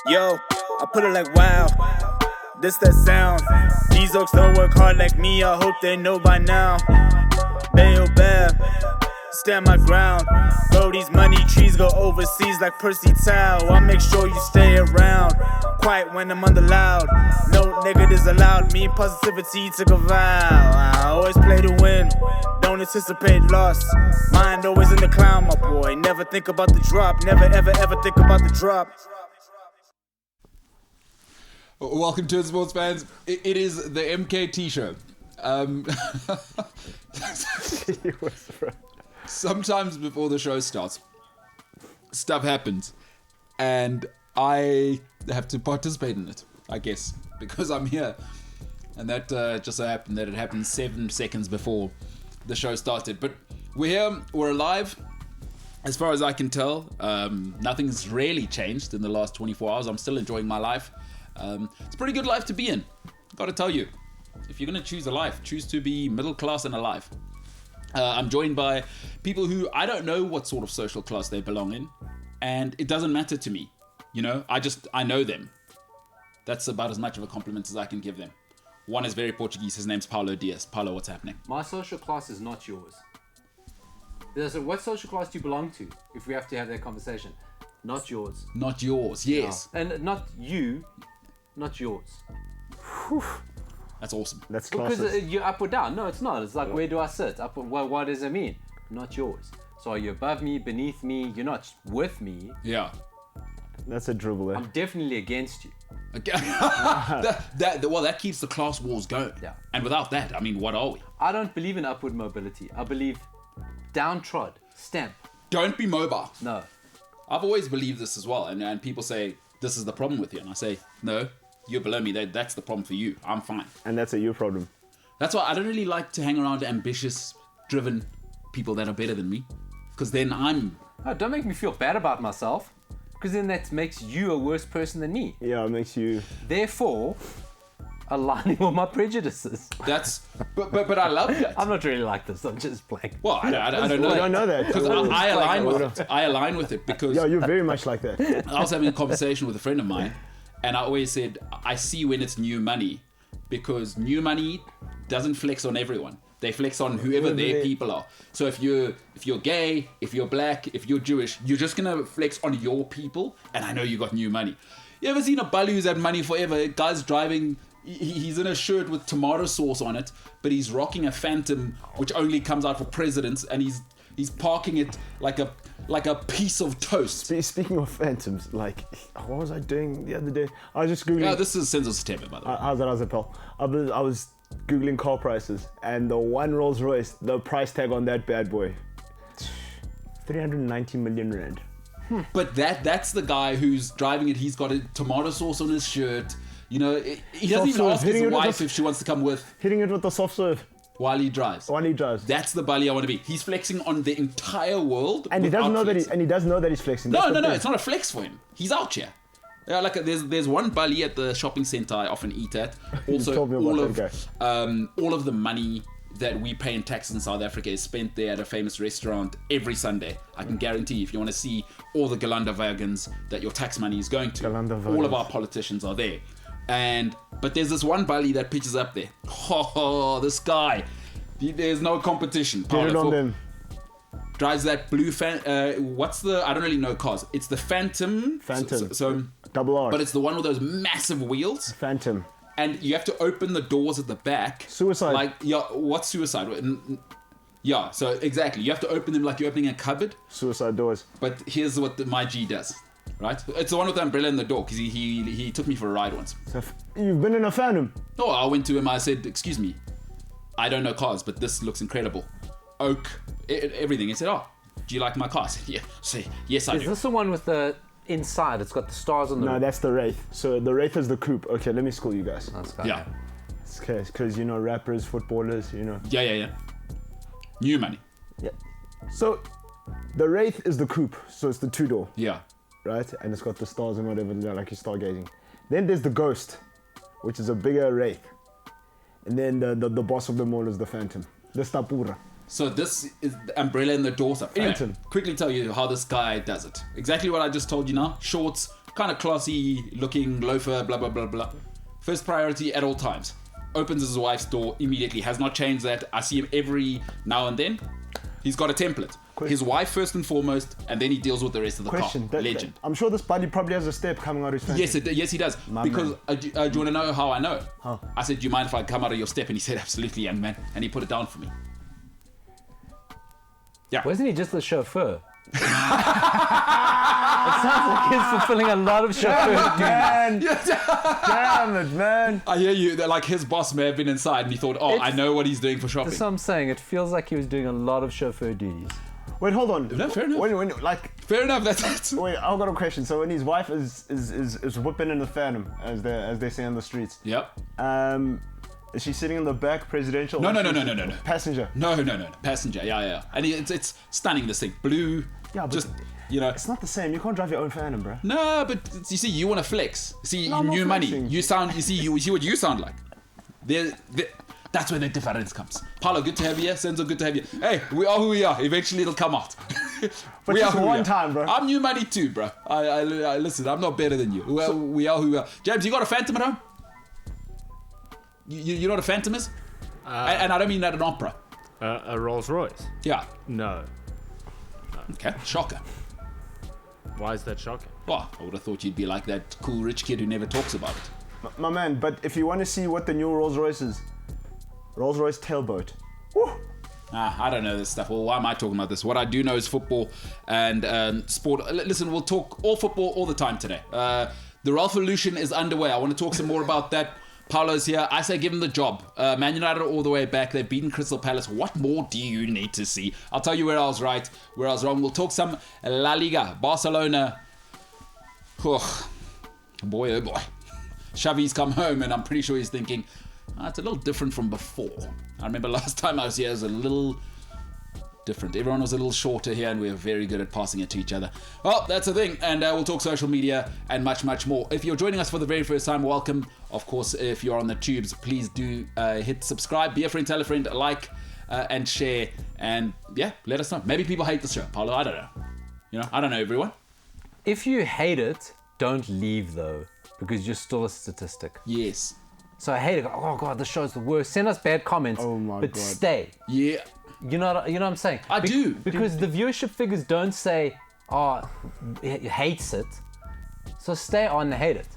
Yo, I put it like wow, this that sound. These oaks don't work hard like me, I hope they know by now. Bayo Bab, stand my ground. Bro, these money trees go overseas like Percy Tau. I make sure you stay around, quiet when I'm under loud. No negatives allowed, me and positivity took a vow. I always play to win, don't anticipate loss. Mind always in the clown, my boy. Never think about the drop, never ever ever think about the drop. Welcome to it, sports fans. It is the MKT Show. Sometimes before the show starts, stuff happens, and I have to participate in it, I guess, because I'm here. And that just so happened that it happened 7 seconds before the show started. But we're here, we're alive. As far as I can tell, nothing's really changed in the last 24 hours. I'm still enjoying my life. It's a pretty good life to be in, gotta tell you. If you're gonna choose a life, choose to be middle class and alive. I'm joined by people who I don't know what sort of social class they belong in, and it doesn't matter to me. You know, I know them. That's about as much of a compliment as I can give them. One is very Portuguese, his name's Paulo Diaz. Paulo, what's happening? My social class is not yours. So what social class do you belong to, if we have to have that conversation? Not yours. Not yours, yes. No. And not you, not yours. Whew. That's awesome. That's classist. Because you're up or down. No, it's not. It's like, where do I sit? Up. What does it mean? Not yours. So are you above me, beneath me? You're not with me. Yeah. That's a dribble there. I'm definitely against you. Okay. that keeps the class wars going. Yeah. And without that, I mean, what are we? I don't believe in upward mobility. I believe downtrod, stamp. Don't be mobile. No. I've always believed this as well. And people say, this is the problem with you. And I say, no, you're below me. That's the problem for you. I'm fine. And that's a you problem. That's why I don't really like to hang around ambitious, driven people that are better than me. Because then I'm... Oh, don't make me feel bad about myself. Because then that makes you a worse person than me. Yeah, it makes you... Therefore, aligning with my prejudices. But I love that. I'm not really like this. I'm just playing. Well, I don't know. I don't know that. Because I align with it. I align with it because... Yeah, you're very much like that. I was having a conversation with a friend of mine, and I always said, I see when it's new money, because new money doesn't flex on everyone. They flex on whoever their people are. So if you're gay, if you're black, if you're Jewish, you're just gonna flex on your people, and I know you got new money. You ever seen a bully who's had money forever? A guy's driving... He's in a shirt with tomato sauce on it, but he's rocking a Phantom, which only comes out for presidents, and he's parking it like a piece of toast. Speaking of Phantoms, like, what was I doing the other day? I was just Googling... Yeah, this is Senzo September, by the way. How's it, pal? I was Googling car prices, and the one Rolls Royce, the price tag on that bad boy, 390 million rand. But that's the guy who's driving it. He's got a tomato sauce on his shirt. You know, he doesn't even ask his wife if she wants to come with. Hitting it with the soft serve. While he drives. That's the bully I want to be. He's flexing on the entire world. And he doesn't know that he's flexing. No, it's not a flex for him. He's out here. Yeah, like there's one bully at the shopping center I often eat at. Also, all of the money that we pay in tax in South Africa is spent there at a famous restaurant every Sunday. I can guarantee if you want to see all the Galanda wagons that your tax money is going to, all of our politicians are there. But there's this one bully that pitches up there. Oh, this guy. There's no competition. Get it on them. Drives that blue I don't really know cars. It's the Phantom. So double R. But it's the one with those massive wheels. Phantom. And you have to open the doors at the back. Suicide. Like, yeah, what's suicide? Yeah, so exactly. You have to open them like you're opening a cupboard. Suicide doors. But here's what my G does. Right? It's the one with the umbrella in the door, because he took me for a ride once. So you've been in a Phantom? No, I went to him, I said, excuse me, I don't know cars, but this looks incredible. Oak, everything. He said, oh, do you like my car? I said, yeah. Say, yes, I do. Is this the one with the inside? It's got the stars on the... No, that's the Wraith. So the Wraith is the coupe. Okay, let me school you guys. Yeah. It's okay, because, you know, rappers, footballers, you know. Yeah. New money. Yeah. So the Wraith is the coupe, so it's the two-door. Yeah. Right? And it's got the stars and whatever, like you're stargazing. Then there's the Ghost, which is a bigger wraith. And then the boss of them all is the Phantom, the Stapura. So this is the umbrella and the daughter. Anyway, Phantom. quickly tell you how this guy does it. Exactly what I just told you now. Shorts, kind of classy looking loafer, blah, blah, blah, blah. First priority at all times. Opens his wife's door immediately. Has not changed that. I see him every now and then. He's got a template. His wife first and foremost, and then he deals with the rest of the car. Legend. I'm sure this buddy probably has a step coming out of his Phantom. Yes, he does. Because do you want to know how I know? How? I said, do you mind if I come out of your step? And he said, absolutely, young man. And he put it down for me. Yeah. Wasn't he just the chauffeur? It sounds like he's fulfilling a lot of chauffeur duties. Man, damn it, man. I hear you. That like his boss may have been inside and he thought, I know what he's doing for shopping. That's what I'm saying. It feels like he was doing a lot of chauffeur duties. Wait, hold on. No, fair enough. When Fair enough. That's it. wait, I've got a question. So when his wife is whipping in the Phantom, as they say on the streets. Yep. Is she sitting in the back, presidential? No. Passenger. No. Passenger. Yeah. And it's stunning. This thing, blue. Yeah, but just it's not the same. You can't drive your own Phantom, bro. No, but you see, you want to flex. See, No, I'm not new money. flexing. You see what you sound like. That's where the difference comes. Paulo, good to have you here. Senzo, good to have you. Hey, we are who we are. Eventually, it'll come out. But we just are who one we are. time, bro. I'm new money too, bro. I listen. I'm not better than you. We are who we are. James, you got a Phantom at home? You know what a Phantom is? And I don't mean that an opera. A Rolls Royce? Yeah. No. Okay. Shocker. Why is that shocking? Well, I would have thought you'd be like that cool rich kid who never talks about it. My man, but if you want to see what the new Rolls Royce is, Rolls Royce tailboat. Woo! I don't know this stuff. Well, why am I talking about this? What I do know is football and sport. Listen, we'll talk all football all the time today. The Revolution is underway. I want to talk some more about that. Paulo's here. I say give him the job. Man United are all the way back. They've beaten Crystal Palace. What more do you need to see? I'll tell you where I was right, where I was wrong. We'll talk some La Liga. Barcelona. Oh, boy, oh boy. Xavi's come home and I'm pretty sure he's thinking, it's a little different from before. I remember last time I was here, it was a little different. Everyone was a little shorter here and we were very good at passing it to each other. Well, that's the thing. And we'll talk social media and much, much more. If you're joining us for the very first time, welcome. Of course, if you're on the tubes, please do hit subscribe, be a friend, tell a friend, like and share. And yeah, let us know. Maybe people hate the show, Paulo. I don't know. I don't know everyone. If you hate it, don't leave though, because you're still a statistic. Yes. So I hate it. Oh God, this show's the worst. Send us bad comments, Oh my but God. stay. Yeah. You know what I'm saying? I do. Because the viewership figures don't say, he hates it. So stay on and hate it.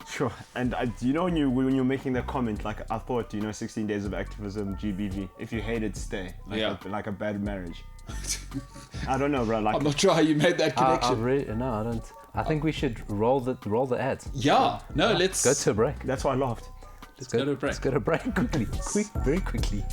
Sure. And when you're making that comment, like I thought, 16 days of activism, GBV. If you hate it, stay. Like a bad marriage. I don't know, bro. Like I'm not sure how you made that connection. No, I don't. I think we should roll the ads. Yeah. No, let's Go to a break. that's why I laughed. Let's go to a break. Let's go to a break quickly. Very quickly.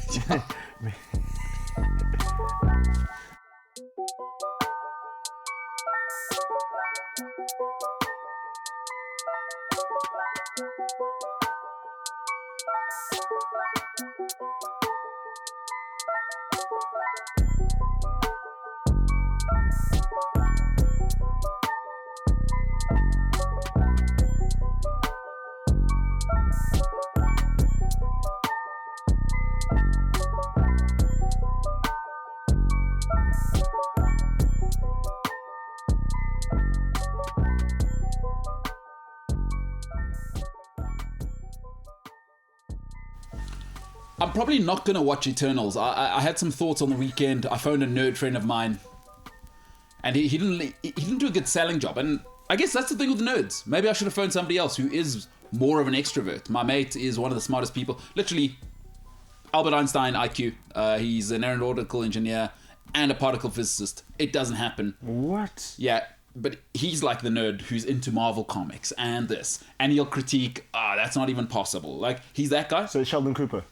I'm probably not going to watch Eternals. I had some thoughts on the weekend. I phoned a nerd friend of mine, and he didn't do a good selling job. And I guess that's the thing with nerds. Maybe I should have phoned somebody else who is more of an extrovert. My mate is one of the smartest people. Literally, Albert Einstein IQ. He's an aeronautical engineer and a particle physicist. It doesn't happen. What? Yeah, but he's like the nerd who's into Marvel comics and this. And he'll critique, that's not even possible. Like, he's that guy. So it's Sheldon Cooper.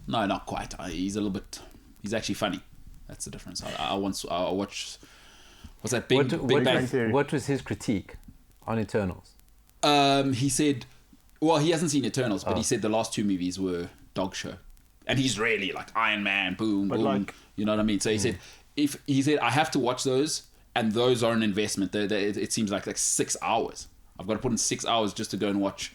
No, not quite. He's a little bit. He's actually funny. That's the difference. I watch. What's that? Big Bang Theory. What was his critique on Eternals? He said, well, he hasn't seen Eternals, but he said the last two movies were dog show, and he's really like Iron Man, boom, But boom. like- You know what I mean? So he said, I have to watch those, and those are an investment. It seems like 6 hours. I've got to put in 6 hours just to go and watch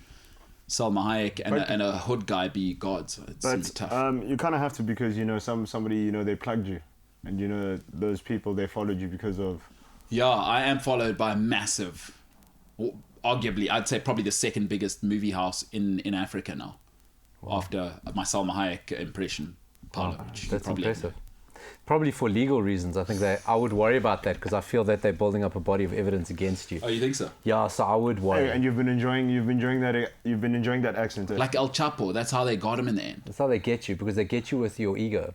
Salma Hayek and a hood guy be God. So it seems tough. You kind of have to, because somebody they plugged you, and those people, they followed you because of. Yeah, I am followed by a massive, arguably I'd say probably the second biggest movie house in Africa now, after my Salma Hayek impression. Paolo, That's impressive. Probably for legal reasons. I think I would worry about that, because I feel that they're building up a body of evidence against you. Oh, you think so? Yeah, so I would worry. Hey, and you've been enjoying that accent. Like El Chapo, that's how they got him in the end. That's how they get you, because they get you with your ego.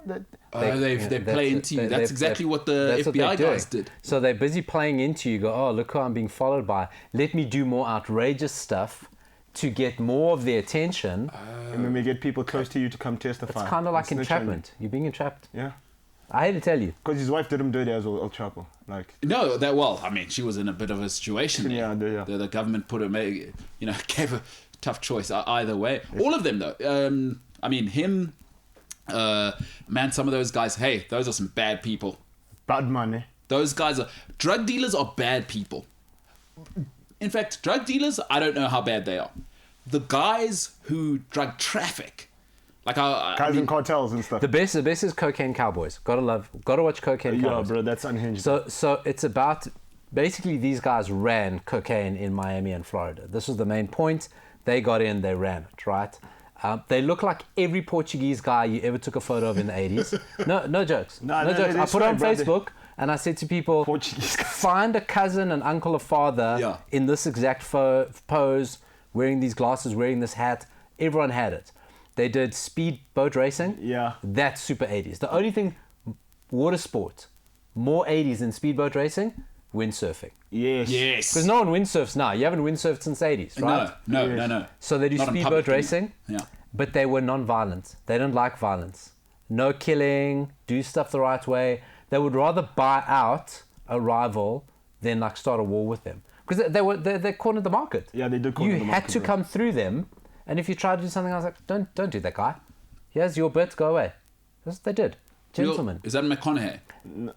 They play into you. That's exactly what the FBI guys did. So they're busy playing into you. Go, oh, look who I'm being followed by. Let me do more outrageous stuff to get more of their attention. And then we get people close to you to come testify. It's kind of like entrapment. You're being entrapped. Yeah. I hate to tell you. Because his wife did him dirty as well, El Chapo. Like. No, she was in a bit of a situation. Yeah. The government put her, gave a tough choice either way. Yes. All of them though. Him. Some of those guys. Hey, those are some bad people. Bad money. Those guys are drug dealers. Are bad people. In fact, drug dealers, I don't know how bad they are. The guys who drug traffic, guys in cartels and stuff. The best is Cocaine Cowboys. Gotta watch Cocaine Cowboys. Yeah, bro, that's unhinged. So it's about, basically these guys ran cocaine in Miami and Florida. This was the main point. They got in, they ran it, right? They look like every Portuguese guy you ever took a photo of in the 80s. No jokes. No jokes. I put it on Facebook. And I said to people, find a cousin, an uncle, a father in this exact pose, wearing these glasses, wearing this hat. Everyone had it. They did speed boat racing. Yeah. That's super 80s. The only thing, water sport, more 80s than speedboat racing, windsurfing. Yes. Because no one windsurfs now. You haven't windsurfed since the 80s, right? No. So they do speedboat racing, but they were non-violent. They don't like violence. No killing, do stuff the right way. They would rather buy out a rival than start a war with them, because they cornered the market. Yeah, they did corner the market. You had to come through them, and if you tried to do something, I was like, don't do that, guy. Here's your bit, go away. That's what they did. Gentlemen. Is that McConaughey?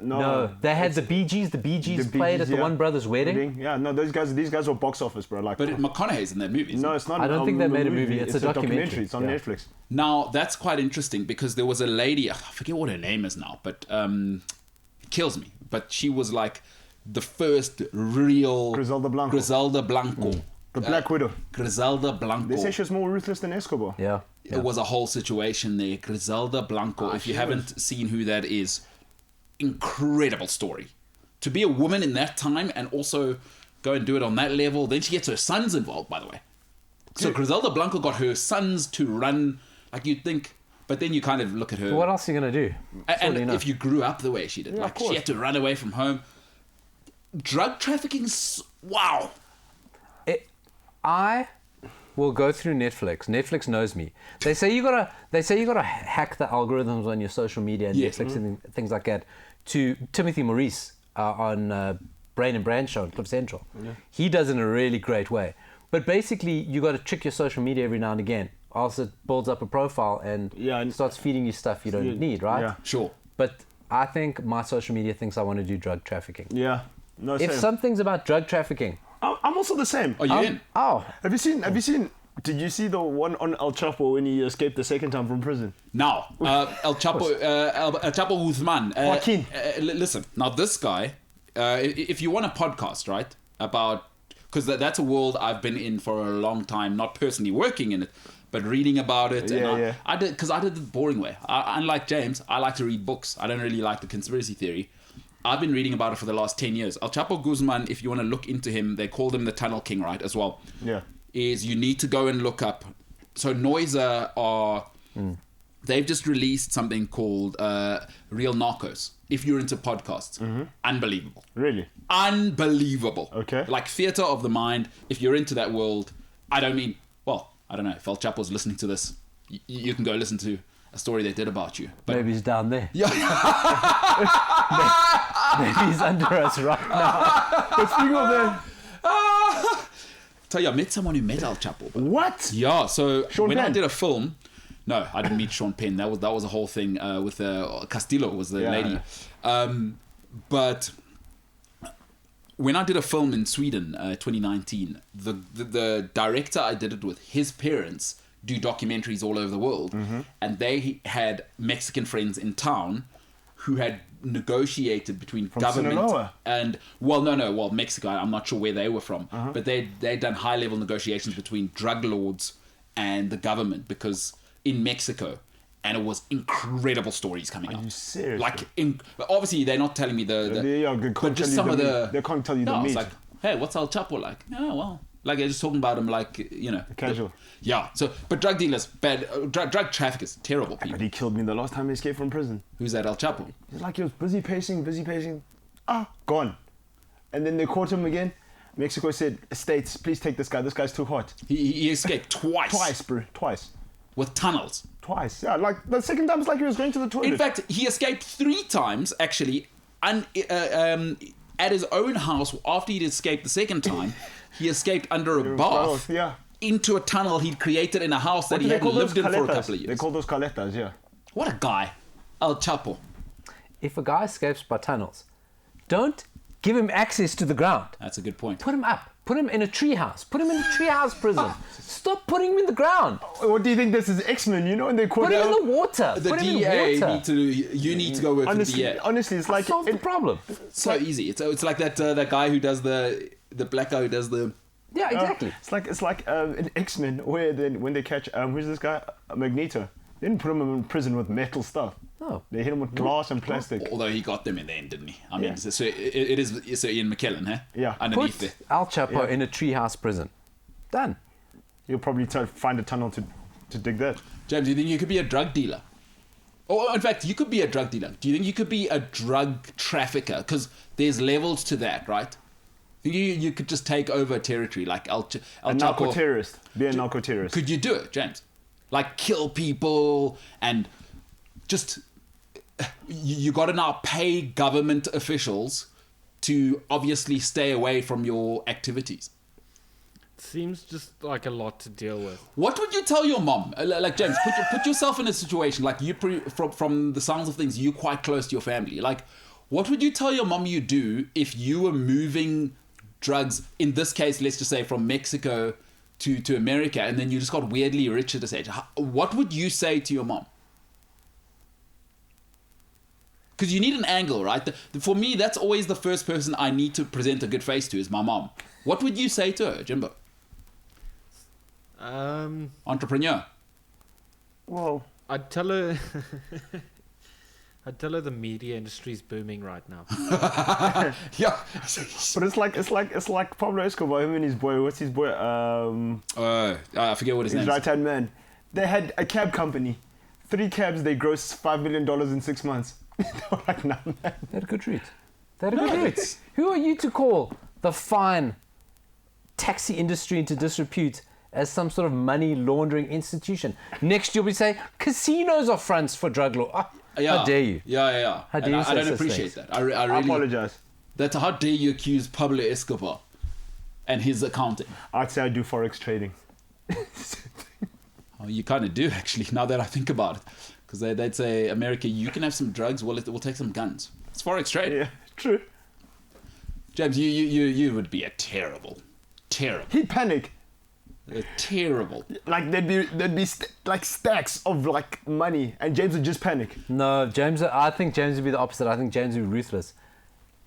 No, they had the Bee Gees. The Bee Gees played at the one brother's wedding. Yeah, no, these guys were box office, bro. But McConaughey's in that movie. No, it's not. I don't think they made a movie. It's a documentary. It's on Netflix. Now that's quite interesting, because there was a lady. I forget what her name is now, but it kills me. But she was like the first real Griselda Blanco. The Black Widow. Griselda Blanco. They say she was more ruthless than Escobar. Yeah. It was a whole situation there. Griselda Blanco. If you haven't seen who that is, incredible story. To be a woman in that time and also go and do it on that level. Then she gets her sons involved, by the way. So Griselda Blanco got her sons to run, like you'd think, but then you kind of look at her. What else are you going to do? And if you grew up the way she did, she had to run away from home. Drug trafficking, wow. I will go through Netflix. Netflix knows me. They say you gotta hack the algorithms on your social media and Netflix and things like that. To Timothy Maurice on Brain and Brand show on Cliff Central. Yeah. He does it in a really great way. But basically, you got to trick your social media every now and again. Also, it builds up a profile and starts feeding you stuff you don't need, right? Yeah, sure. But I think my social media thinks I want to do drug trafficking. Yeah. No, if something's about drug trafficking, I'm also the same. Are you in? Oh. Have you seen? Did you see the one on El Chapo when he escaped the second time from prison? Now, El Chapo Guzman. Joaquin. Listen, now this guy, if you want a podcast, right, about, because that's a world I've been in for a long time, not personally working in it, but reading about it. I did the boring way. Unlike James, I like to read books. I don't really like the conspiracy theory. I've been reading about it for the last 10 years. El Chapo Guzman, if you want to look into him, they called him the Tunnel King, right, as well. Yeah. Is you need to go and look up. So Noiser they've just released something called Real Narcos. If you're into podcasts, unbelievable. Really? Unbelievable. Okay. Like theater of the mind. If you're into that world, I don't know. If El Chapo's listening to this, you can go listen to a story they did about you. But maybe he's down there. Yeah. Maybe he's under us right now. But speaking of that, tell you, I met someone who met El Chapo. What? Yeah. So Sean when Penn? I did a film, no, I didn't meet Sean Penn. That was a whole thing with Castillo was the lady. But when I did a film in Sweden, 2019, the director I did it with, his parents do documentaries all over the world, and they had Mexican friends in town who had negotiated between government Sinaloa? and Mexico. I'm not sure where they were from, but they'd done high level negotiations between drug lords and the government because in Mexico. And it was incredible stories coming out. Are you serious? Like, obviously, they're not telling me but just some of the. They can't tell you the meat. It's like, hey, what's El Chapo like? Oh, well. Like, they're just talking about him like, Casual. But drug dealers, bad. Drug traffickers, terrible people. But he killed me the last time he escaped from prison. Who's that El Chapo? It's like he was busy pacing. Gone. And then they caught him again. Mexico said, States, please take this guy. This guy's too hot. He escaped twice. Twice, bro. Twice. With tunnels. Twice. Yeah, like the second time it's like he was going to the toilet. In fact, he escaped 3 times, actually, at his own house. After he'd escaped the second time, he escaped under a bath into a tunnel he'd created in a house that he hadn't lived in for a couple of years. They call those caletas, yeah. What a guy. El Chapo. If a guy escapes by tunnels, don't give him access to the ground. That's a good point. Put him up. Put him in a treehouse. Put him in a treehouse prison. Stop putting him in the ground. What do you think this is, X-Men? You know, when they call Put him in the water. The Put him DA in water. you need to go work for the DA. Honestly, it's like Solve the problem. So easy. It's like that guy who does the black guy who does the. Yeah, exactly. It's like in X-Men where when they catch who's this guy, Magneto. They didn't put him in prison with metal stuff. No. They hit him with glass and plastic. Although he got them in the end, didn't he? I mean, Yeah. so it is Ian McKellen, huh? Yeah. Underneath Put it. Al Chapo in a treehouse prison. Done. You'll probably find a tunnel to dig that. James, do you think you could be a drug dealer? Or in fact, you could be a drug dealer. Do you think you could be a drug trafficker? Because there's levels to that, right? You could just take over a territory like El Chapo. A narco-terrorist. Be a narco-terrorist. Could you do it, James? Like kill people and just... You got to now pay government officials to obviously stay away from your activities. Seems just like a lot to deal with. What would you tell your mom? Like James, put yourself in a situation like from the sounds of things, you're quite close to your family. Like, what would you tell your mom you do if you were moving drugs? In this case, let's just say from Mexico to America, and then you just got weirdly rich at this age. What would you say to your mom? Because you need an angle, right? For me, that's always the first person I need to present a good face to is my mom. What would you say to her, Jimbo? Entrepreneur. Well, I'd tell her. I'd tell her the media industry's booming right now. Yeah. but it's like Pablo Escobar, him and his boy. What's his boy? I forget what his name is. His right-hand man. They had a cab company. 3 cabs, they grossed $5 million in 6 months. They were like, nah, man. They had a good treat. Who are you to call the fine taxi industry into disrepute as some sort of money laundering institution? Next you'll be saying casinos are fronts for drug law. How dare you? Yeah. How dare you say I don't such appreciate things? that. I really I apologize. That's how dare you accuse Pablo Escobar and his accounting. I'd say I do forex trading. Oh, you kind of do actually. Now that I think about it, because they'd say, America, you can have some drugs. We'll take some guns. It's forex trade. Yeah, true. James, you would be a terrible. He'd panic. Terrible. Like there'd be like stacks of like money, and James would just panic. No, James. I think James would be the opposite. I think James would be ruthless.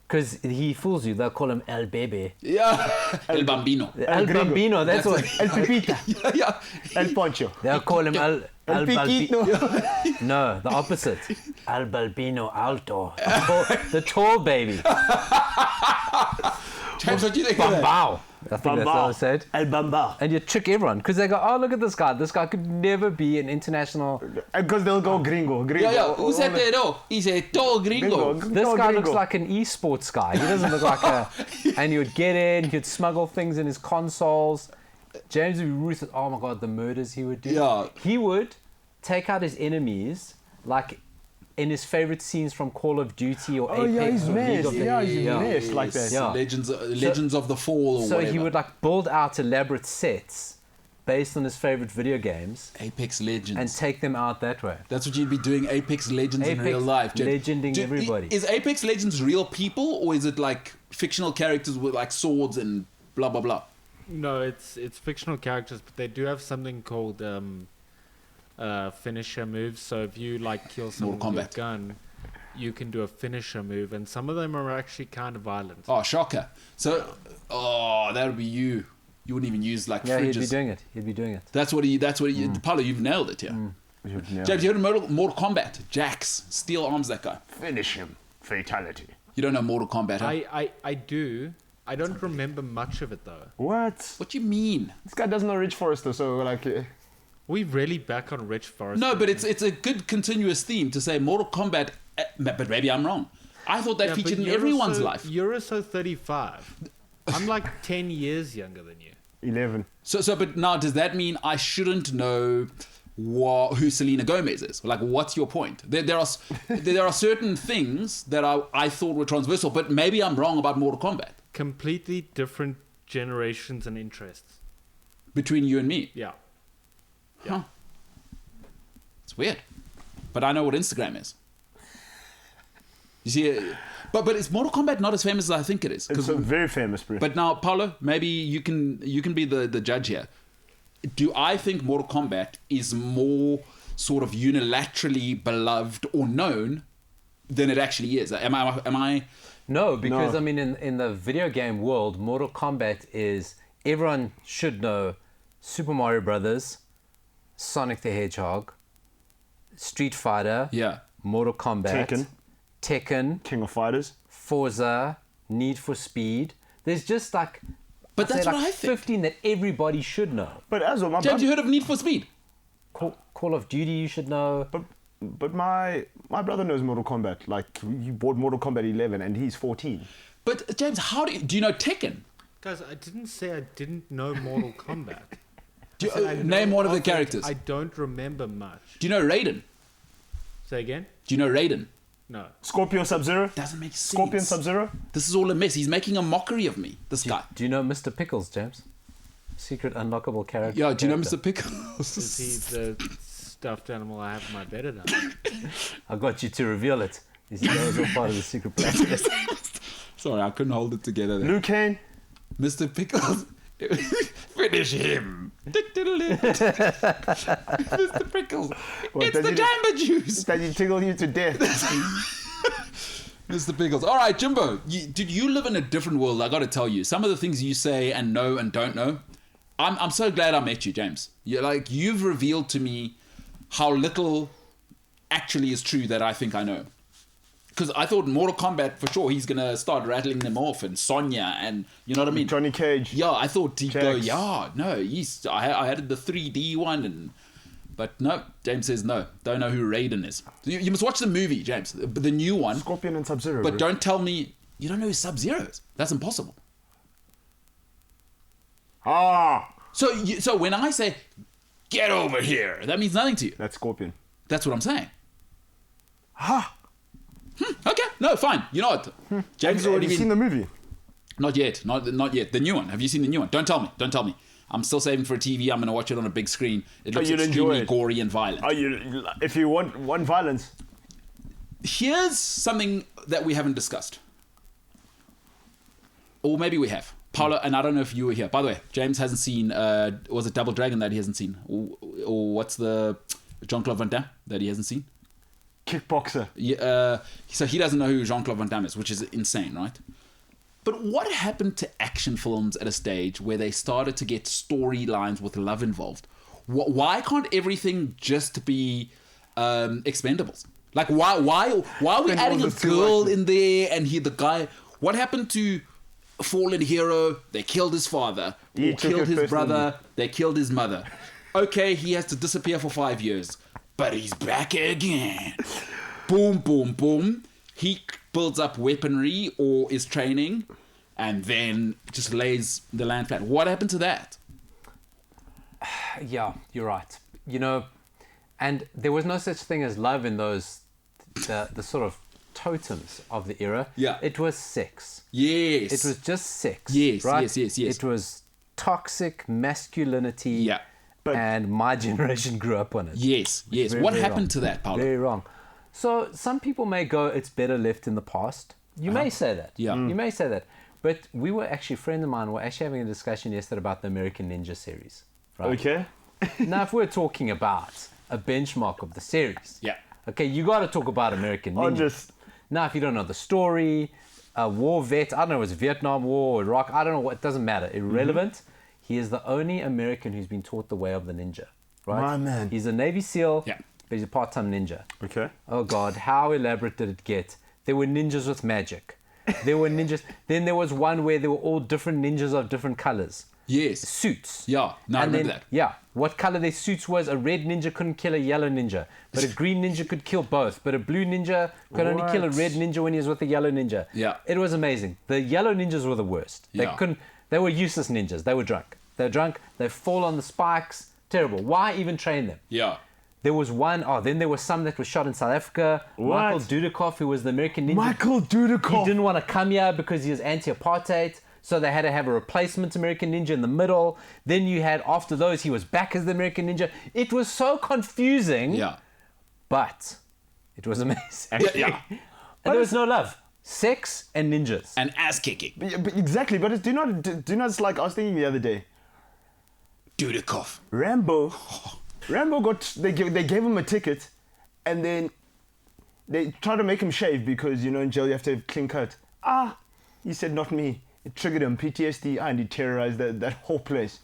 Because he fools you. They'll call him El Bebe. Yeah. El Bambino. El Gringo. Bambino, that's what. El Pipita. Yeah. El Poncho. They'll call him El Piquito. Balbino. No, the opposite. El Balbino Alto. The tall baby. James, what do you think of that? Bambao. I think that's what I said. El Bamba. And you trick everyone. Because they go, oh, look at this guy. This guy could never be an international... Because they'll go gringo. Yeah. Who said that? No, he's a tall gringo. This guy looks like an esports guy. He doesn't look like a... And he would get in, he'd smuggle things in his consoles. James would be ruthless. Oh my God, the murders he would do. Yeah. He would take out his enemies, like in his favorite scenes from Call of Duty or Oh Apex. yeah, he's or League messed. of Yeah, he's Yeah. messed like that. Yeah. Legends of the Fall or So whatever. he would like build out elaborate sets based on his favorite video games Apex Legends. and take them out that way. That's what you'd be doing, Apex Legends in Apex real life. legending everybody. Is Apex Legends real people or is it like fictional characters with like swords and blah blah blah. No, it's fictional characters, but they do have something called finisher moves. So if you like kill someone with your Kombat. gun, you can do a finisher move, and some of them are actually kind of violent. Oh, shocker! So, that would be you. You wouldn't even use like Yeah, fridges. he'd be doing it. He'd be doing it. That's what he. Paulo, you've nailed it here. James, you heard of Mortal Kombat? Jax, steel arms that guy. Finish him. Fatality. You don't know Mortal Kombat, huh? I do. I don't remember much of it though. What? What do you mean? This guy doesn't know Rich Forrester, so like... We really back on Rich Forrester. No, but it's a good continuous theme to say Mortal Kombat, but maybe I'm wrong. I thought that featured in everyone's life. You're also 35. I'm like 10 years younger than you. 11. So, but now does that mean I shouldn't know who Selena Gomez is? Like, what's your point? There are certain things that I thought were transversal, but maybe I'm wrong about Mortal Kombat. Completely different generations and interests. Between you and me. Yeah. Huh. It's weird. But I know what Instagram is. You see, but is Mortal Kombat not as famous as I think it is? It's very famous, bro. But now, Paulo, maybe you can be the judge here. Do I think Mortal Kombat is more sort of unilaterally beloved or known than it actually is? Am I? No, because No. I mean, in the video game world, Mortal Kombat is, everyone should know Super Mario Brothers, Sonic the Hedgehog, Street Fighter, Yeah. Mortal Kombat, Tekken, King of Fighters. Forza, Need for Speed. There's just like, But I'd say that's what like I think. 15 that everybody should know. But as well, my James, you heard of Need for Speed? Call of Duty, you should know. But my brother knows Mortal Kombat. Like, he bought Mortal Kombat 11 and he's 14. But James, how do you know Tekken? Guys, I didn't say I didn't know Mortal Kombat. Do I said I you, know name one of the it. characters. I don't remember much. Do you know Raiden? Say again? Do you know Raiden? No. Scorpion Sub-Zero? Doesn't make sense. Scorpion Sub-Zero? This is all a mess. He's making a mockery of me. This guy. Do you know Mr. Pickles, James? Secret unlockable character. Yeah. Do you know character. Mr. Pickles? Is he the stuffed animal I have in my bed at night? I got you to reveal it. You see, that was all part of the secret plan. Sorry, I couldn't hold it together there. Liu Kang? Mr. Pickles. Finish him. Mr. Pickles. What, It's does the he- Jamba Juice. Does he tickle you to death? Mr. Pickles. All right, Jimbo. Did you live in a different world? I got to tell you, some of the things you say and know and don't know. I'm so glad I met you, James. You've revealed to me how little actually is true that I think I know. Because I thought Mortal Kombat, for sure, he's going to start rattling them off, and Sonya, and you know what I mean? Johnny Cage. Yeah, I thought he'd go, Jax. yeah, no, I had the 3D one, but no, James says no, don't know who Raiden is. You must watch the movie, James, the new one, Scorpion and Sub-Zero. but bro. don't tell me you don't know who Sub-Zero is. That's impossible. So when I say, get over here, that means nothing to you. That's Scorpion. That's what I'm saying. Okay, no, fine. You know what? James has Have already you seen been... the movie? Not yet. Not yet. The new one. Have you seen the new one? Don't tell me. Don't tell me. I'm still saving for a TV. I'm going to watch it on a big screen. It looks you'd enjoy extremely it. gory and violent. If you want violence, Here's something that we haven't discussed. Or maybe we have. Paolo, and I don't know if you were here. By the way, James hasn't seen, was it Double Dragon that he hasn't seen? Or what's the Jean-Claude Van Damme that he hasn't seen? kickboxer. Yeah, so he doesn't know who Jean-Claude Van Damme is, which is insane, right? But what happened to action films at a stage where they started to get storylines with love involved? Why can't everything just be Expendables? Like, why are we adding a Expendables is too girl much. in there and the guy? What happened to Fallen Hero? They killed his father. He Or took killed it his personally. brother. They killed his mother. Okay, he has to disappear for 5 years. But he's back again. Boom, boom, boom. He builds up weaponry or is training and then just lays the land flat. What happened to that? Yeah, you're right. You know, and there was no such thing as love in those, the sort of totems of the era. Yeah. It was sex. Yes. It was just sex. Yes, right? yes. It was toxic masculinity. Yeah. But- and my generation grew up on it. Yes. Very, What very happened wrong. to that, Paolo? Very wrong. So some people may go, it's better left in the past. You may say that. Yeah. You may say that. But we were actually, a friend of mine were actually having a discussion yesterday about the American Ninja series. Right? Okay. Now, if we're talking about a benchmark of the series, Yeah. okay, you got to talk about American Ninja. Now, if you don't know the story, a war vet, I don't know, it was Vietnam War, Iraq, I don't know what, it doesn't matter. Irrelevant. He is the only American who's been taught the way of the ninja. Right? My man. He's a Navy SEAL, Yeah. but he's a part-time ninja. Okay. Oh God, how elaborate did it get? There were ninjas with magic. There were ninjas. Then there was one where there were all different ninjas of different colors. Yes. Suits. Yeah. No, I And remember then, that. yeah, what color their suits was. A red ninja couldn't kill a yellow ninja, but a green ninja could kill both. But a blue ninja could only kill a What? red ninja when he was with a yellow ninja. Yeah. It was amazing. The yellow ninjas were the worst. They Yeah. couldn't. They were useless ninjas. They were drunk. They were drunk. They fall on the spikes. Terrible. Why even train them? Yeah. There was one, then there was some that was shot in South Africa. What? Michael Dudikoff, who was the American ninja. Michael He Dudikoff. didn't want to come here because he was anti-apartheid. So they had to have a replacement American ninja in the middle. Then you had, after those, he was back as the American ninja. It was so confusing, Yeah. but it was amazing. Yeah. And there was no love. Sex and ninjas. And ass kicking. But exactly, but do not. It's like I was thinking the other day. Dudikoff. Rambo they gave him a ticket, and then they tried to make him shave because in jail you have to have clean cut. He said not me. It triggered him PTSD, and he terrorized that whole place.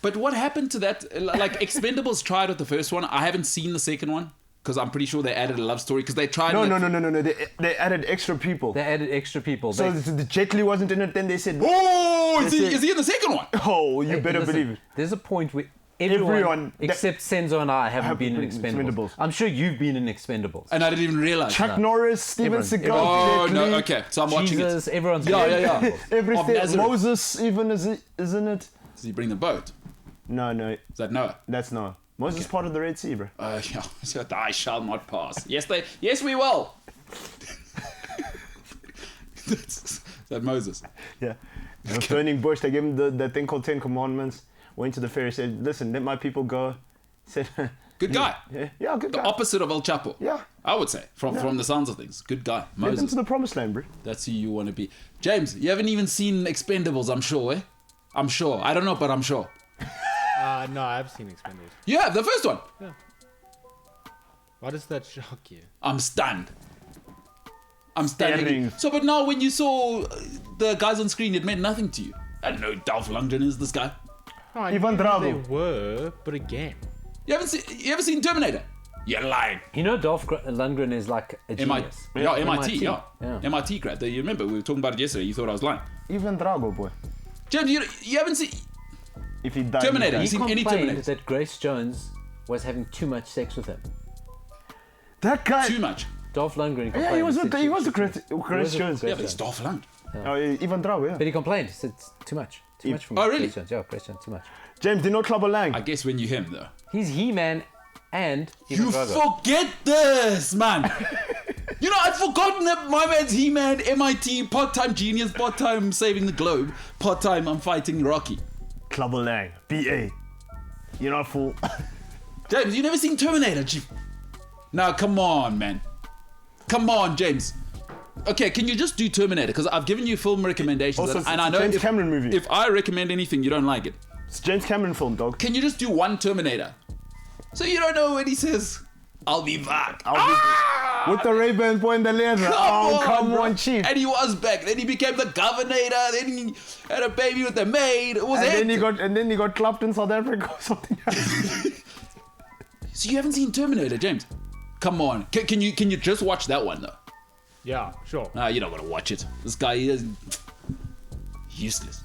But what happened to that? Like Expendables tried with the first one. I haven't seen the second one because I'm pretty sure they added a love story because they tried. No. They added extra people. They added extra people. So the Jet Li wasn't in it. Then they said, Oh, is They said- he in the second one? "Oh, you better Listen, believe it." There's a point where everyone except Senzo and I haven't been in Expendables. I'm sure you've been in Expendables. And I didn't even realize. Chuck Norris, Steven Everyone- Seagal, Oh Jet no! Li, Okay, so I'm watching Jesus, it. everyone's Yeah. everything. Of Nazareth. Moses even is in it. Does he bring the boat? No, Is that Noah? that's not. Moses is part of the Red Sea, bro. Yeah. So I shall not pass. Yes, we will. Is that Moses? Yeah. Burning bush, they gave him that thing called 10 Commandments. Went to the Pharaoh, said, "Listen, let my people go." Said, Good guy. yeah, good The guy. opposite of El Chapo. Yeah. I would say from the sounds of things. Good guy. Let them Moses. to the promised land, bro. That's who you want to be. James, you haven't even seen Expendables, I'm sure, eh? I'm sure. I don't know, but I'm sure. No, I've seen Expendables. You have the first one. Why does that shock you? I'm stunned. I'm stunned. Staring. So, but now when you saw the guys on screen, it meant nothing to you. I don't know who Dolph Lundgren is, this guy. Oh, I Ivan knew Drago. They were, but again. You ever seen Terminator? You're lying. You know, Lundgren is like a MIT. genius. Yeah, MIT, yeah. Yeah. MIT grad. You remember, we were talking about it yesterday. You thought I was lying. Even Drago, boy. James, you haven't seen If he died, Terminator. he You He seen any complained Terminators? that Grace Jones was having too much sex with him. that guy. Too much. Dolph Lundgren complained. Yeah, he was said with he was the Grace Chris Jones. Yeah, but it's Dolph Lundgren. Ivan Drago, yeah. But he complained. He said it's too much. Too much for me. Oh, really? Grace Jones. Yeah, Grace Jones, too much. James, do you know Clubber Lang? I guess when you him, though. He's He-Man and You Ivan Drago. forget this, man. You know, I'd forgotten that my man's He-Man, MIT, part-time genius, part-time saving the globe, part-time I'm fighting Rocky. Clubber Lang, BA. You're not fool. James, you never seen Terminator, Chief? Now, come on, man. Come on, James. Okay, can you just do Terminator? Because I've given you film recommendations, Also, and it's I a know James Cameron movie. if I recommend anything, you don't like it. It's a James Cameron film, dog. Can you just do one Terminator? So you don't know when he says, "I'll be back." With the Ray-Ban boy and the leather. Come bro. on, chief. And he was back. Then he became the governor. Then he had a baby with the maid. It was And it. then he got clapped in South Africa or something. So you haven't seen Terminator, James? Come on. Can you just watch that one though? Yeah, sure. Nah, you're not gonna watch it. This guy is useless.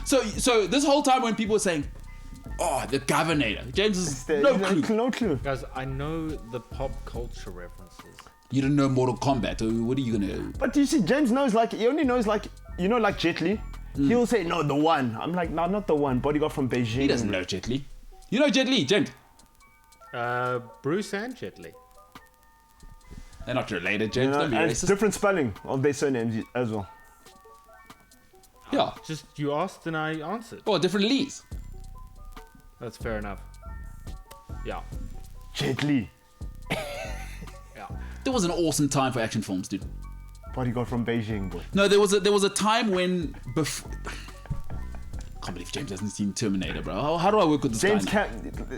So this whole time when people were saying, "Oh, the governor," James is no clue. No clue. Guys, I know the pop culture references. You don't know Mortal Kombat. What are you gonna? But you see, James knows, like, he only knows, like, you know, like Jet Li. He'll say, "No, the one." I'm like, "No, not the one." Bodyguard from Beijing. He doesn't know Jet Li. You know Jet Li, James. Bruce and Jet Li. They're not related, You James. know, Don't be and it's racist. different spelling of their surnames as well. Yeah. Just you asked and I answered. Oh, different Lees. That's fair enough. Yeah. Jet Li. Yeah. There was an awesome time for action films, dude. Bodyguard from Beijing, boy. No, there was a time when can't believe James hasn't seen Terminator, bro. How do I work with this guy?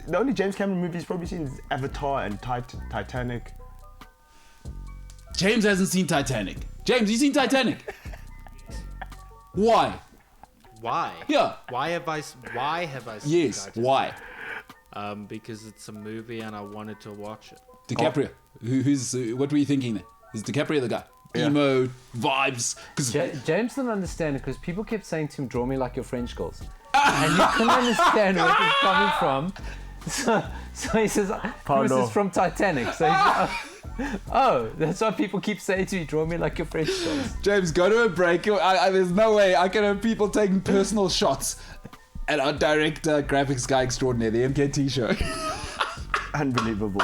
The only James Cameron movie he's probably seen is Avatar and Titanic. James hasn't seen Titanic. James, you seen Titanic? Why? Why? Yeah. Why have I seen Yes. Titanic? Why? Because it's a movie and I wanted to watch it. DiCaprio. Who's? What were you thinking there? Is DiCaprio the guy? Yeah. Emo vibes. Because James didn't understand it because people kept saying to him, "Draw me like your French girls," and he couldn't understand where it was coming from. So he says, "This is from Titanic." So he's like, "Oh, that's why people keep saying to me, draw me like your French girls." James, go to a break. There's no way I can have people taking personal shots at our director, graphics guy extraordinaire, the MKT Show. Unbelievable.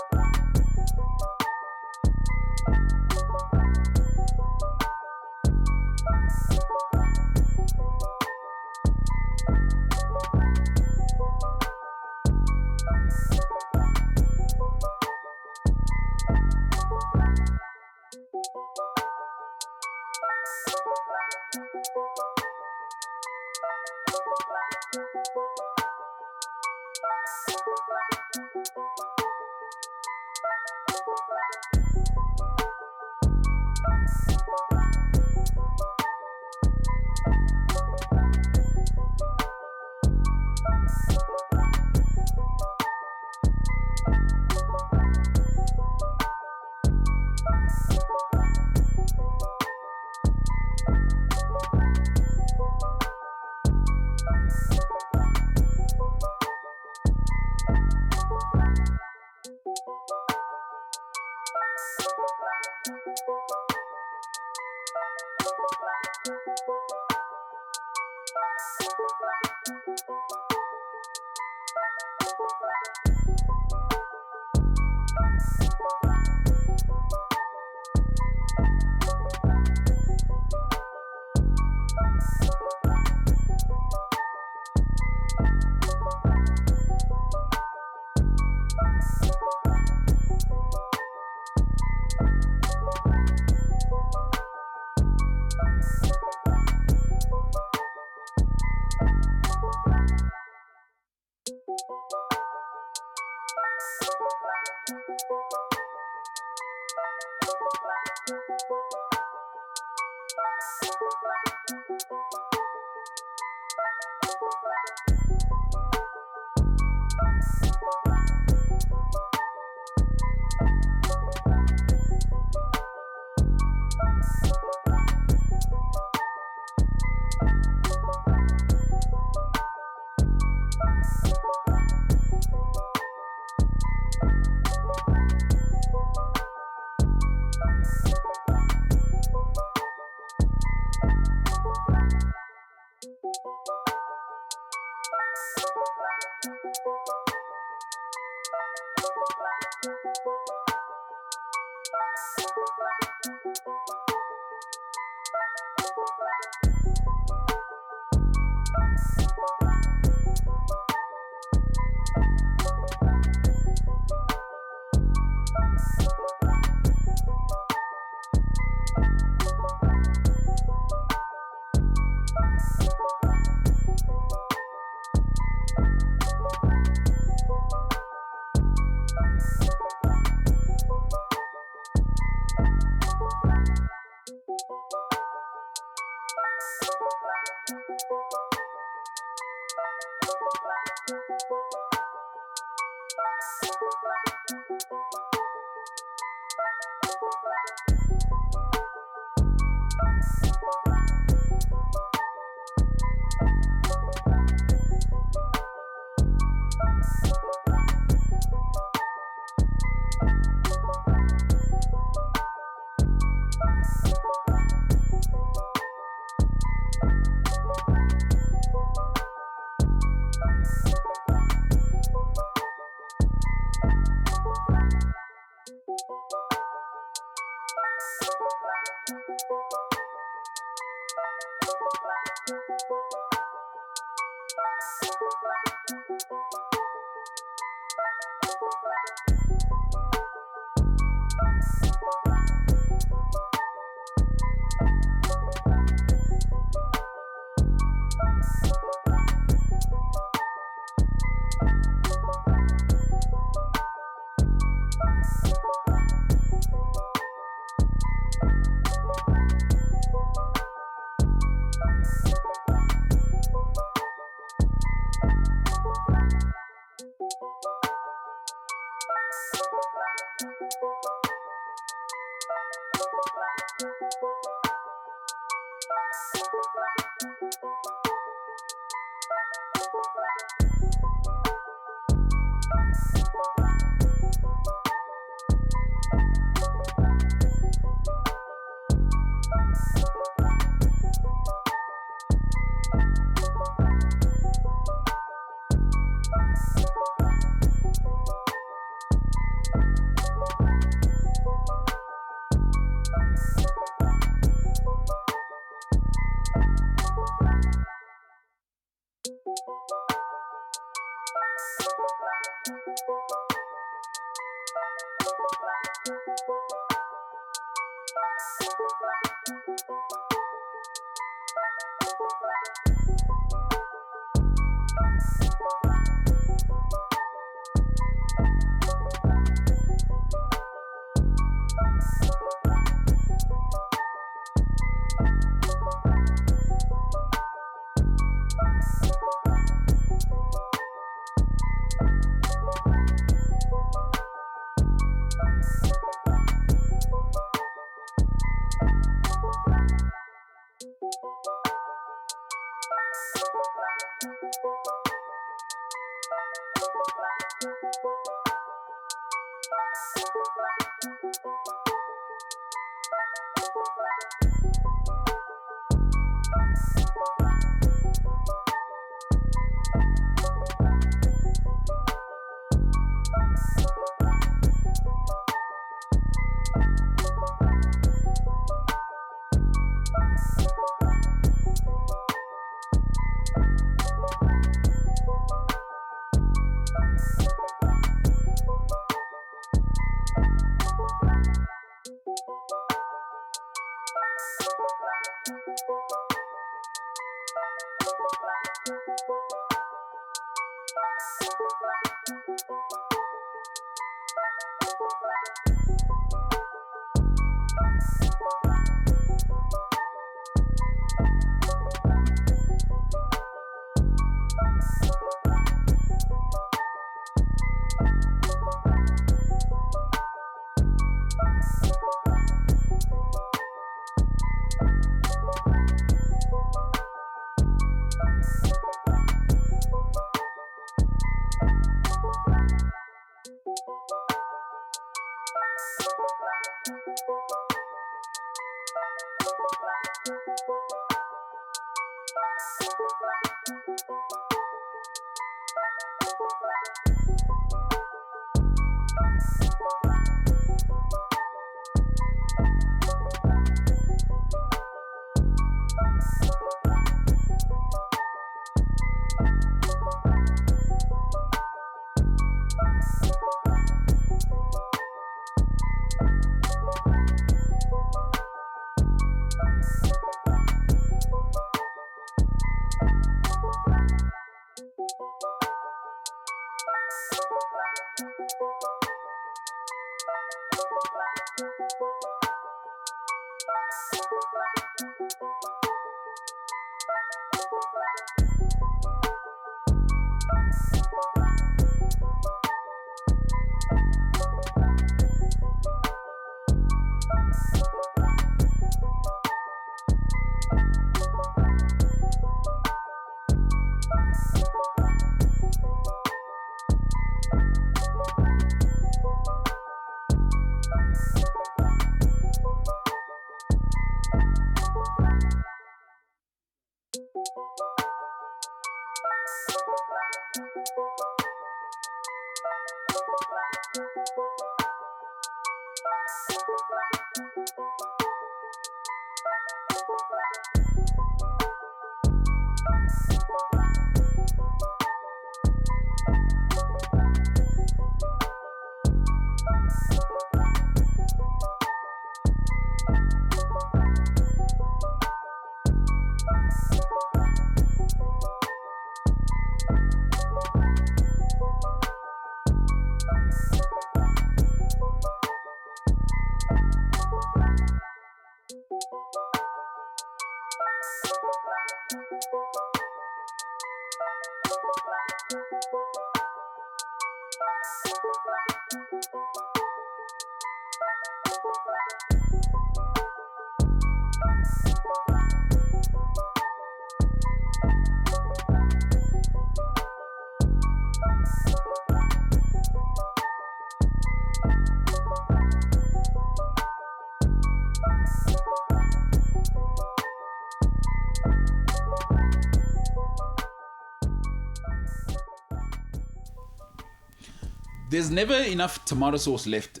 there's never enough tomato sauce left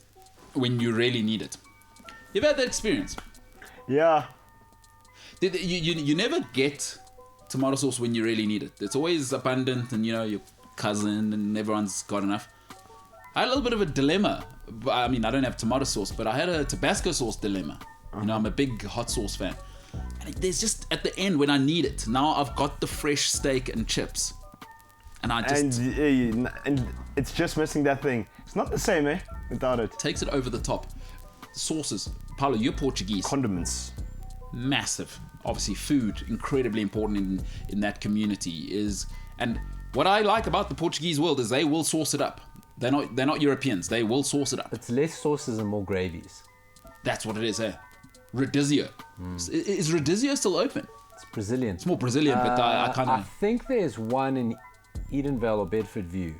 when you really need it. You've had that experience. Yeah. You never get tomato sauce when you really need it. It's always abundant, and your cousin and everyone's got enough. I had a little bit of a dilemma. I mean, I don't have tomato sauce, but I had a Tabasco sauce dilemma. I'm a big hot sauce fan. And there's just at the end when I need it. Now I've got the fresh steak and chips, and I just and it's just missing that thing. It's not the same, without it. takes it over the top. Sauces, Paulo, you're Portuguese. Condiments. Massive. Obviously, food incredibly important in that community and what I like about the Portuguese world is they will sauce it up. They're not Europeans. They will sauce it up. It's less sauces and more gravies. That's what it is, Rodizio. Is Rodizio still open? It's Brazilian. It's more Brazilian, but I kind I of think there's one in Edenvale or Bedford View.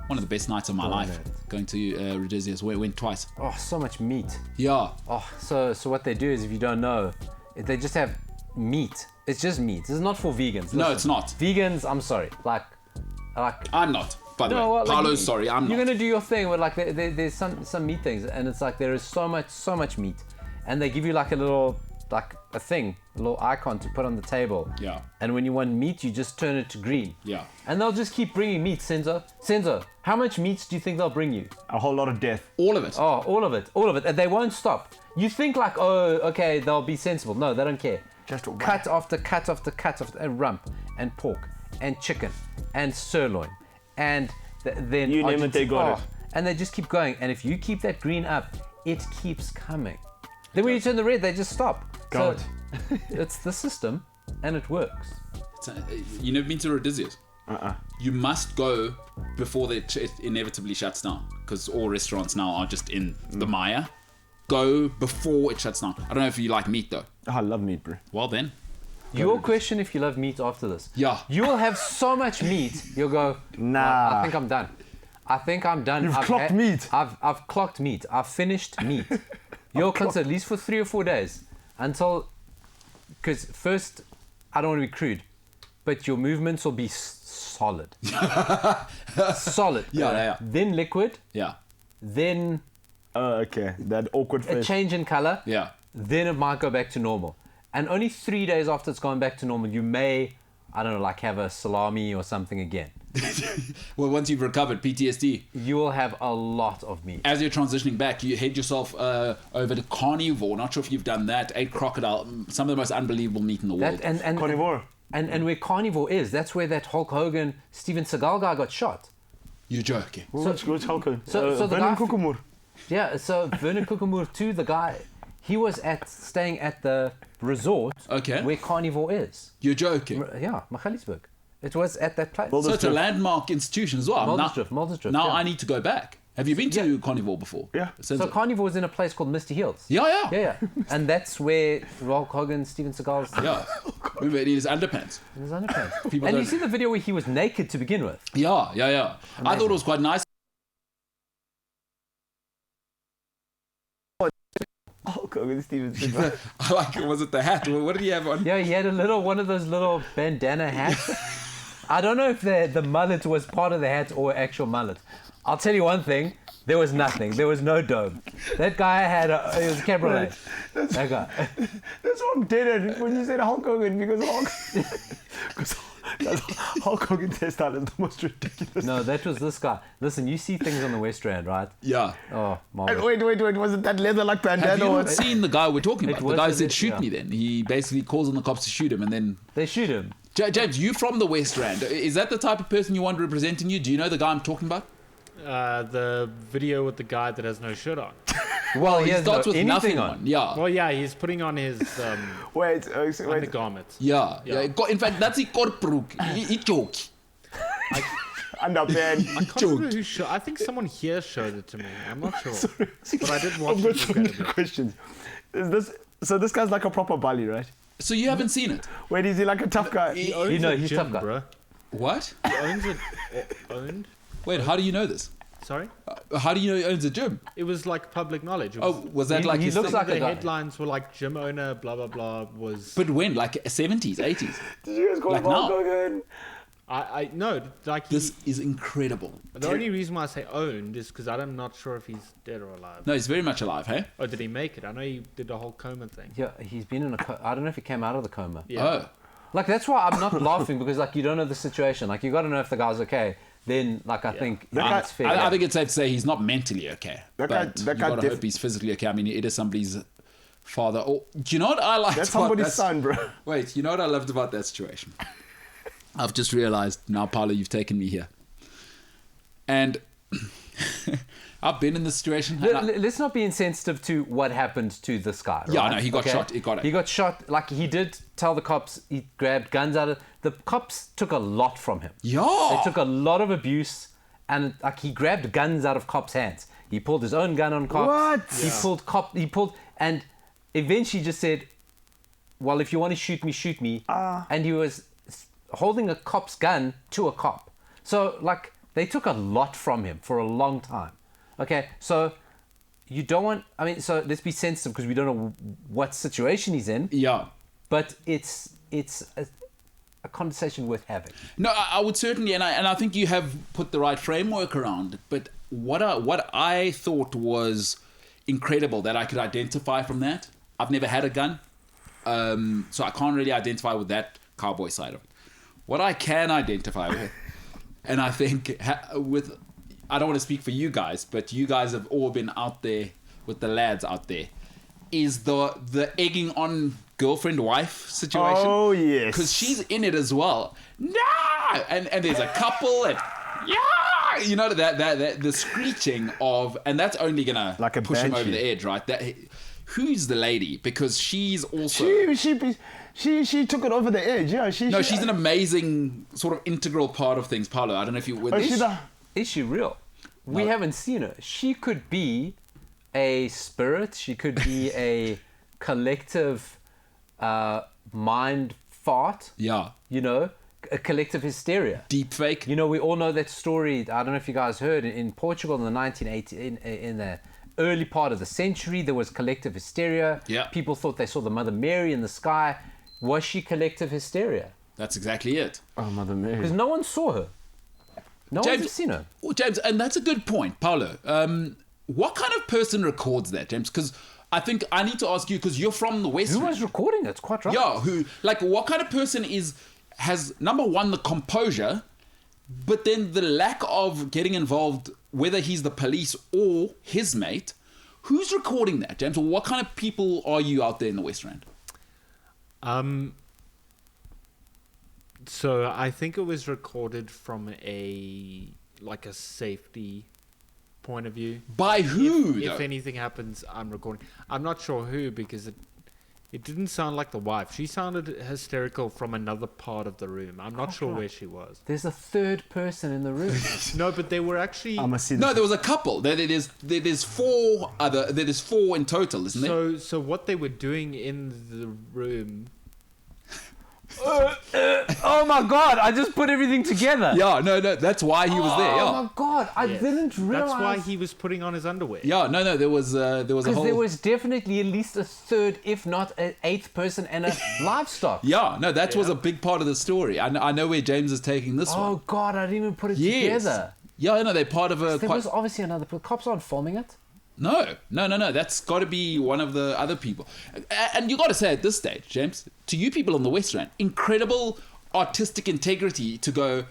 one of the best nights of my life. Right. Going to Rodizio's. We went twice. Oh, so much meat. Yeah. Oh, so what they do is, if you don't know, they just have meat. It's just meat. This is not for vegans. No, Listen, it's not. Vegans, I'm sorry. Like I'm not. By the way, well, like, Paulo's sorry. I'm You're not. gonna do your thing, but like there's some meat things, and it's like there is so much meat, and they give you like a little icon to put on the table. Yeah. And when you want meat, you just turn it to green. Yeah. And they'll just keep bringing meat, Senzo. How much meat do you think they'll bring you? A whole lot of death. All of it. Oh, all of it, and they won't stop. You think like, oh, okay, they'll be sensible. No, they don't care. Just cut after cut after cut after, and rump and pork and chicken and sirloin and then You name it, they got it. and they just keep going. And if you keep that green up, it keeps coming. Then when you turn the red, they just stop. Got So it's the system, and it works. You never been to Rodizio's? You must go before it inevitably shuts down, because all restaurants now are just in the mire. Go before it shuts down. I don't know if you like meat though. I love meat, bro. Well then. You will question if you love meat after this. Yeah. You will have so much meat, you'll go, Nah. I think I'm done. You've clocked meat. I've clocked meat. I've finished meat. You'll consider at least for 3 or 4 days until, because first, I don't want to be crude, but your movements will be solid. Solid. Yeah. Then liquid, Yeah. then Okay. That awkward a face. change in color, Yeah. then it might go back to normal. And only 3 days after it's gone back to normal, you may, I don't know, like have a salami or something again. Well, once you've recovered PTSD, You will have a lot of meat. as you're transitioning back, you head yourself over to carnivore. Not sure if you've done that. Ate crocodile, some of the most unbelievable meat in the world. That and Carnivore. And where carnivore is, that's where that Hulk Hogan, Steven Seagal guy got shot. You're joking. Which Hulk? so the Vernon guy- Kukumur. Yeah, so Vernon Kukumur too, the guy, he was staying at the resort Okay. where carnivore is. You're joking. Yeah, Magaliesburg. It was at that place. So it's a landmark institution as well. Muldersdrift, Now yeah. I need to go back. Have you been to carnivore before? Yeah. So carnivore is in a place called Misty Hills. Yeah. Yeah. And that's where Hulk Hogan, Steven Seagal's Yeah. Remember, in his underpants. in his underpants. People And you don't- see the video where he was naked to begin with. Yeah. I thought it was quite nice. Hulk Hogan, Steven Seagal. I like it. Was it the hat? What did he have on? Yeah, he had one of those little bandana hats. I don't know if the mullet was part of the hat or actual mullet. I'll tell you one thing. There was nothing. There was no dome. That guy it was a cabriolet. That guy. That's what I'm dead at when you said Hulk Hogan, because Hulk Hogan's hairstyle is the most ridiculous. No, that was this guy. Listen, you see things on the West Rand, right? Yeah. Oh, And marvelous. wait, was it that leather like Have bandana? you or not seen the guy we're talking It about? The was guy a said, bit- shoot yeah. me then. He basically calls on the cops to shoot him, and then... They shoot him. James, you from the West Rand. Is that the type of person you want representing you? Do you know the guy I'm talking about? The video with the guy that has no shirt on. Well, he He has starts with anything nothing on. on. Yeah. Well, yeah, he's putting on his Wait. undergarments. Yeah. Yeah. In fact, that's a korpruk. He joke. Underpants. I can't remember who showed. I think someone here showed it to me. I'm not sure, but I did watch I've it. got so many questions. So this guy's like a proper bully, right? So you haven't seen it? Wait, is he like a tough guy? He owns You know, a he's gym, tough guy. bro. What? He owns it. Owned? Wait, how do you know this? Sorry, How do you know he owns a gym? it was like public knowledge. It Oh, was, was that He- like he his looks thing? like the a guy. headlines were like gym owner, blah blah blah. Was But when? Like 70s, 80s? Did you guys call Like him Hulk now? Hogan? I no, like This is incredible. the only reason why I say owned is because I'm not sure if he's dead or alive. No, he's very much alive, hey? Oh, did he make it? I know he did the whole coma thing. Yeah, he's been in a I don't know if he came out of the coma. Yeah. Oh. Like, that's why I'm not laughing, because, like, you don't know the situation. Like, you got to know if the guy's okay. Then, like, I think it's fair. I think it's safe to say he's not mentally okay. That guy- but that you guy got to hope he's physically okay. I mean, it is somebody's father. Or, do you know what I liked That's about somebody's that- son, bro. Wait, you know what I loved about that situation? I've just realized now, Paolo, you've taken me here. And I've been in this situation. Let's not be insensitive to what happened to this guy. Yeah, right? no, he got shot. He got it. He got shot. Like, he did tell the cops, he grabbed guns out of... The cops took a lot from him. Yeah. They took a lot of abuse, and, like, he grabbed guns out of cops' hands. He pulled his own gun on cops. What? He pulled... And eventually just said, well, if you want to shoot me. And he was holding a cop's gun to a cop. So, like, they took a lot from him for a long time. Okay, so you don't want... I mean, so let's be sensitive, because we don't know what situation he's in. Yeah. But it's a conversation worth having. No, I would certainly, and I think you have put the right framework around it. But what I thought was incredible that I could identify from that. I've never had a gun, so I can't really identify with that cowboy side of it. What I can identify with, and I think with, I don't want to speak for you guys, but you guys have all been out there with the lads out there, is the egging on girlfriend-wife situation. Oh, yes. Because she's in it as well. No! And there's a couple, and yeah! You know, that the screeching of, and that's only gonna Like a push him over banshee. the edge, right? Who's the lady? Because she's also... She took it over the edge. Yeah, she's an amazing sort of integral part of things, Paolo. I don't know if you... Is she real? We haven't seen her. She could be a spirit. She could be a collective mind fart. Yeah. You know, a collective hysteria. Deep fake. You know, we all know that story. I don't know if you guys heard, in Portugal in the 1980s, in the early part of the century, there was collective hysteria. Yeah. People thought they saw the Mother Mary in the sky. Was she collective hysteria? That's exactly it. Oh, Mother Mary. Because no one saw her. No one's seen her. Well, James, and that's a good point, Paolo. What kind of person records that, James? Because I think I need to ask you, because you're from the West. Who was recording it? It's quite right. Yeah, what kind of person has number one, the composure, but then the lack of getting involved, whether he's the police or his mate. Who's recording that, James? Or what kind of people are you out there in the West Rand? So I think it was recorded from a safety point of view. By who? If though? anything happens, I'm recording. I'm not sure who, because it didn't sound like the wife. She sounded hysterical from another part of the room. I'm not sure where she was. There's a third person in the room. No, but they were actually... I must see this. No, there was a couple. There's four in total, isn't there? So what they were doing in the room... Oh my god, I just put everything together. Yeah, no, that's why he was there. Oh Yeah, my god, I didn't realize. That's why he was putting on his underwear. yeah, no, there was a Because whole. there was definitely at least a third, if not an eighth person, and a livestock. Yeah, no, that was a big part of the story. I know where James is taking this one. Oh god, I didn't even put it Yes. together. Yeah, no, they're part of a. There was obviously another. The cops aren't filming it. No. That's got to be one of the other people. And you got to say at this stage, James, to you people on the West Rand, incredible artistic integrity to go,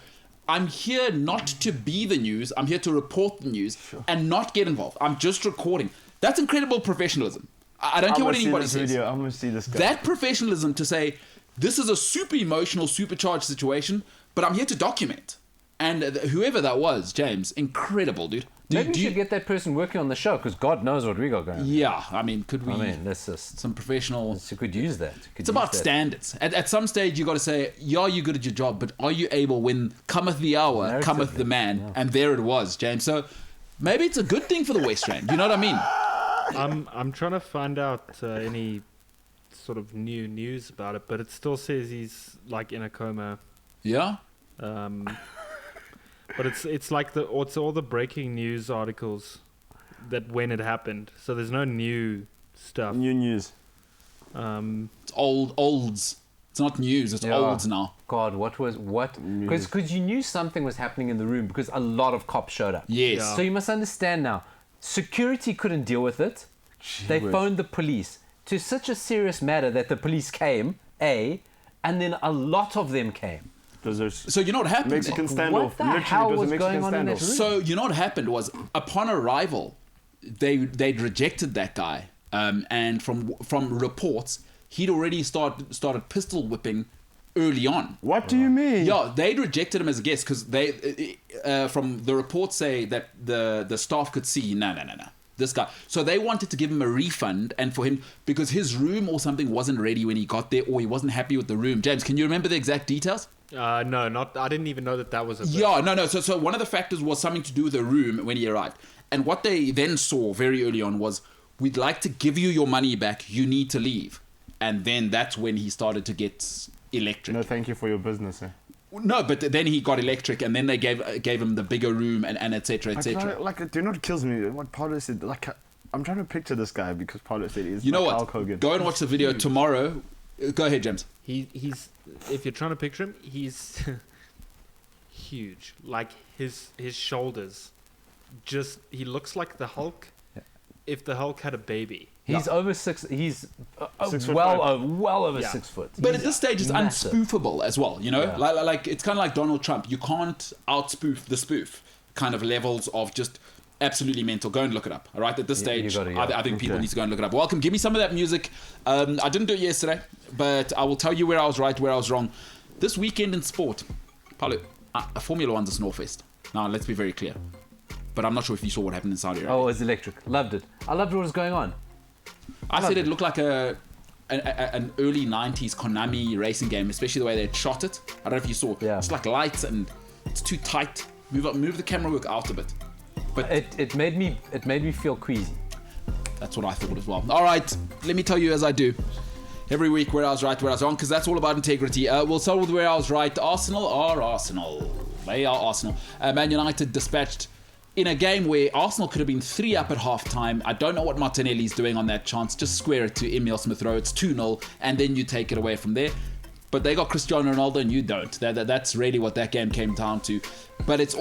I'm here not to be the news, I'm here to report the news and not get involved. I'm just recording. That's incredible professionalism. I don't care what anybody says. I'm going to see this guy. That professionalism to say, this is a super emotional, supercharged situation, but I'm here to document. And whoever that was, James, incredible, dude. Maybe we should get that person working on the show, because God knows what we got going on. Yeah, I mean, could we... I mean, that's just... some professional... You could use that. It's about standards. At some stage, you got to say, yeah, you're good at your job, but are you able, when cometh the hour, cometh the man? Yeah. And there it was, James. So maybe it's a good thing for the West Rand. You know what I mean? I'm trying to find out any sort of new news about it, but it still says he's like in a coma. Yeah? But it's like it's all the breaking news articles that when it happened. So there's no new stuff. New news. It's olds. It's not news. It's old now. God, what? Because you knew something was happening in the room because a lot of cops showed up. Yes. Yeah. So you must understand now. Security couldn't deal with it. They phoned the police to such a serious matter that the police came, and then a lot of them came. So you know what happened? Mexican standoff. What the Literally, hell it was a was Mexican going on in that standoff. room? So you know what happened was, upon arrival, they'd rejected that guy, and from reports, he'd already started pistol whipping early on. What do you mean? Yeah, they'd rejected him as a guest because they, from the reports say that the staff could see, no, this guy. So they wanted to give him a refund and for him, because his room or something wasn't ready when he got there, or he wasn't happy with the room. James, can you remember the exact details? No, not. I didn't even know that was a. Yeah, no. So one of the factors was something to do with the room when he arrived. And what they then saw very early on was, we'd like to give you your money back. You need to leave. And then that's when he started to get electric. No, thank you for your business. No, but then he got electric, and then they gave him the bigger room and etc. etc. Like, do not kills me. What Paulo said, like, I'm trying to picture this guy because Paulo said he's You know like what? Hulk Hogan. Go and watch the video tomorrow. Go ahead, James. He's. If you're trying to picture him, he's huge. Like his shoulders, he looks like the Hulk. If the Hulk had a baby. He's over 6. He's 6 foot well five. over Yeah. 6 foot. But at this stage, it's massive. unspoofable as well. You know, Yeah. like it's kind of like Donald Trump. You can't outspoof the spoof kind of levels of just absolutely mental. Go and look it up. All right, at this You stage, gotta, yeah. I think people Okay. need to go and look it up. Welcome. Give me some of that music. I didn't do it yesterday, but I will tell you where I was right, where I was wrong. This weekend in sport, Paulo, Formula One's a Snorfest. Now, let's be very clear. But I'm not sure if you saw what happened in Saudi Arabia. Oh, it was electric. Loved it. I loved what was going on. I said it looked like an early 90s Konami racing game, especially the way they had shot it. I don't know if you saw. Yeah. It's like lights and it's too tight. Move the camera work out a bit. But It made me feel queasy. that's what I thought as well. All right, let me tell you as I do. Every week where I was right, where I was wrong, because that's all about integrity. We'll start with where I was right. Arsenal are Arsenal. They are Arsenal. Man United dispatched in a game where Arsenal could have been 3 up at half-time. I don't know what Martinelli's doing on that chance. Just square it to Emil Smith-Rowe. It's 2-0, and then you take it away from there. But they got Cristiano Ronaldo, and you don't. That's really what that game came down to. But it's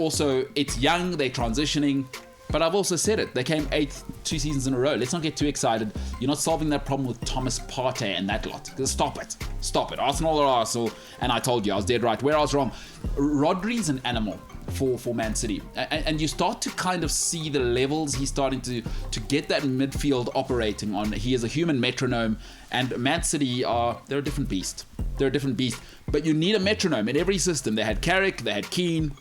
young, they're transitioning. But I've also said it. They came 8th 2 seasons in a row. Let's not get too excited. You're not solving that problem with Thomas Partey and that lot. Stop it. Arsenal are Arsenal. And I told you, I was dead right. Where I was wrong. Rodri's an animal for Man City. And you start to kind of see the levels he's starting to get that midfield operating on. He is a human metronome. And Man City they're a different beast. But you need a metronome in every system. They had Carrick, they had Keane.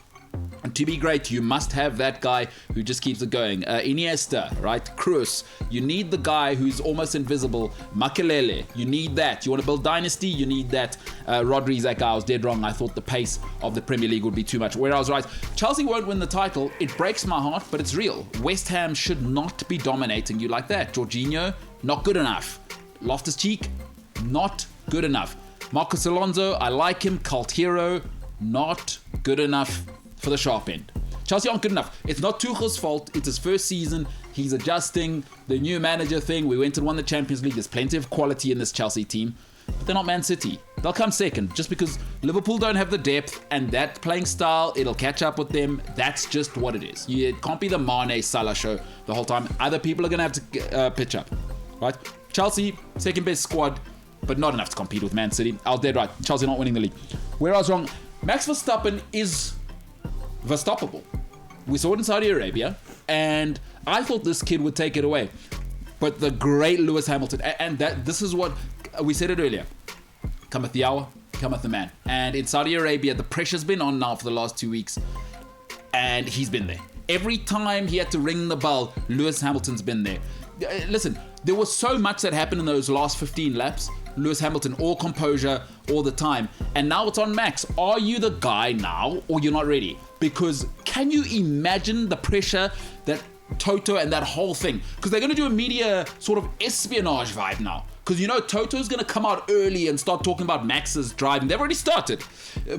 And to be great, you must have that guy who just keeps it going. Iniesta, right? Kroos. You need the guy who's almost invisible. Makelele. You need that. You want to build dynasty? You need that. Rodri's that guy. I was dead wrong. I thought the pace of the Premier League would be too much. Where I was right. Chelsea won't win the title. It breaks my heart, but it's real. West Ham should not be dominating you like that. Jorginho, not good enough. Loftus-Cheek, not good enough. Marcos Alonso, I like him. Cult hero, not good enough for the sharp end. Chelsea aren't good enough. It's not Tuchel's fault. It's his first season. He's adjusting. The new manager thing. We went and won the Champions League. There's plenty of quality in this Chelsea team. But they're not Man City. They'll come second. Just because Liverpool don't have the depth and that playing style, it'll catch up with them. That's just what it is. It can't be the Mane Salah show the whole time. Other people are going to have to pitch up. Right? Chelsea, second best squad, but not enough to compete with Man City. I was dead right. Chelsea not winning the league. Where I was wrong. Max Verstappen is Verstappable. We saw it in Saudi Arabia, and I thought this kid would take it away. But the great Lewis Hamilton, and this is what we said it earlier. Cometh the hour, cometh the man. And in Saudi Arabia, the pressure's been on now for the last 2 weeks, and he's been there. Every time he had to ring the bell, Lewis Hamilton's been there. Listen, there was so much that happened in those last 15 laps. Lewis Hamilton, all composure, all the time. And now it's on Max. Are you the guy now, or you're not ready? Because can you imagine the pressure that Toto and that whole thing? Because they're going to do a media sort of espionage vibe now. Because, you know, Toto's going to come out early and start talking about Max's driving. They've already started.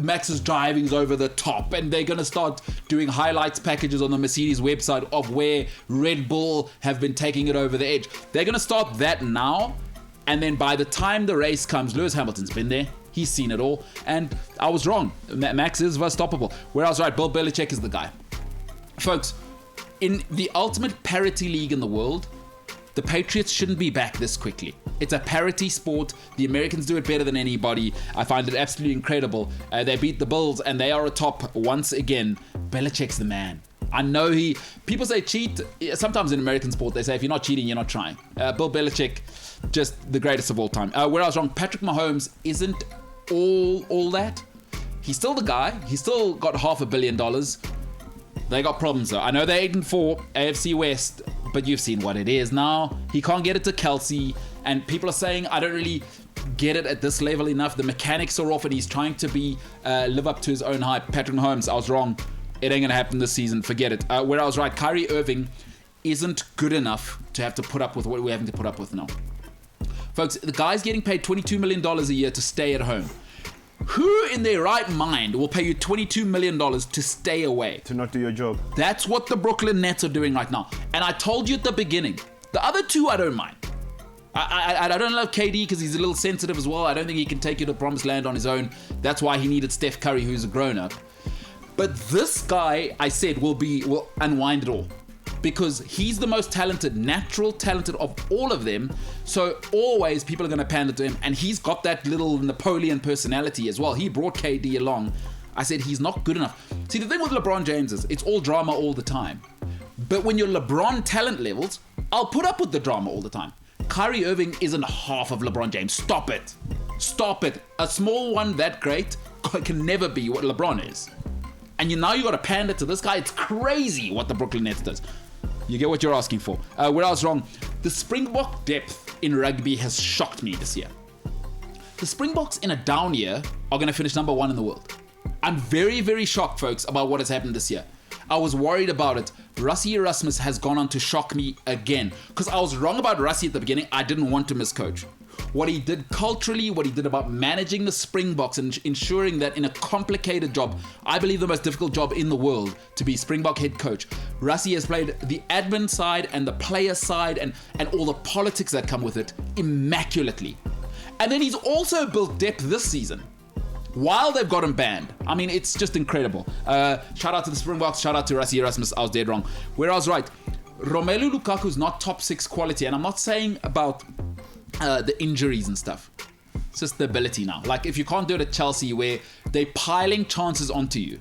Max's driving's over the top. And they're going to start doing highlights packages on the Mercedes website of where Red Bull have been taking it over the edge. They're going to start that now. And then by the time the race comes, Lewis Hamilton's been there. He's seen it all, and I was wrong. Max is unstoppable. Where I was right, Bill Belichick is the guy. Folks, in the ultimate parity league in the world, the Patriots shouldn't be back this quickly. It's a parity sport. The Americans do it better than anybody. I find it absolutely incredible. They beat the Bills, and they are atop once again. Belichick's the man. I know people say cheat. Sometimes in American sport, they say if you're not cheating, you're not trying. Bill Belichick, just the greatest of all time. Where I was wrong, Patrick Mahomes isn't all that. He's still the guy. He's still got $500 million. They got problems though. I know they're 8-4 AFC West, but you've seen what it is now. He can't get it to Kelsey, and people are saying I don't really get it at this level enough. The mechanics are off, and he's trying to live up to his own hype. Patrick Mahomes, I was wrong. It ain't gonna happen this season. Forget it. Where I was right, Kyrie Irving isn't good enough to have to put up with what we're having to put up with now. Folks, the guy's getting paid $22 million a year to stay at home. Who in their right mind will pay you $22 million to stay away? To not do your job. That's what the Brooklyn Nets are doing right now. And I told you at the beginning, the other two I don't mind. I don't love KD because he's a little sensitive as well. I don't think he can take you to the promised land on his own. That's why he needed Steph Curry, who's a grown-up. But this guy, I said, will unwind it all. Because he's the most natural talented of all of them. So always people are going to pander to him. And he's got that little Napoleon personality as well. He brought KD along. I said he's not good enough. See, the thing with LeBron James is it's all drama all the time. But when you're LeBron talent levels, I'll put up with the drama all the time. Kyrie Irving isn't half of LeBron James. Stop it. Stop it. A small one that great can never be what LeBron is. And now you got to pander to this guy. It's crazy what the Brooklyn Nets does. You get what you're asking for. Where I was wrong, the Springbok depth in rugby has shocked me this year. The Springboks in a down year are going to finish number 1 in the world. I'm very, very shocked, folks, about what has happened this year. I was worried about it. Rassie Erasmus has gone on to shock me again. Because I was wrong about Rassie at the beginning. I didn't want him as coach. What he did culturally, what he did about managing the Springboks and ensuring that in a complicated job, I believe the most difficult job in the world to be Springbok head coach. Rassie has played the admin side and the player side and all the politics that come with it immaculately. And then he's also built depth this season while they've got him banned. I mean, it's just incredible. Shout out to the Springboks, shout out to Rassie Erasmus. I was dead wrong. Where I was right, Romelu Lukaku's not top 6 quality, and I'm not saying about the injuries and stuff. It's just the ability now. Like, if you can't do it at Chelsea where they're piling chances onto you,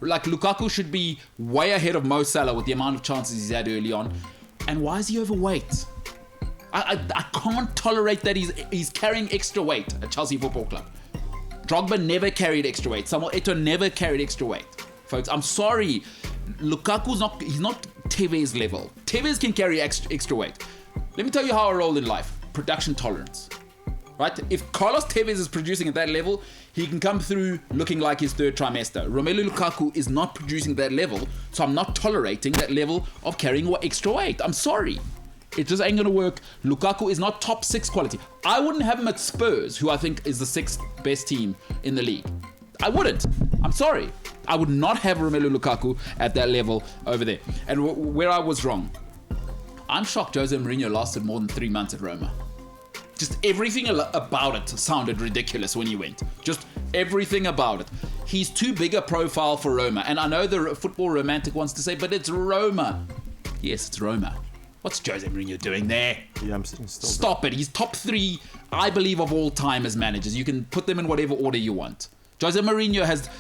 like Lukaku should be way ahead of Mo Salah with the amount of chances he's had early on. And why is he overweight? I can't tolerate that he's carrying extra weight at Chelsea Football Club. Drogba never carried extra weight. Samuel Eto'o never carried extra weight. Folks, I'm sorry. Lukaku's he's not Tevez level. Tevez can carry extra weight. Let me tell you how I roll in life. Production tolerance. Right? If Carlos Tevez is producing at that level, he can come through looking like his 3rd trimester. Romelu Lukaku is not producing at that level, so I'm not tolerating that level of carrying extra weight. I'm sorry. It just ain't gonna work. Lukaku is not top 6 quality. I wouldn't have him at Spurs, who I think is the 6th best team in the league. I wouldn't. I'm sorry. I would not have Romelu Lukaku at that level over there. And where I was wrong, I'm shocked Jose Mourinho lasted more than 3 months at Roma. Just everything about it sounded ridiculous when he went. Just everything about it. He's too big a profile for Roma. And I know the football romantic wants to say, but it's Roma. Yes, it's Roma. What's Jose Mourinho doing there? Yeah, I'm still Stop it. He's top 3, I believe, of all time as managers. You can put them in whatever order you want. Jose Mourinho has...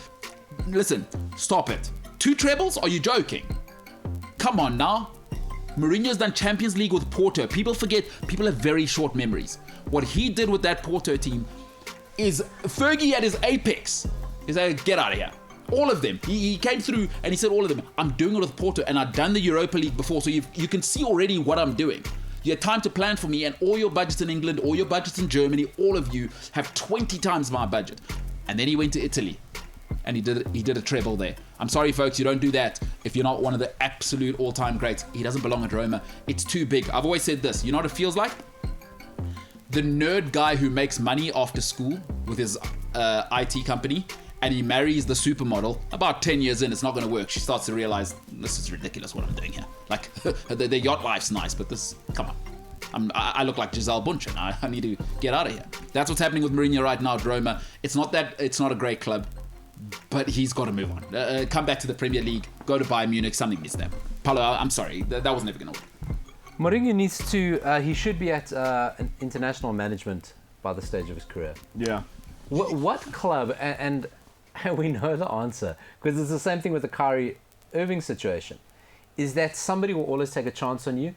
Listen, stop it. 2 trebles? Are you joking? Come on now. Mourinho's done Champions League with Porto. People forget. People have very short memories. What he did with that Porto team is Fergie at his apex. He said, get out of here. All of them. He came through and he said all of them. I'm doing it with Porto and I've done the Europa League before, so you can see already what I'm doing. You had time to plan for me, and all your budgets in England, all your budgets in Germany, all of you have 20 times my budget. And then he went to Italy and he did a treble there. I'm sorry, folks, you don't do that if you're not one of the absolute all-time greats. He doesn't belong at Roma. It's too big. I've always said this. You know what it feels like? The nerd guy who makes money after school with his IT company, and he marries the supermodel. About 10 years in, it's not going to work. She starts to realize, this is ridiculous what I'm doing here. Like, the yacht life's nice, but this, come on. I look like Giselle Bundchen. I need to get out of here. That's what's happening with Mourinho right now at Roma. It's not that it's not a great club, but he's got to move on. Come back to the Premier League, go to Bayern Munich, something needs them. Paulo, I'm sorry, that was never going to work. Mourinho needs to, he should be at an international management by the stage of his career. Yeah. What club, and we know the answer, because it's the same thing with the Kyrie Irving situation, is that somebody will always take a chance on you.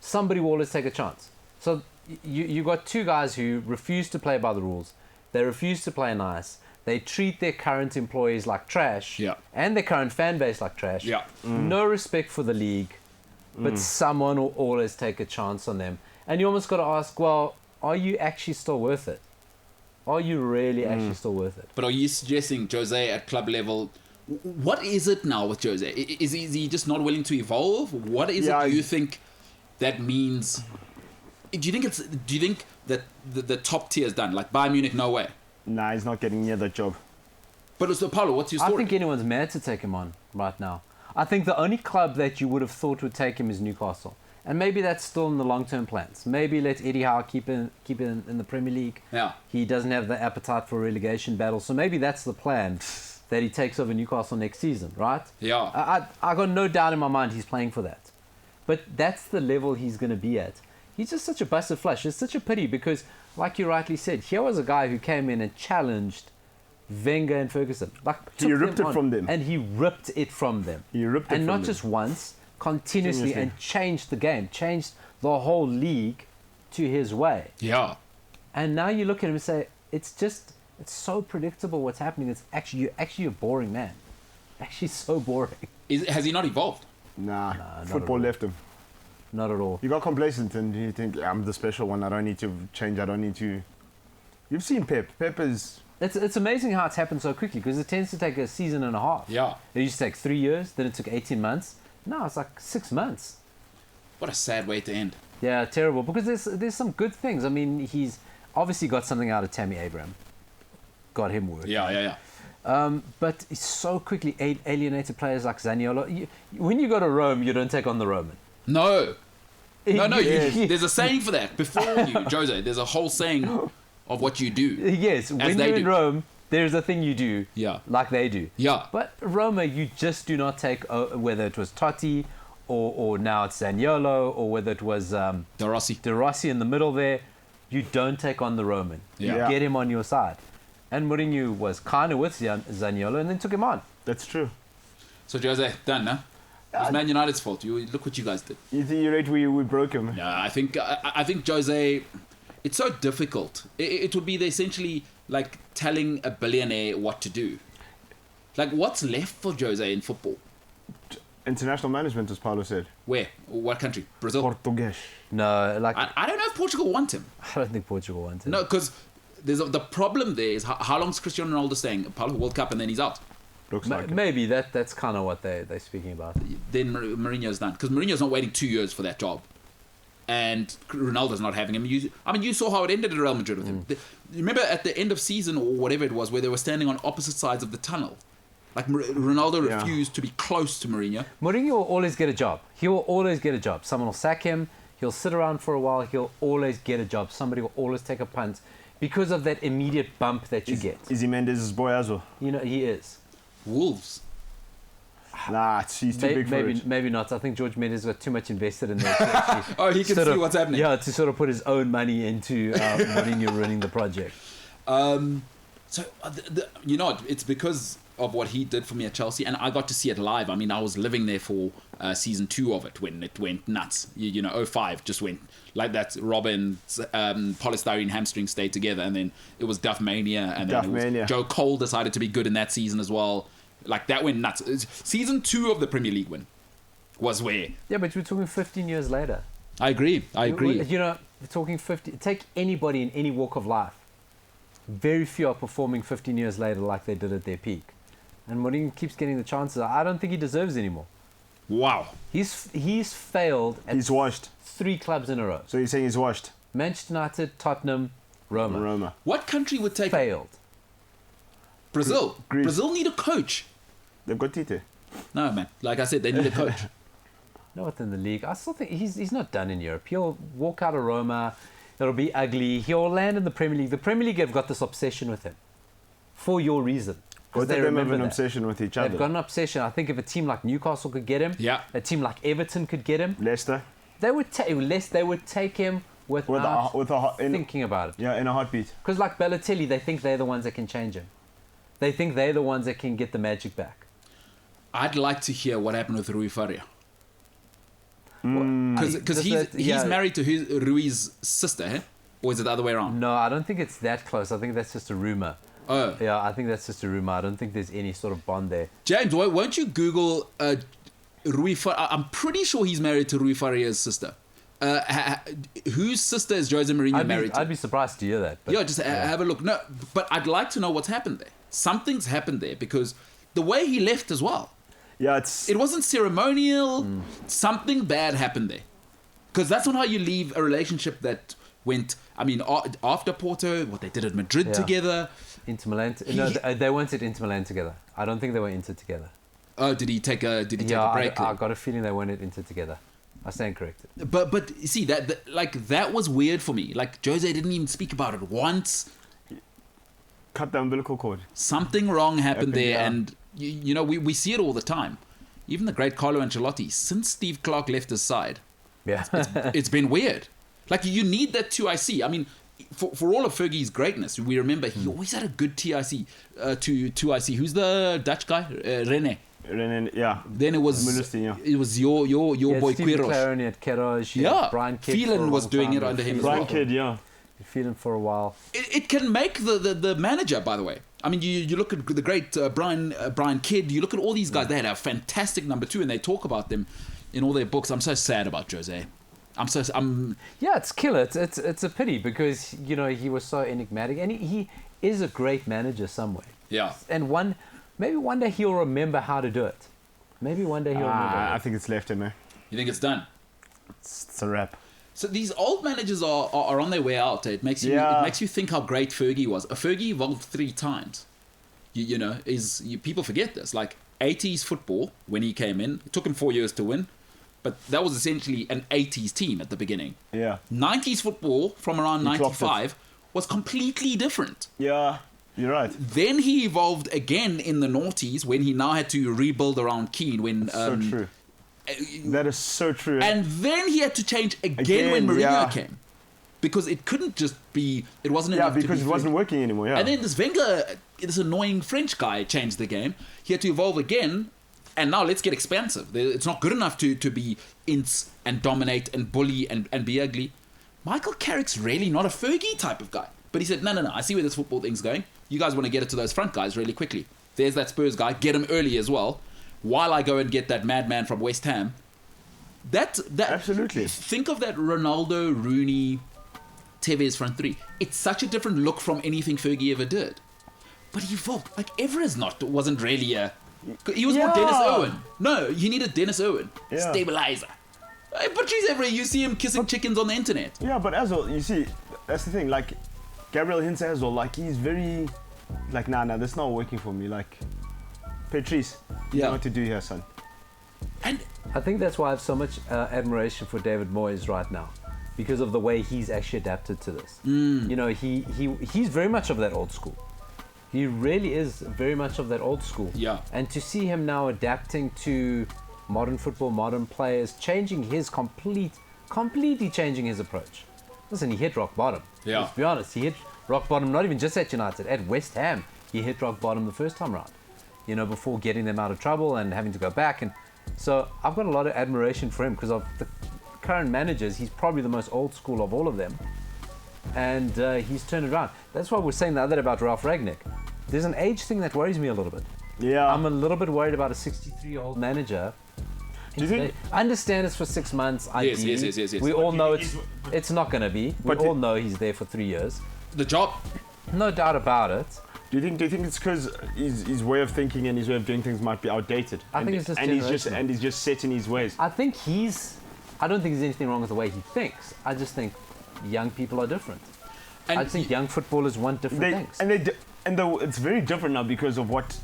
Somebody will always take a chance. So you got two guys who refuse to play by the rules. They refuse to play nice. They treat their current employees like trash, and their current fan base like trash. No respect for the league, but someone will always take a chance on them. And you almost got to ask, well, are you actually still worth it? Are you really actually still worth it? But are you suggesting Jose at club level? What is it now with Jose? Is he just not willing to evolve? What is it do you think that means? Do you think that the top tier is done? Like Bayern Munich, no way. Nah, he's not getting near that job. But it's Paulo, what's your story? I think anyone's mad to take him on right now. I think the only club that you would have thought would take him is Newcastle. And maybe that's still in the long-term plans. Maybe let Eddie Howe keep it in the Premier League. Yeah. He doesn't have the appetite for a relegation battle. So maybe that's the plan, that he takes over Newcastle next season, right? Yeah. I got no doubt in my mind he's playing for that. But that's the level he's going to be at. He's just such a busted flush. It's such a pity because, like you rightly said, here was a guy who came in and challenged Wenger and Ferguson. He ripped it from them. And he ripped it from them. And not just once, continuously, and changed the game, changed the whole league to his way. Yeah. And now you look at him and say, it's so predictable what's happening. You're actually a boring man. Actually so boring. Has he not evolved? Nah, football left him. Not at all. You got complacent and you think, I'm the special one, I don't need to change, I don't need to... You've seen Pep. Pep is... It's amazing how it's happened so quickly because it tends to take a season and a half. Yeah. It used to take 3 years, then it took 18 months. Now it's like 6 months. What a sad way to end. Yeah, terrible. Because there's some good things. I mean, he's obviously got something out of Tammy Abraham. Got him working. Yeah. But he so quickly alienated players like Zaniolo. When you go to Rome, you don't take on the Roman. No. There's a saying for that. Before you, Jose, there's a whole saying of what you do. Yes, when you're in Rome, there's a thing you do like they do. Yeah. But Roma, you just do not take, whether it was Totti or now it's Zaniolo or whether it was De Rossi in the middle there, you don't take on the Roman. You get him on your side. And Mourinho was kind of with Zaniolo and then took him on. That's true. So Jose, done, huh? It's Man United's fault. Look what you guys did. You think you're right? We broke him. Yeah, I think Jose. It's so difficult. It would be essentially like telling a billionaire what to do. Like, what's left for Jose in football? International management, as Paulo said. Where? What country? Brazil? Portuguese. No, like I don't know if Portugal want him. I don't think Portugal wants him. No, because the problem there is how long is Cristiano Ronaldo staying? Paulo, World Cup and then he's out. Looks like maybe that's kind of what they're speaking about. Then Mourinho's done because Mourinho's not waiting 2 years for that job, and Ronaldo's not having him. You saw how it ended at Real Madrid with him. You remember at the end of season or whatever it was, where they were standing on opposite sides of the tunnel. Like Ronaldo refused to be close to Mourinho. Mourinho will always get a job. He will always get a job. Someone will sack him. He'll sit around for a while. He'll always get a job. Somebody will always take a punt because of that immediate bump that you get. Is he Mendes' boy as well? You know, he is. Wolves. Nah, he's too big for it. Maybe not. I think George Mendes got too much invested in there. He can see what's happening. Yeah, to sort of put his own money into Mourinho running the project. It's because of what he did for me at Chelsea, and I got to see it live. I mean, I was living there for season 2 of it when it went nuts. 05 just went like that. Robin's polystyrene hamstring stayed together, and then it was Duff Mania, and then Joe Cole decided to be good in that season as well. Like that went nuts. Season 2 of the Premier League win was where. Yeah, but we're talking 15 years later. I agree. We're talking 50. Take anybody in any walk of life. Very few are performing 15 years later like they did at their peak. And Mourinho keeps getting the chances. I don't think he deserves it anymore. Wow. He's failed at He's washed. 3 clubs in a row. So you're saying he's washed? Manchester United, Tottenham, Roma. What country would take failed? Brazil. Greece. Brazil need a coach. They've got Tite. No, man. Like I said, they need a coach. No, within the league. I still think he's not done in Europe. He'll walk out of Roma. It'll be ugly. He'll land in the Premier League. The Premier League have got this obsession with him for your reason. 'Cause Both they of them have remember an that. obsession with each They've other. got an obsession. I think if a team like Newcastle could get him, Yeah. a team like Everton could get him, Leicester they would take him without thinking about it. yeah, in a heartbeat. Because like Balotelli, they think they're the ones that can change him. They think they're the ones that can get the magic back. I'd like to hear what happened with Rui Faria. Because he's married to Rui's sister, eh? Or is it the other way around? No, I don't think it's that close. I think that's just a rumor. Oh. Yeah, I think that's just a rumor. I don't think there's any sort of bond there. James, won't you Google Rui Faria? I'm pretty sure he's married to Rui Faria's sister. Whose sister is Jose Mourinho married to? I'd be surprised to hear that. But, Yeah, just have a look. No, but I'd like to know what's happened there. Something's happened there because the way he left as well. Yeah, It wasn't ceremonial. Something bad happened there. Because that's not how you leave a relationship that went, I mean, after Porto, what they did at Madrid Yeah. together. Inter Milan. No, they weren't at Inter Milan together. I don't think they were Inter together. Oh, did he take a break? I got a feeling they weren't at Inter together. I stand corrected. But you see that was weird for me. Like Jose didn't even speak about it once. cut the umbilical cord. Something wrong happened there, yeah. and you know we see it all the time. Even the great Carlo Ancelotti, since Steve Clark left his side, Yeah. it's been weird. Like you need that 2IC. I mean, for all of Fergie's greatness, we remember he always had a good TIC, 2IC. Who's the Dutch guy? Rene. Yeah. Then it was Melustien, it was your boy Stephen Quiroz. Claren, at Keros, Yeah, Brian Kidd for a Phelan was long doing time. it under him as Brian well. Kidd, yeah. Phelan for a while. It can make the manager, by the way. I mean, you look at the great Brian Kidd, you look at all these guys, they had a fantastic number 2, and they talk about them in all their books. I'm so sad about Jose. Yeah, it's killer. It's a pity because, you know, he was so enigmatic, and he is a great manager somewhere. Yeah. And maybe one day he'll remember how to do it. Maybe one day he'll remember. I think it's left him, man. You think it's done? It's a wrap. So these old managers are on their way out. It makes you think how great Fergie was. Fergie evolved 3 times. People forget this. Like 80s football when he came in, it took him 4 years to win, but that was essentially an 80s team at the beginning. Yeah. 90s football from around He clocked 95 was completely different. Yeah, you're right. Then he evolved again in the noughties when he now had to rebuild around Keane. When So true. That is so true. And then he had to change again when Mourinho yeah. came. Because it couldn't just be, it wasn't Yeah, enough to because be it wasn't working anymore, yeah. And then this Wenger, this annoying French guy, changed the game. He had to evolve again, and now let's get expansive. It's not good enough to be ints and dominate and bully and be ugly. Michael Carrick's really not a Fergie type of guy. But he said, no, I see where this football thing's going. You guys want to get it to those front guys really quickly. There's that Spurs guy, get him early as well, while I go and get that madman from West Ham. That Absolutely. Think of that Ronaldo, Rooney, Tevez front 3. It's such a different look from anything Fergie ever did. But he evolved. Like Evra's wasn't really a... He was more Yeah. Dennis Irwin. No, he needed Dennis Irwin. Yeah. Stabilizer. But Patrice Evra, you see him kissing chickens on the internet. Yeah, but as well, you see, that's the thing. Like, Gabriel Hintze as well, like, he's very... Like, nah, that's not working for me. Like, Patrice, you know what to do here, son. And I think that's why I have so much admiration for David Moyes right now, because of the way he's actually adapted to this. You know, he's very much of that old school. He really is very much of that old school. Yeah. And to see him now adapting to modern football, modern players, changing his completely changing his approach. Listen, he hit rock bottom. Yeah. Let's be honest, he hit rock bottom not even just at United, at West Ham. He hit rock bottom the first time round, you know, before getting them out of trouble and having to go back. And so I've got a lot of admiration for him because of the current managers. He's probably the most old school of all of them. And he's turned it around. That's why we're saying the other day about Ralph Rangnick. There's an age thing that worries me a little bit. Yeah. I'm a little bit worried about a 63-year-old manager. Do you think... I understand it's for 6 months. Ideally. Yes. We all know it's not going to be. We But all know he's there for 3 years. the job... No doubt about it. Do you think it's because his way of thinking and his way of doing things might be outdated? I think it's just he's just set in his ways. I think I don't think there's anything wrong with the way he thinks. I just think young people are different. And I think young footballers want different things. It's very different now because of what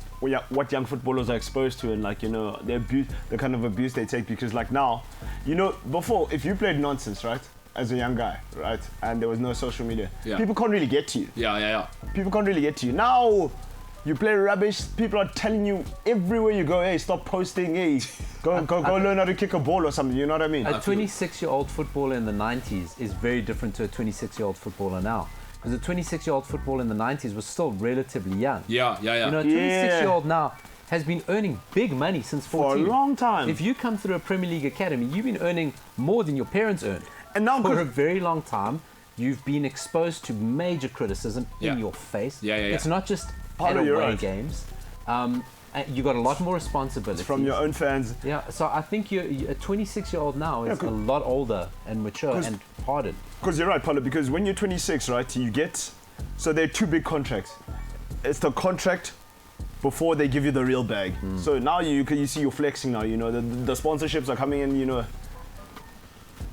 young footballers are exposed to, and like, you know, the kind of abuse they take. Because like now, you know, before, if you played nonsense, right, as a young guy, right? And there was no social media. Yeah. People can't really get to you. Yeah. People can't really get to you. Now, you play rubbish, people are telling you everywhere you go, hey, stop posting, hey, go learn how to kick a ball or something, you know what I mean? A 26-year-old footballer in the 90s is very different to a 26-year-old footballer now. Because a 26-year-old footballer in the 90s was still relatively young. Yeah. You know, a 26-year-old now has been earning big money since 14. For a long time. If you come through a Premier League academy, you've been earning more than your parents earned. And now For a very long time, you've been exposed to major criticism in your face. Yeah. It's not just at You're away right. games. You got a lot more responsibility. from your own fans. Yeah, so I think a 26-year-old now is a lot older and mature and hardened. Because you're right, Paulo, because when you're 26, right, you get, so there are two big contracts. It's the contract before they give you the real bag. So now you see you're flexing now, you know, the sponsorships are coming in, you know.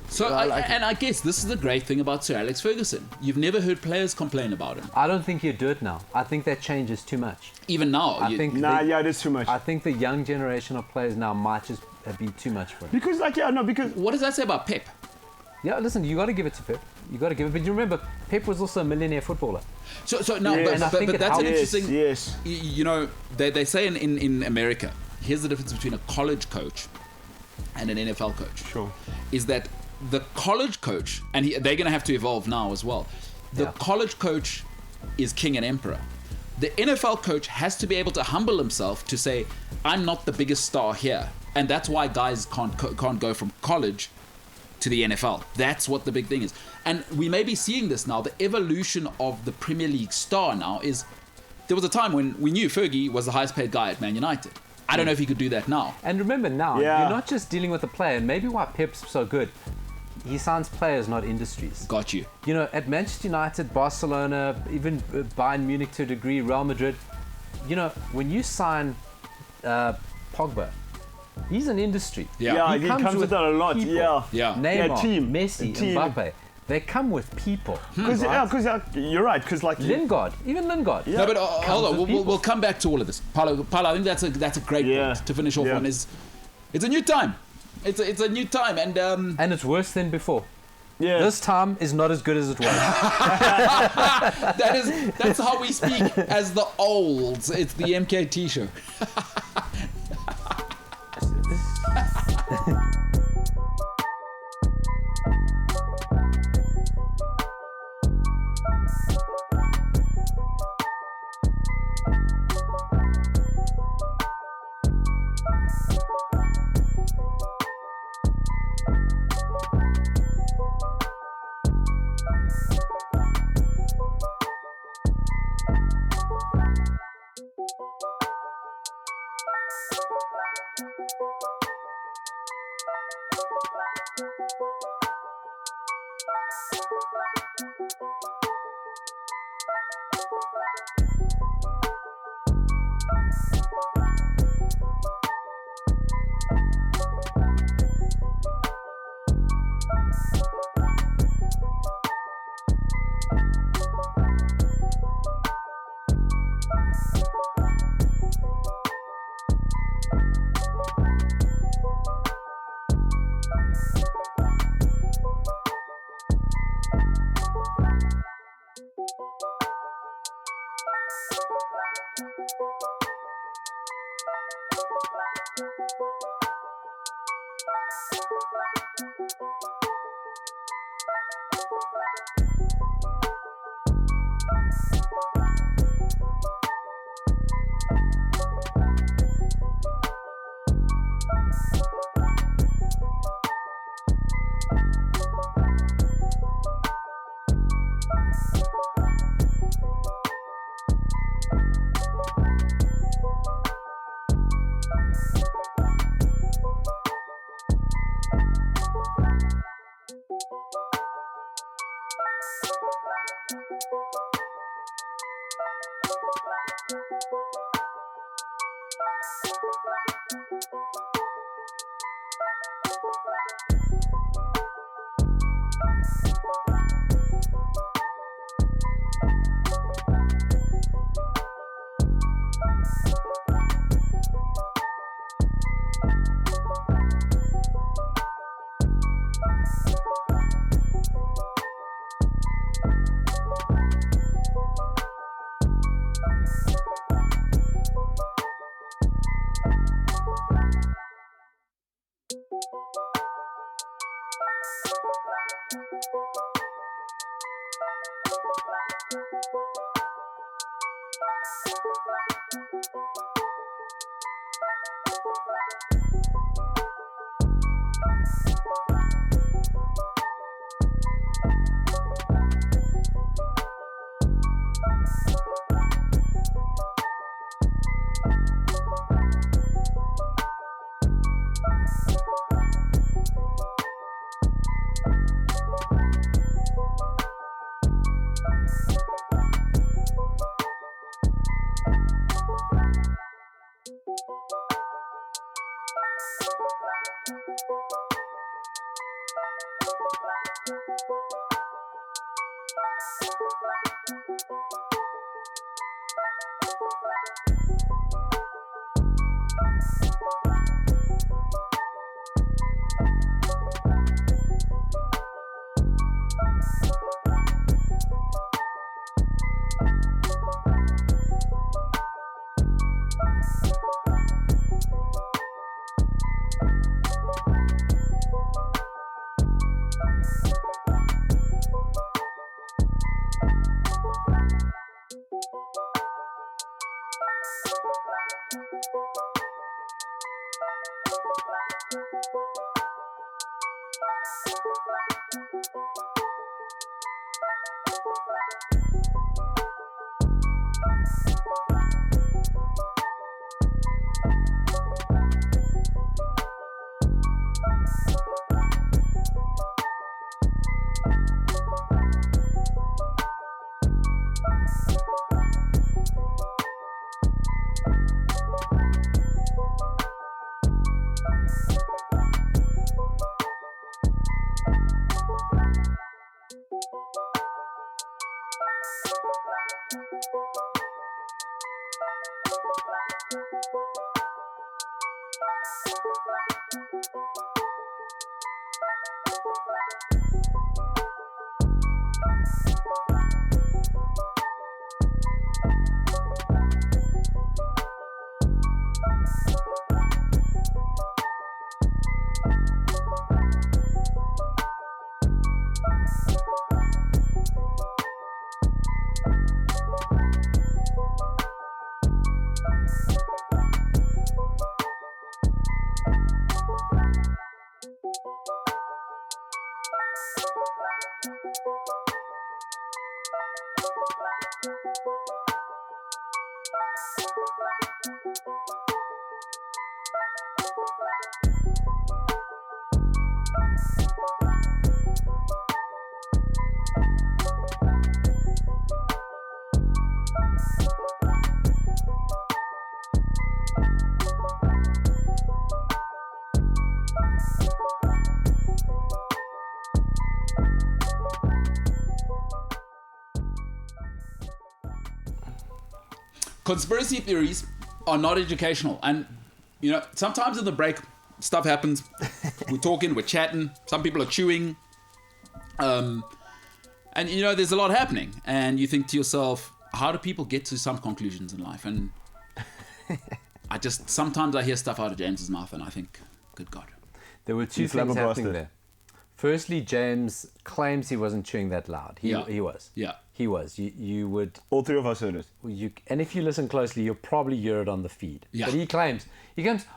So, I guess this is the great thing about Sir Alex Ferguson. You've never heard players complain about him. I don't think he'd do it now. I think that changes too much. Even now. I think It is too much. I think the young generation of players now might just be too much for him. Because, because What does that say about Pep? Yeah, listen, you got to give it to Pep. You got to give it. But you remember, Pep was also a millionaire footballer. So no, Yes. And I think but it that's an helps. interesting. Yes. You know, they say in America, here's the difference between a college coach and an NFL coach. Sure. Is that the college coach, and they're going to have to evolve now as well. The college coach is king and emperor. The NFL coach has to be able to humble himself to say, I'm not the biggest star here. And that's why guys can't go from college to the NFL. That's what the big thing is. And we may be seeing this now. The evolution of the Premier League star now is, there was a time when we knew Fergie was the highest paid guy at Man United. I don't know if he could do that now. And remember now, Yeah. you're not just dealing with a player, and maybe why Pep's so good. He signs players, not industries. Got you. You know, at Manchester United, Barcelona, even Bayern Munich to a degree, Real Madrid, you know, when you sign Pogba, he's an industry. Yeah, he comes with that a lot. people. Yeah. Neymar, team. Messi, Team. Mbappe. They come with people. Because you're right. Because Lingard, even Lingard. No, but hold on. with people. We'll come back to all of this. Paulo, I think that's a great point to finish off on. It's a new time. It's a new time, and it's worse than before. Yeah. This time is not as good as it was. that's how we speak as the olds. It's the MKT Show. Conspiracy theories are not educational, and you know, sometimes in the break stuff happens. We're talking, we're chatting, some people are chewing, and you know, there's a lot happening, and you think to yourself, how do people get to some conclusions in life? And sometimes I hear stuff out of James's mouth and I think, good God. There were two things happening there. Firstly, James claims he wasn't chewing that loud. He was. Yeah. He was. You would. All three of us heard it. And if you listen closely, you'll probably hear it on the feed. Yeah. But he claims,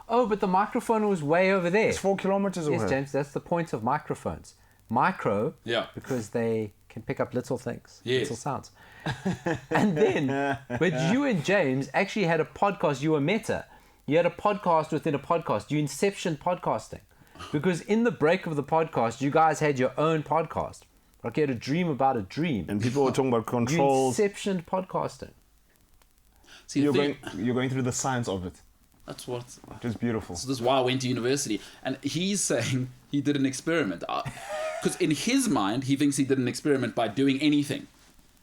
oh, but the microphone was way over there. It's 4 kilometers away. Yes, James, that's the point of microphones. Micro, because they can pick up little things, little sounds. And then, but you and James actually had a podcast. You were meta. You had a podcast within a podcast. You inception podcasting. Because in the break of the podcast, you guys had your own podcast. Like you had a dream about a dream. And people were talking about controls. You inception podcasting. See, you're going through the science of it. That's what. Just beautiful. So this is why I went to university. And he's saying he did an experiment. Because in his mind, he thinks he did an experiment by doing anything.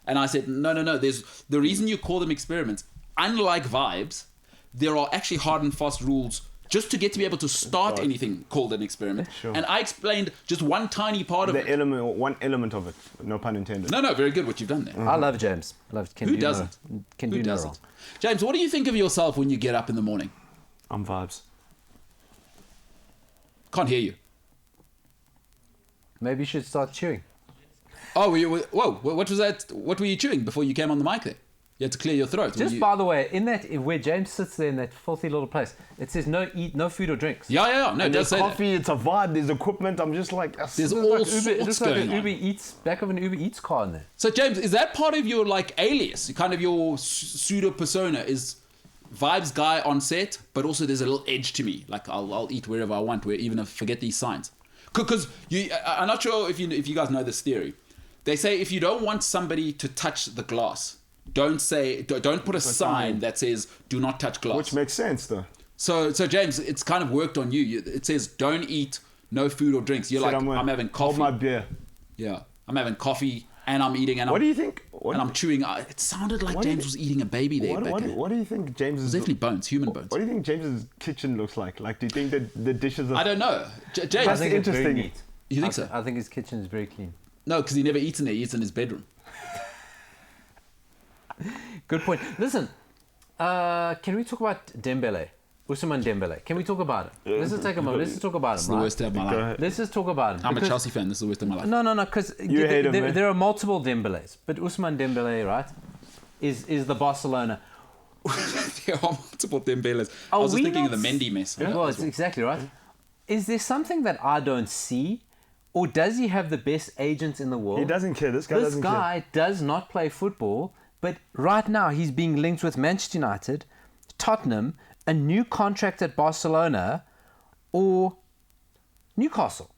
And I said, no. There's the reason you call them experiments. Unlike vibes, there are actually hard and fast rules just to get to be able to start anything called an experiment. Sure. And I explained just one tiny part of it. One element of it. No pun intended. No, very good what you've done there. I love James. Who doesn't? Who doesn't? James, what do you think of yourself when you get up in the morning? I'm vibes. Can't hear you. Maybe you should start chewing. Oh, whoa! What was that? What were you chewing before you came on the mic there? You had to clear your throat. Just by the way, where James sits there in that filthy little place, it says no food or drinks. Yeah. No, there's say coffee. That. It's a vibe. There's equipment. I'm just like, there's all sorts going on. Uber Eats, back of an Uber Eats car in there. So James, is that part of your like alias? Kind of your pseudo persona is vibes guy on set, but also there's a little edge to me. Like I'll eat wherever I want, even if I forget these signs. Because I'm not sure if you guys know this theory. They say if you don't want somebody to touch the glass, don't put a sign that says do not touch glass. Which makes sense though. So James, it's kind of worked on you. It says don't eat no food or drinks. You're like, I'm having coffee. Hold my beer. Yeah. I'm having coffee and I'm eating and what do you think? I'm chewing. It sounded like James was eating a baby there. What do you think James is? Definitely bones, human bones. What do you think James's kitchen looks like? Like, do you think that the dishes are... I don't know. James, I think it's very interesting. neat. You think so? I think his kitchen is very clean. No, because he never eats in there. He eats in his bedroom. Good point. Listen, can we talk about Dembele? Ousmane Dembele. Can we talk about him? Let's just take a moment. Let's just talk about It's him, the right? worst day of my life. Let's just talk about him. I'm a because- Chelsea fan. This is the worst day of my life. No, because You hate him, man. there are multiple Dembeles, but Ousmane Dembele, right, is the Barcelona. There are multiple Dembeles. I was just thinking of the Mendy mess. Well, it's exactly right. Is there something that I don't see, or does he have the best agent in the world? He doesn't care. This guy This doesn't care. guy does not play football, but right now he's being linked with Manchester United, Tottenham, a new contract at Barcelona, or Newcastle.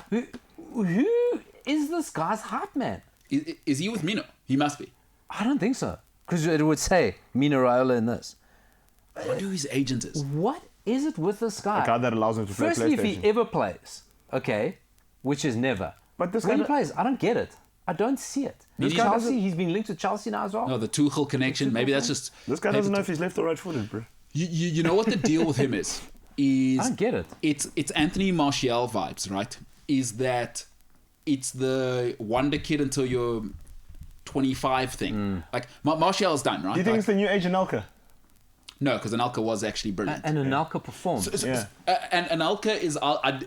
Who is this guy's hype man? Is he with Mino? He must be. I don't think so, because it would say Mino Raiola in this. I wonder who his agent is. What is it with this guy? A guy that allows him to play Firstly, if PlayStation. he ever plays, okay, which is never. But this when guy he plays, I don't get it. I don't see it. This guy Chelsea, he's been linked with Chelsea now as well. No, the Tuchel connection. Maybe that's just. This guy maybe doesn't know if he's left or right footed, bro. You know what the deal with him is? I don't get it. It's Anthony Martial vibes, right? Is that it's the wonder kid until you're 25 thing. Like Martial's done, right? Do you think Like, it's the new age Anelka? no, because Anelka was actually brilliant. And Anelka performed. Yeah. And Anelka is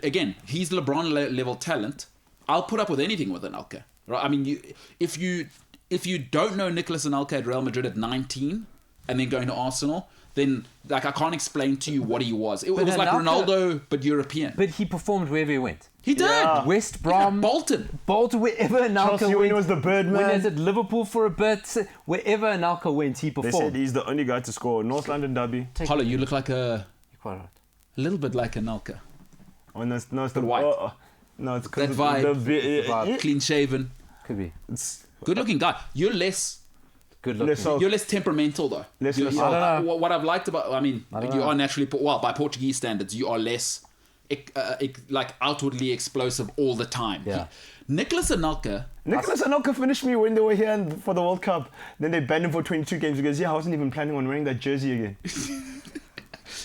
again, he's LeBron level talent. I'll put up with anything with Anelka. Right? I mean, if you don't know Nicolas Anelka at Real Madrid at 19 and then going to Arsenal, then like I can't explain to you what he was. It was like Anelka- Ronaldo but European. But he performed wherever he went. He did. Yeah. West Brom, Bolton. wherever Anelka Chelsea went. when he was the Birdman. When he was at Liverpool for a bit, wherever Anelka went, he They performed. said he's the only guy to score North London derby. Paulo, you look like You're quite right. a little bit like Anelka. Oh, no, it's the white. No, it's That because vibe. Vibe. Clean shaven. Could be. It's Good looking guy. You're less Good looking. So- You're less temperamental though. Less You- Lascaux. I don't know. what I've liked about, I mean, don't you know. are naturally, well, by Portuguese standards, you are less like outwardly explosive all the time. Yeah. Nicolas Anelka, Nicolas Anelka finished me when they were here for the World Cup. Then they banned him for 22 games because I wasn't even planning on wearing that jersey again.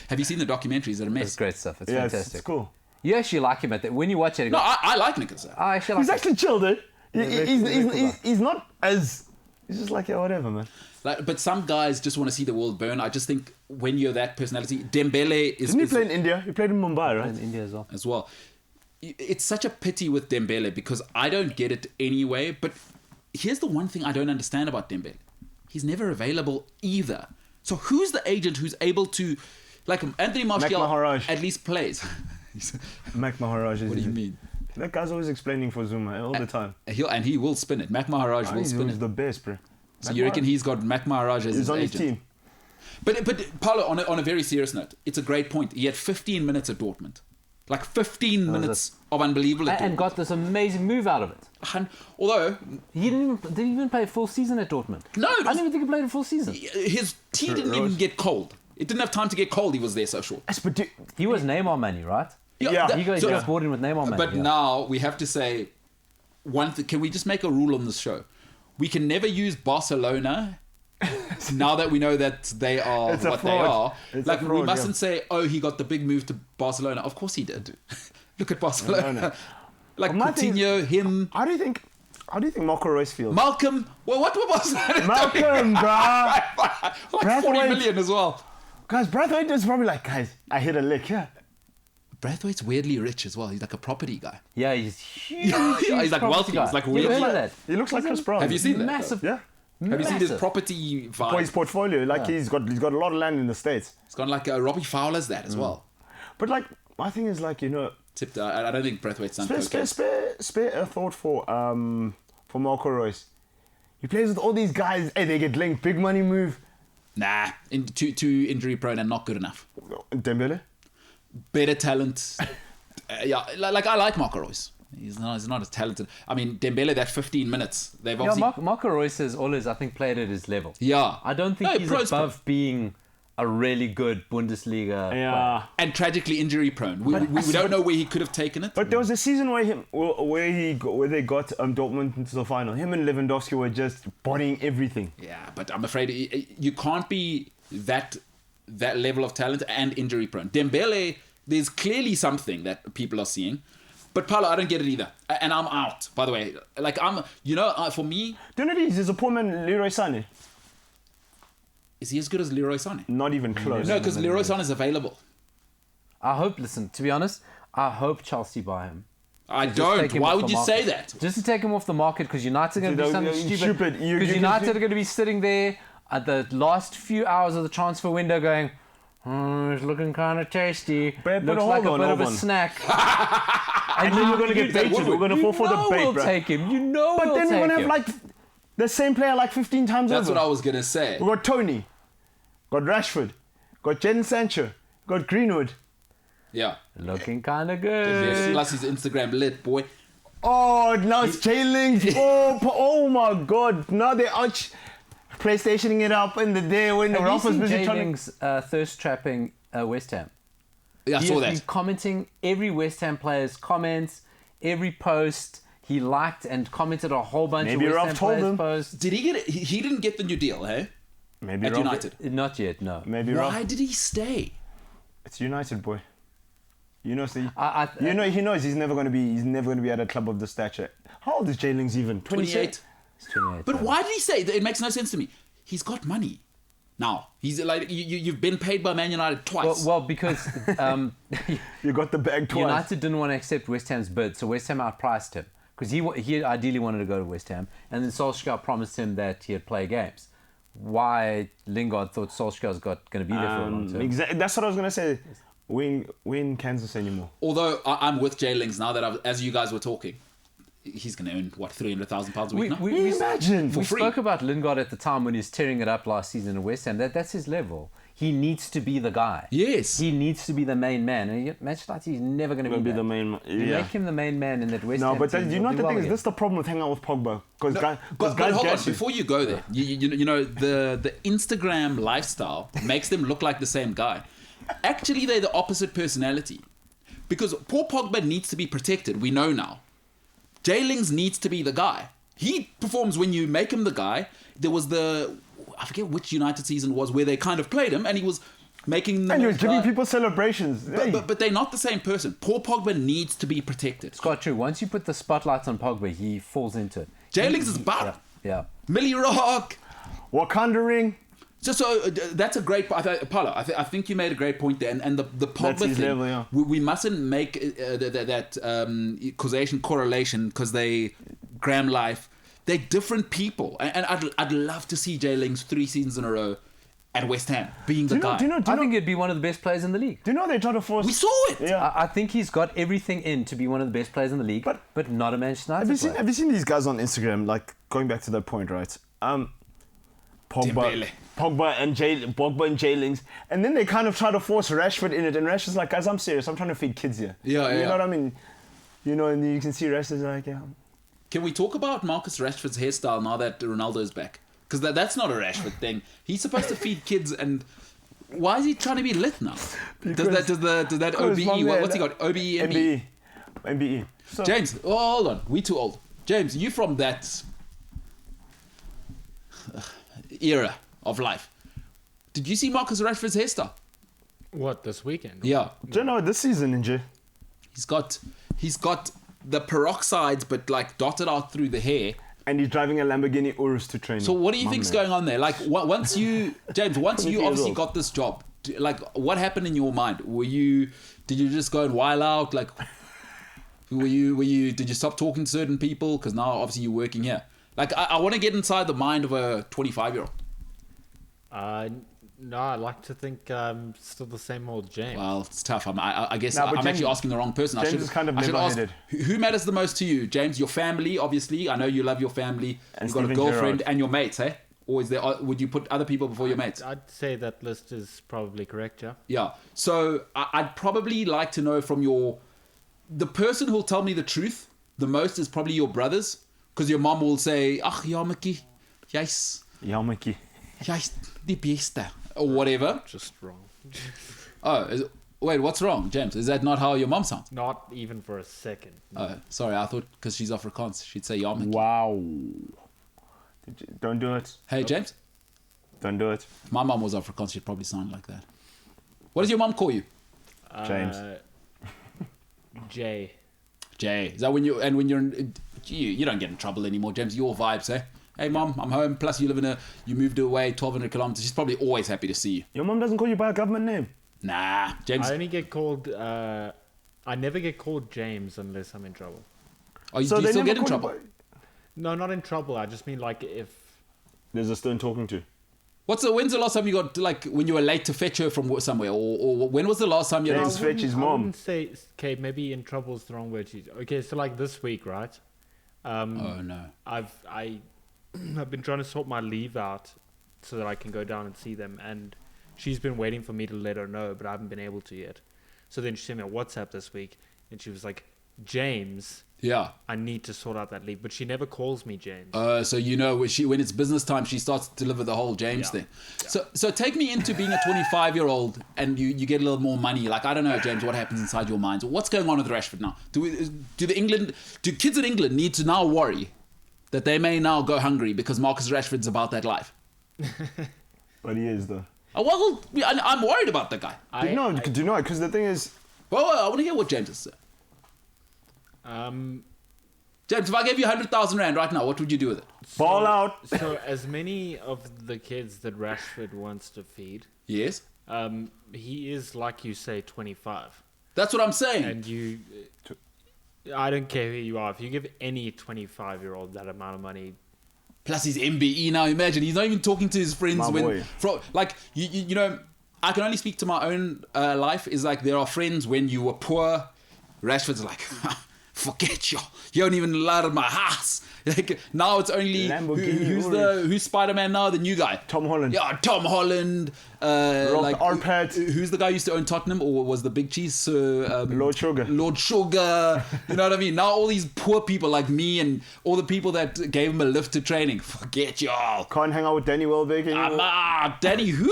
have you seen the documentaries? They're a It's mess. great stuff. It's Yeah, fantastic. it's cool. You actually like him at that. When you watch it, you No, go, I like Nicolas. I actually like He's him. actually chilled, eh? very cool. He's not as... He's just like, yeah, whatever, man. Like, but some guys just want to see the world burn. I just think when you're that personality, Dembele is Didn't he play in India? He played in Mumbai, right? in India as well. as well. It's such a pity with Dembele because I don't get it anyway. But here's the one thing I don't understand about Dembele: he's never available either. So who's the agent who's able to, like Anthony Martial, Maharaj. at least plays? Mac Maharaj. What do you mean? That guy's always explaining for Zuma all the time. He will spin it. Mac Maharaj will He's spin always it. the best, bro. So you reckon he's got Mac Maharaj as He's his on his agent? team. But Paulo, on a very serious note, it's a great point. He had 15 minutes at Dortmund. Like 15 minutes of unbelievable at And Dortmund. got this amazing move out of it. Although, He didn't even play a full season at Dortmund. No, it I was- don't even think he played a full season. his tea didn't even get cold. It didn't have time to get cold. He was there so short. Yes, but He was Neymar money, right? Yeah. You guys so- got bought in with Neymar money. But yeah. now we have to say one thing. Can we just make a rule on this show? We can never use Barcelona now that we know that they are It's a what they fraud. are. It's Like a we fraud, mustn't say, "Oh, he got the big move to Barcelona." Of course he did. Look at Barcelona. No. Like My thing is- Coutinho, him, how do you think Marco Reus feels? Malcolm. Well, what were Barcelona doing? Malcolm, bro. Like 40 Braithwaite. million as well. Guys, Braithwaite is probably like, guys, I hit a lick, yeah. Braithwaite's weirdly rich as well. He's like a property guy. Yeah, he's huge. He's like property wealthy. guy. He's like You wealthy. heard of that? He looks like Chris Brown. Have you seen that? Massive. Yeah. Have you seen his Massive. property vibe? For his portfolio, like he's got a lot of land in the States. It's gone like Robbie Fowler's that as well. But like, my thing is like, Tipped. I don't think Braithwaite's done spare a thought for Marco Reus. He plays with all these guys. Hey, they get linked. Big money move. Nah, too injury prone and not good enough. Dembele. Better talent. Yeah, like I like Marco Reus. He's not as talented. I mean, Dembele, that 15 minutes. They've Yeah, obviously. Marco Reus has always, I think, played at his level. Yeah. I don't think No, he's pro's above being a really good Bundesliga player. Yeah. And tragically injury prone. We don't know where he could have taken it. But there was a season where they got Dortmund into the final. Him and Lewandowski were just bodying everything. Yeah, but I'm afraid you can't be that level of talent and injury prone. Dembele, there's clearly something that people are seeing. But Paulo, I don't get it either. And I'm out, by the way. Like, for me, Do you know these? There's a poor man, Leroy Sané. Is he as good as Leroy Sané? Not even close. No, because Leroy Sané is available. I hope. Listen, to be honest, I hope Chelsea buy him. I Just don't. take him Why off would the you say market. that? Just to take him off the market because United are going to do something stupid. You Because can United see- are going to be sitting there at the last few hours of the transfer window going, it's looking kind of tasty. But Looks hold like a on, bit of hold a on. snack. And then you're going to get baited. We're going to fall for the bait, we'll bro. take him. You know But we'll then we're take going to have him. like the same player like 15 times That's over. what I was gonna say. We got Tony, got Rashford, got Jadon Sancho, got Greenwood. Yeah. Looking kind of Yes, good. plus his Instagram lit, boy. Oh, now it's J-Link. Oh my God. Now they're out PlayStationing it up in the day when the Have you Ralph was seen busy trying J-Ling's thirst trapping West Ham? Yeah, I He saw has that. been commenting every West Ham player's comments, every post. He liked and commented a whole bunch Maybe of West Ralph Ham told players' him. posts. Did he get it? He didn't get the new deal, hey? Maybe At Ralph. United. Not yet, no. Maybe Why Ralph. did he stay? It's United, boy. You know, see. I- You know, he knows he's never going to be. He's never going to be at a club of the stature. How old is J-Link even? 28. He's 28, But yeah. why did he say that? It makes no sense to me. He's got money. Now he's like you've been paid by Man United twice. Well, because You got the bag twice. United didn't want to accept West Ham's bid, so West Ham outpriced him. Because he ideally wanted to go to West Ham, and then Solskjaer promised him that he'd play games. Why Lingard thought Solskjaer's going to be there for a long term. That's what I was going to say. We in Kansas anymore. Although I'm with Jay Links now that as you guys were talking, he's going to earn what £300,000 a week now. Imagine. We free. spoke about Lingard at the time when he was tearing it up last season in West Ham. That's his level. He needs to be the guy. Yes. He needs to be the main man. And Manchester United, he's never going to Gonna be be the that. main. You Yeah. make him the main man in that West No, Ham but team, you he'll know do the well thing is, again. this is the problem with hanging out with Pogba. Because But guys hold get on, you. before you go there, you know the Instagram lifestyle makes them look like the same guy. Actually, they're the opposite personality. Because poor Pogba needs to be protected, we know now. J-Lings needs to be the guy. He performs when you make him the guy. There was I forget which United season it was, where they kind of played him and he was making them... And you're giving people celebrations. Hey. But they're not the same person. Poor Pogba needs to be protected. It's quite true. Once you put the spotlight on Pogba, he falls into it. J-Lings is bad. Yeah. Millie Rock. Wakanda ring. So that's a great point. Paulo, I think you made a great point there. And the Pogba That's his thing, level, yeah. we mustn't make that causation correlation because they Graham Life. They're different people. And I'd love to see Jay Lings 3 seasons in a row at West Ham being the guy. Do you I think he'd be one of the best players in the league. they try to force? We saw it. Yeah. I think he's got everything in to be one of the best players in the league, but not a Manchester United player. Have you seen these guys on Instagram? Like going back to that point, right? Dembele. Pogba and J-Lings, and then they kind of try to force Rashford in it, and Rashford's like, guys, I'm serious. I'm trying to feed kids here. Yeah, You yeah. know what I mean? You know, and you can see Rashford's like, yeah. Can we talk about Marcus Rashford's hairstyle now that Ronaldo's back? Because that's not a Rashford thing. He's supposed to feed kids, and why is he trying to be lit now? Does that OBE? What's he got? OBE, MBE? MBE. So, James, hold on. We too old. James, you from that era of life. Did you see Marcus Rashford's hairstyle? What, this weekend? Yeah. do you know this season, Ninja? He's got the peroxides, but like dotted out through the hair. And he's driving a Lamborghini Urus to training. So what do you think's going on there? Like once you, James, once 20 you years obviously old. got this job, like what happened in your mind? Did you just go and while out? Like, did you stop talking to certain people? Because now obviously you're working here. Like I want to get inside the mind of a 25-year-old. No, I like to think I'm still the same old James. Well, it's tough. I guess No, but I'm James- actually asking the wrong person. James is kind of I should ask, level-headed. who matters the most to you, James? Your family, obviously. I know you love your family. And You've got a Steven girlfriend Gerrard. and your mates, eh? Or would you put other people before your mates? I'd say that list is probably correct, yeah. Yeah. So I'd probably like to know from the person who'll tell me the truth the most is probably your brothers, because your mom will say, "Ach, ja, Mickey, jy's Yamaki. die beste," or whatever. Just wrong. Wait, what's wrong, James? Is that not how your mom sounds? Not even for a second. Sorry, I thought because she's Afrikaans, she'd say ja, Mickey. Wow. Don't do it. Hey, James. Don't do it. If my mom was Afrikaans, she'd probably sound like that. What does your mom call you? James. Jay. Jay. Is that when you're in, you don't get in trouble anymore, James? Your vibes, eh? Hey, Mom, I'm home. Plus, you moved away 1,200 kilometers. She's probably always happy to see you. Your mom doesn't call you by a government name. Nah, James. I only get called. I never get called James unless I'm in trouble. Do you they still never get in call you trouble? by- No, not in trouble. I just mean like if. There's a stone talking to. When's the last time you got, like, when you were late to fetch her from somewhere? Or when was the last time you had... James fetch his I mom. wouldn't say. Okay, maybe in trouble is the wrong word. Okay, so like this week, right? Oh, no. I've been trying to sort my leave out so that I can go down and see them, and she's been waiting for me to let her know, but I haven't been able to yet. So then she sent me a WhatsApp this week, and she was like, James, Yeah. I need to sort out that leave, but she never calls me James. So when it's business time, she starts to deliver the whole James thing. Yeah. So take me into being a 25-year-old and you get a little more money. Like, I don't know, James, what happens inside your minds? What's going on with Rashford now? Do kids in England need to now worry that they may now go hungry because Marcus Rashford's about that life? But he is, though. Well, I'm worried about the guy. Do you know? Because the thing is... Well, I want to hear what James has to say. James, if I gave you 100,000 Rand right now, what would you do with it? Ball out. So as many of the kids that Rashford wants to feed, Yes? he is, like you say, 25. That's what I'm saying. And I don't care who you are. If you give any 25-year-old that amount of money, Plus he's MBE now. Imagine he's not even talking to his friends My boy. you know. I can only speak to my own life. Is like there are friends when you were poor. Rashford's like, forget you. You don't even allowed in my house. Like now it's only who's Spider-Man now? The new guy. Tom Holland. Yeah, Tom Holland. Who's the guy who used to own Tottenham or was the big cheese? Lord Sugar. Lord Sugar. You know what I mean? Now all these poor people like me and all the people that gave him a lift to training. Forget y'all. Can't hang out with Danny Welbeck anymore. Danny who?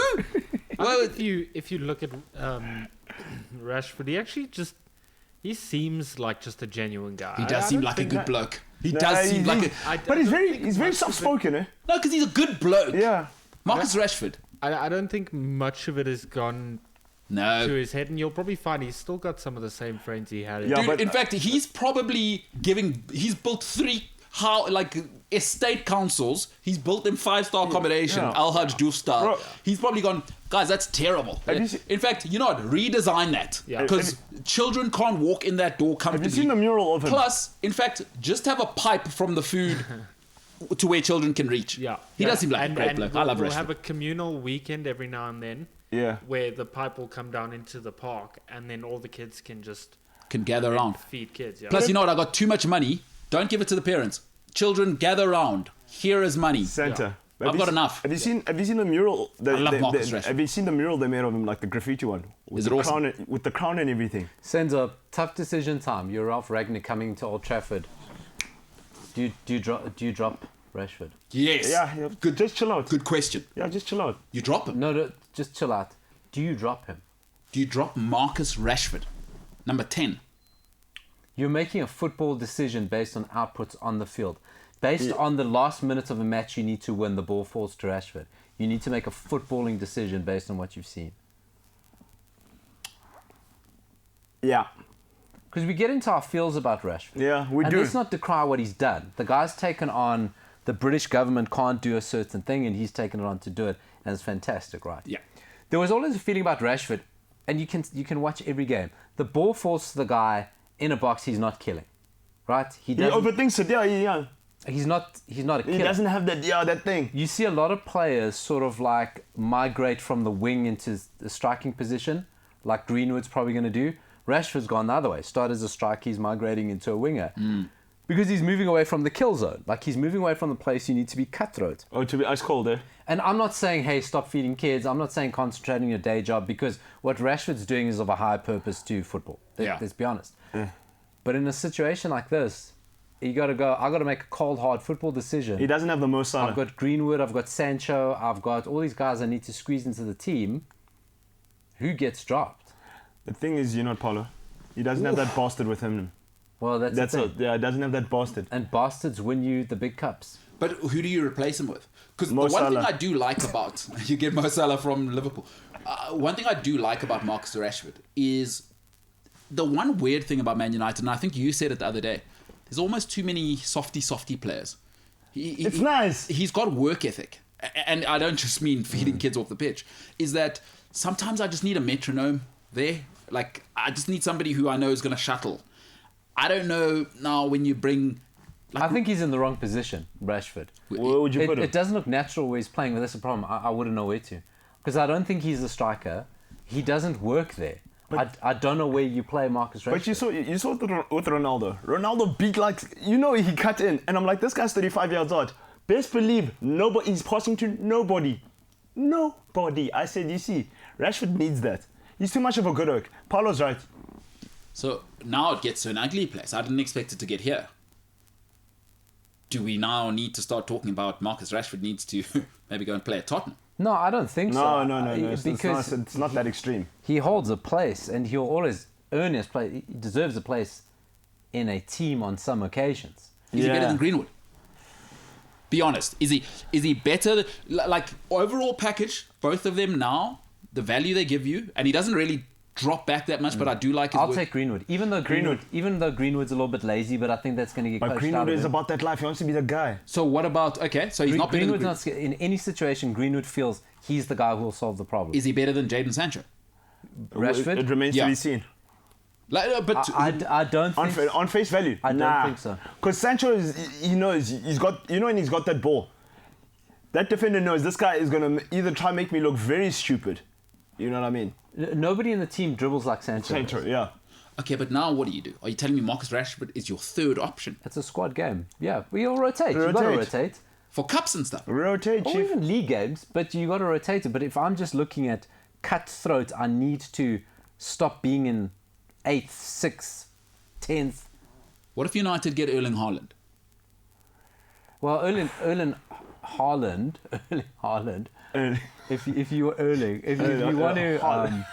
well, if you look at Rashford, he seems like just a genuine guy. He does seem like a good bloke. He No, does seem like a... But he's very soft-spoken, eh? No, because he's a good bloke. Yeah. Marcus Rashford. I don't think much of it has gone to No. his head, and you'll probably find he's still got some of the same friends he had. Yeah, Dude, but- in fact, he's probably he's built 3 estate councils. He's built them 5-star accommodation, Yeah. Al Hajj Dufstar. Bro. He's probably gone, guys, that's terrible. Have you seen- In fact, you know what? Redesign that. Yeah. Because children can't walk in that door Have comfortably. you seen the mural of him? Plus, in fact, just have a pipe from the food to where children can reach. Yeah, He does seem like a great bloke. I love We'll Rashford. have a communal weekend every now and then. Yeah. Where the pipe will come down into the park, and then all the kids can just Can gather around. feed kids. Yeah. Plus, you know what? I got too much money. Don't give it to the parents. Children, gather around. Here is money. Santa. I've got enough. Have you seen the mural? I love Marcus Rashford. Have you seen the mural they made of him, like the graffiti one? With Is it the awesome? crown, with the crown and everything. Senzo, tough decision time. You're Ralph Ragnick coming to Old Trafford. Do you drop Rashford? Yes. Yeah. Good. Just chill out. Good question. Yeah, just chill out. You drop him. No, just chill out. Do you drop him? Do you drop Marcus Rashford? Number 10. You're making a football decision based on outputs on the field. Based on the last minute of a match you need to win, the ball falls to Rashford. You need to make a footballing decision based on what you've seen. Yeah. Because we get into our feels about Rashford. Yeah, we and do. let's not decry what he's done. The guy's taken on, the British government can't do a certain thing, and he's taken it on to do it, and it's fantastic, right? Yeah. There was always a feeling about Rashford, and you can watch every game. The ball falls to the guy in a box he's not killing, right? He overthinks it. Yeah. He's not a killer. He doesn't have that thing. You see a lot of players sort of like migrate from the wing into the striking position, like Greenwood's probably going to do. Rashford's gone the other way. Started as a striker, he's migrating into a winger. Because he's moving away from the kill zone. Like he's moving away from the place you need to be cutthroat. Oh, to be ice cold, eh? And I'm not saying, hey, stop feeding kids. I'm not saying concentrate on your day job, because what Rashford's doing is of a higher purpose to football. Let's be honest. But in a situation like this, you got to go, I got to make a cold, hard football decision. He doesn't have the most Salah. I've got Greenwood, I've got Sancho, I've got all these guys I need to squeeze into the team. Who gets dropped? The thing is, Paulo. He doesn't have that bastard with him. Well, that's the it. thing. Yeah, he doesn't have that bastard. And bastards win you the big cups. But who do you replace him with? Because the Mo one thing Salah. I do like about... you get Mo Salah from Liverpool. One thing I do like about Marcus Rashford is the one weird thing about Man United, and I think you said it the other day, there's almost too many softy players. It's nice. He's got work ethic. And I don't just mean feeding kids off the pitch. Is that sometimes I just need a metronome there. Like, I just need somebody who I know is going to shuttle. I don't know now when you bring... I think he's in the wrong position, Rashford. Where would you put him? It doesn't look natural where he's playing, but that's the problem. I wouldn't know where to. Because I don't think he's a striker. He doesn't work there. I don't know where you play Marcus Rashford. But you saw it with Ronaldo. Ronaldo beat he cut in. And I'm like, this guy's 35 yards out. Best believe he's passing to nobody. Nobody. I said, you see, Rashford needs that. He's too much of a good work. Paulo's right. So now it gets to an ugly place. I didn't expect it to get here. Do we now need to start talking about Marcus Rashford needs to maybe go and play at Tottenham? No, I don't think so. No. Because it's not that extreme. he holds a place, and he'll always earn his place. He deserves a place in a team on some occasions. Is he better than Greenwood? Be honest. Is he better? Like, overall package, both of them now, the value they give you, and he doesn't really drop back that much, but I do like his I'll work. take Greenwood. Even though Greenwood's a little bit lazy, but I think that's going to get But coached Greenwood out of is him. about that life. He wants to be the guy. So what about, okay, so he's not better than Greenwood's Greenwood. not scared. In any situation, Greenwood feels he's the guy who will solve the problem. Is he better than Jadon Sancho? Rashford? It remains to be seen. Like, but I don't think On face value. I don't think so. Because Sancho he knows he's got when he's got that ball. That defender knows this guy is gonna either try and make me look very stupid. You know what I mean? Nobody in the team dribbles like Sancho. Sancho, yeah. okay, but now what do? Are you telling me Marcus Rashford is your third option It's a squad game. Yeah, we'll rotate. You've got to rotate. for cups and stuff? Rotate, Or chief. even league games, but you got to rotate it. But if I'm just looking at cutthroat, I need to stop being in 8th, 6th, 10th. What if United get Erling Haaland? Well, Erling Haaland. If you were Erling, if you want to,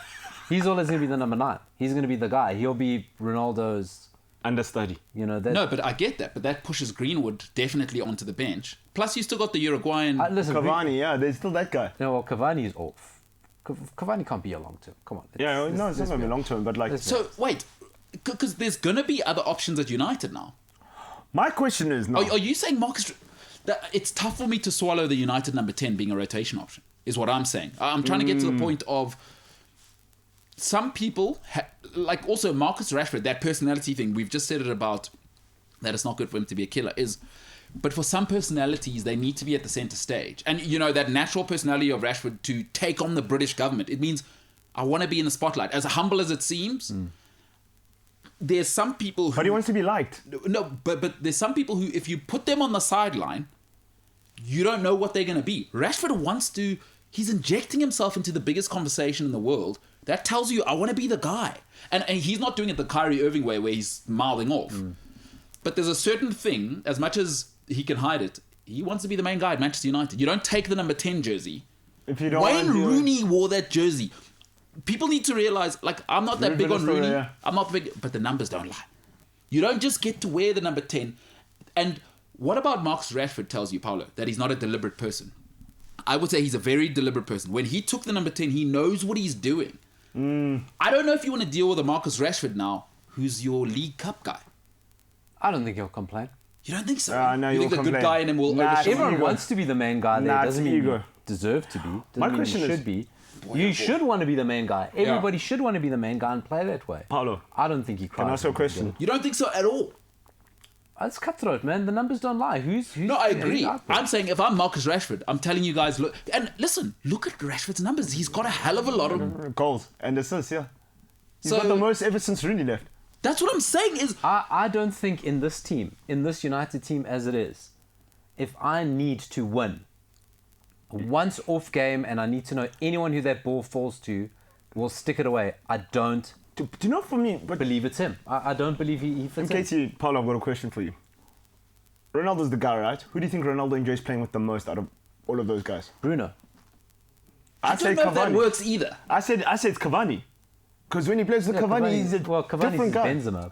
he's always going to be the number 9. He's going to be the guy. He'll be Ronaldo's. Understudy. You know that. No, but I get that. But that pushes Greenwood definitely onto the bench. Plus, you still got the Uruguayan. Listen, Cavani, yeah, there's still that guy. No, well, Cavani's off. Cavani can't be a long term. Come on. Yeah, no, it's not going to be long term, but like... So, wait. Because there's going to be other options at United now. My question is... Are you saying Marcus... That it's tough for me to swallow the United number 10 being a rotation option, is what I'm saying. I'm trying to get to the point of... Some people, like also Marcus Rashford, that personality thing, we've just said it about that it's not good for him to be a killer, but for some personalities, they need to be at the centre stage. And, you know, that natural personality of Rashford to take on the British government, it means I want to be in the spotlight. As humble as it seems, there's some people who... But he wants to be liked. No, but there's some people who, if you put them on the sideline, you don't know what they're going to be. Rashford wants to... He's injecting himself into the biggest conversation in the world. That tells you, I want to be the guy. And he's not doing it the Kyrie Irving way where he's mouthing off. But there's a certain thing, as much as he can hide it, he wants to be the main guy at Manchester United. You don't take the number 10 jersey. If you don't Wayne want to Rooney wore that jersey. People need to realize, like, I'm not that big on Rooney. Yeah. I'm not big, but the numbers don't lie. You don't just get to wear the number 10. And what about Marcus Rashford tells you, Paulo, that he's not a deliberate person? I would say he's a very deliberate person. When he took the number 10, he knows what he's doing. I don't know if you want to deal with a Marcus Rashford now, who's your League Cup guy. I don't think he'll complain. You don't think so? No, you he think the will good complain. guy in him will Nah, overshadow Everyone ego. wants to be the main guy there. Nah, Doesn't it's mean ego. you deserve to be. Doesn't My mean question you is- should be. You should want to be the main guy. Everybody should want to be the main guy and play that way. Paulo, I don't think he cries. can I ask you a when he question? does it. You don't think so at all? It's cutthroat, man. The numbers don't lie. Who's No, I who's agree. out there? I'm saying if I'm Marcus Rashford, I'm telling you guys, look, and listen, look at Rashford's numbers. He's got a hell of a lot of... Goals and assists, yeah. He's So- got the most ever since Rooney left. That's what I'm saying is... I don't think in this team, in this United team as it is, if I need to win, once off game and I need to know anyone who that ball falls to will stick it away, I don't Do you know for me, but believe it's him. I don't believe he fits in. MKT, Paulo, I've got a question for you. Ronaldo's the guy, right? Who do you think Ronaldo enjoys playing with the most out of all of those guys? Bruno. I don't know if that works either. I said it's Cavani. Because when he plays with Cavani, he's a Cavani's different guy. Benzema.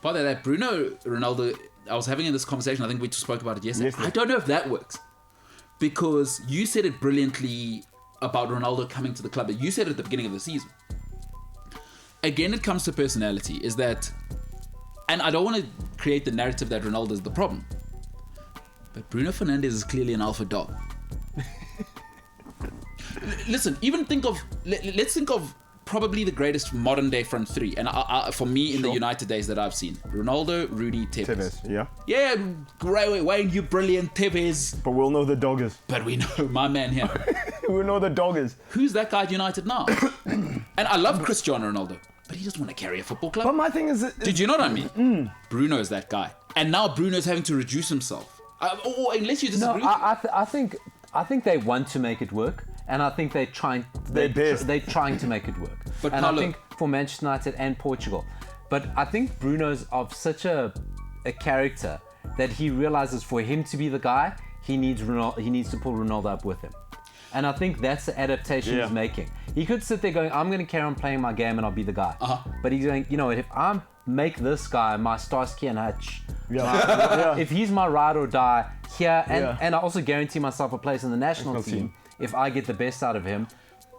By the way, that Bruno Ronaldo, I was having this conversation, I think we just spoke about it yesterday. Yesterday. I don't know if that works. Because you said it brilliantly about Ronaldo coming to the club. You said it at the beginning of the season. Again, it comes to personality, is that... And I don't want to create the narrative that Ronaldo is the problem. But Bruno Fernandes is clearly an alpha dog. Listen, even think of... Let's think of probably the greatest modern day front three. And for me, in the United days that I've seen. Ronaldo, Rudy, Tevez. yeah. Yeah, great, Wayne, you brilliant, Tevez. But we'll know the doggers. But we know my man here. We know the doggers. Who's that guy at United now? And I love Cristiano Ronaldo, but he doesn't want to carry a football club. But my thing is... Did you know what I mean? Bruno's that guy. And now Bruno's having to reduce himself. Or unless you disagree. No, I think they want to make it work, and I think they're trying to make it work. But and Paulo, I think for Manchester United and Portugal, but I think Bruno's of such a character that he realizes for him to be the guy, he needs to pull Ronaldo up with him. And I think that's the adaptation he's making. He could sit there going, I'm going to carry on playing my game and I'll be the guy. But he's going, you know what, if I make this guy my Starsky and Hutch, if he's my ride or die here, and I also guarantee myself a place in the national team if I get the best out of him.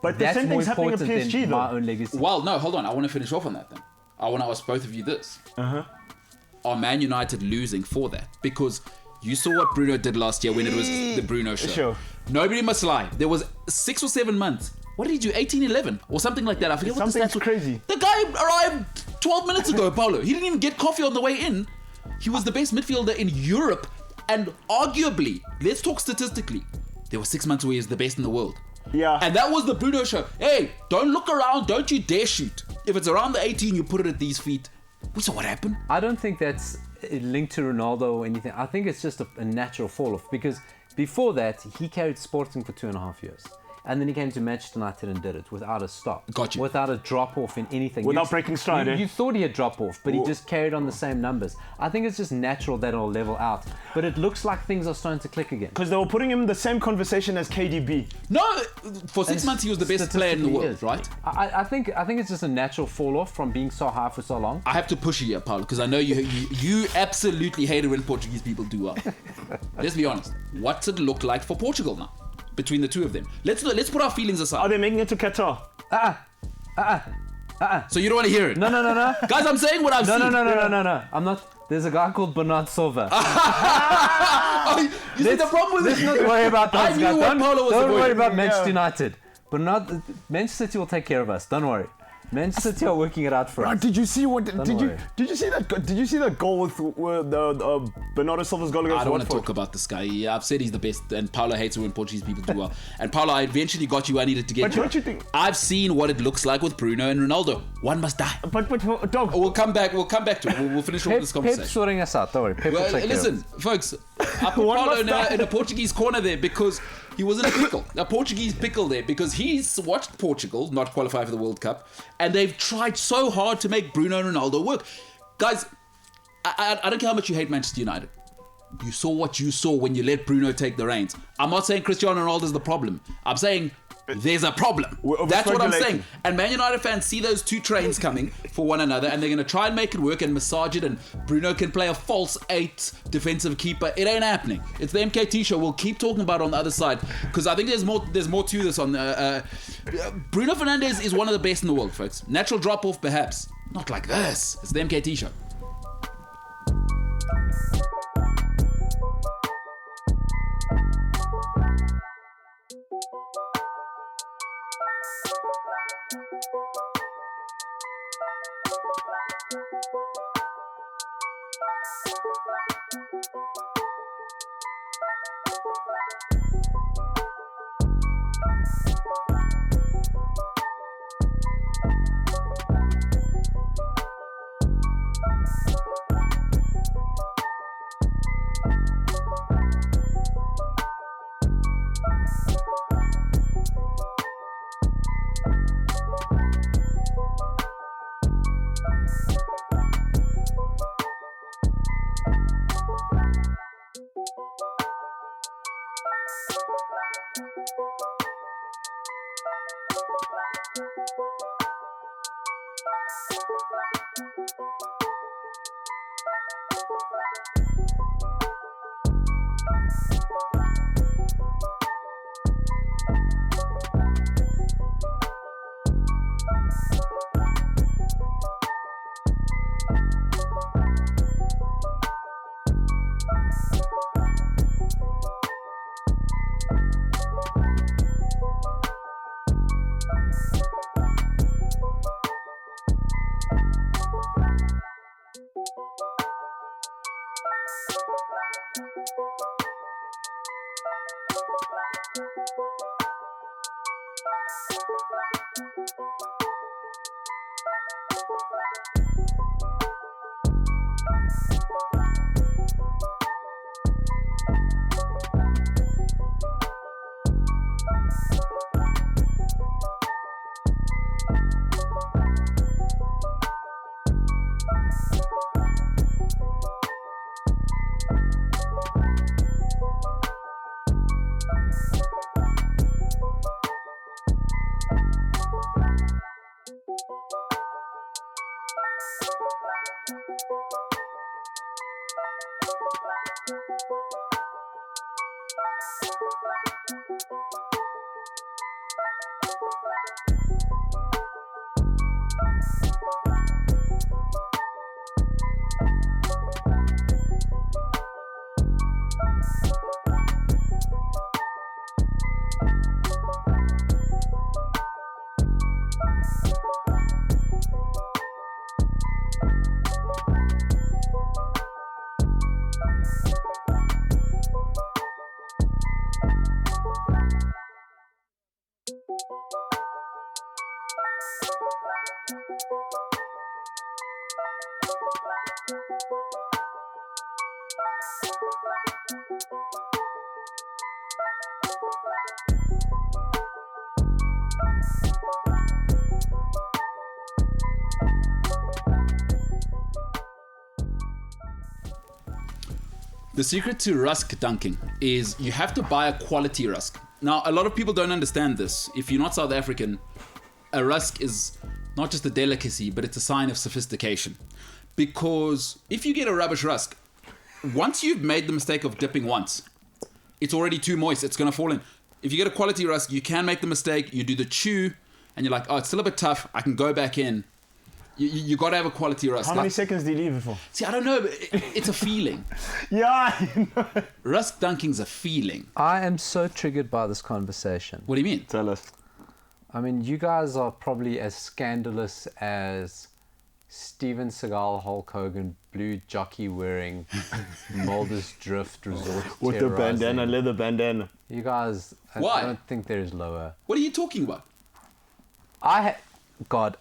But the that's same more thing's happening at important PSG than though. my own legacy. well, no, hold on. I want to finish off on that then. I want to ask both of you this. Are Man United losing for that? Because you saw what Bruno did last year when it was the Bruno show. Sure. Nobody must lie. There was 6 or 7 months. What did he do? 18, 11 or something like that. I forget what the Something's stats were. crazy. The guy arrived 12 minutes ago, Paulo. He didn't even get coffee on the way in. He was the best midfielder in Europe, and arguably, let's talk statistically, there were 6 months where he was the best in the world. Yeah. And that was the Bruno show. Hey, don't look around. Don't you dare shoot. If it's around the 18, you put it at these feet. We saw what happened. I don't think that's linked to Ronaldo or anything. I think it's just a natural fall off, because before that, he carried Sporting for 2.5 years. And then he came to Manchester United and did it without a stop. Got you. Without a drop off in anything. Without breaking stride, You thought he had drop off, but he just carried on the same numbers. I think it's just natural that it'll level out. But it looks like things are starting to click again. Because they were putting him in the same conversation as KDB. No, for 6 months he was the best player in the world, right? I think it's just a natural fall off from being so high for so long. I have to push you here, Paulo, because I know you absolutely hate it when Portuguese people do well. Let's be honest. What's it look like for Portugal now? Between the two of them. Let's put our feelings Are aside. they making it to Qatar? So you don't want to hear it? No. Guys, I'm saying what I've seen. No. I'm not. There's a guy called Bernard Silva. You see the problem with Let's it? not worry about I those knew guys. what Paulo was Don't avoiding. worry about Manchester United. Manchester City will take care of us. Don't worry. Manchester City are working it out for us. Did you see what? Did worry. you see that? Did you see that goal with the Bernardo Silva's goal against I don't want to Watford? talk about this guy. Yeah, I've said he's the best, and Paulo hates it when Portuguese people do well. And Paulo, I eventually got you. I needed to get But you. don't you think? I've seen what it looks like with Bruno and Ronaldo. One must die. But dog. We'll come back. We'll come back to it. We'll finish off this Pep's conversation. sorting us out. Don't worry. Pep will Well, take care of listen, us. folks, I put One Paulo must in a Portuguese corner there because he was in a pickle, a Portuguese pickle there, because he's watched Portugal not qualify for the World Cup, and they've tried so hard to make Bruno and Ronaldo work. Guys, I don't care how much you hate Manchester United. You saw what you saw when you let Bruno take the reins. I'm not saying Cristiano Ronaldo is the problem. I'm saying there's a problem. That's what I'm saying. And Man United fans see those two trains coming for one another, and they're going to try and make it work and massage it, and Bruno can play a false 8 defensive keeper. It ain't happening. It's the MKT show. We'll keep talking about it on the other side, because I think there's more to this. Bruno Fernandes is one of the best in the world, folks. Natural drop-off, perhaps. Not like this. It's the MKT show. The secret to rusk dunking is you have to buy a quality rusk. Now, a lot of people don't understand this. If you're not South African, a rusk is not just a delicacy, but it's a sign of sophistication. Because if you get a rubbish rusk, once you've made the mistake of dipping once, it's already too moist. It's going to fall in. If you get a quality rusk, you can make the mistake. You do the chew, and you're like, oh, it's still a bit tough. I can go back in. You got to have a quality rusk. How many seconds do you leave it for? See, I don't know. But it's a feeling. Yeah, you know. Rusk dunking's a feeling. I am so triggered by this conversation. What do you mean? Tell us. I mean, you guys are probably as scandalous as Steven Seagal, Hulk Hogan, blue jockey wearing Mulder's Drift Resort With the terrorizing. bandana, leather bandana. You guys, Why? I don't think there is lower. What are you talking about? God,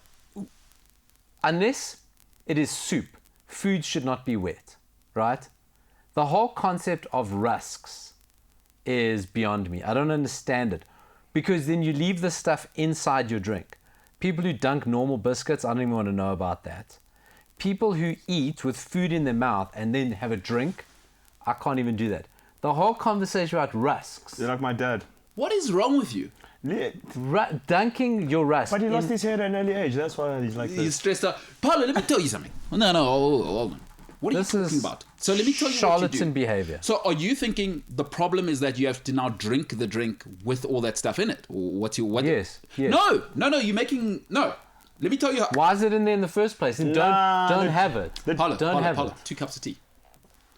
unless it is soup, food should not be wet, right? The whole concept of rusks is beyond me. I don't understand it. Because then you leave the stuff inside your drink. People who dunk normal biscuits, I don't even want to know about that. People who eat with food in their mouth and then have a drink, I can't even do that. The whole conversation about rusks. You're like my dad. What is wrong with you? Yeah. Dunking your rusk. But he lost his hair at an early age. That's why he's like He's this. stressed out. Paulo, let me tell you something. No, hold on. What are This you talking is about? So let me tell you what you charlatan do. behavior. So are you thinking the problem is that you have to now drink the drink with all that stuff in it? Or what? Yes. No, you're making... No. Let me tell you how... Why is it in there in the first place? And don't have it. Paulo, Don't have Paulo, it. 2 cups of tea.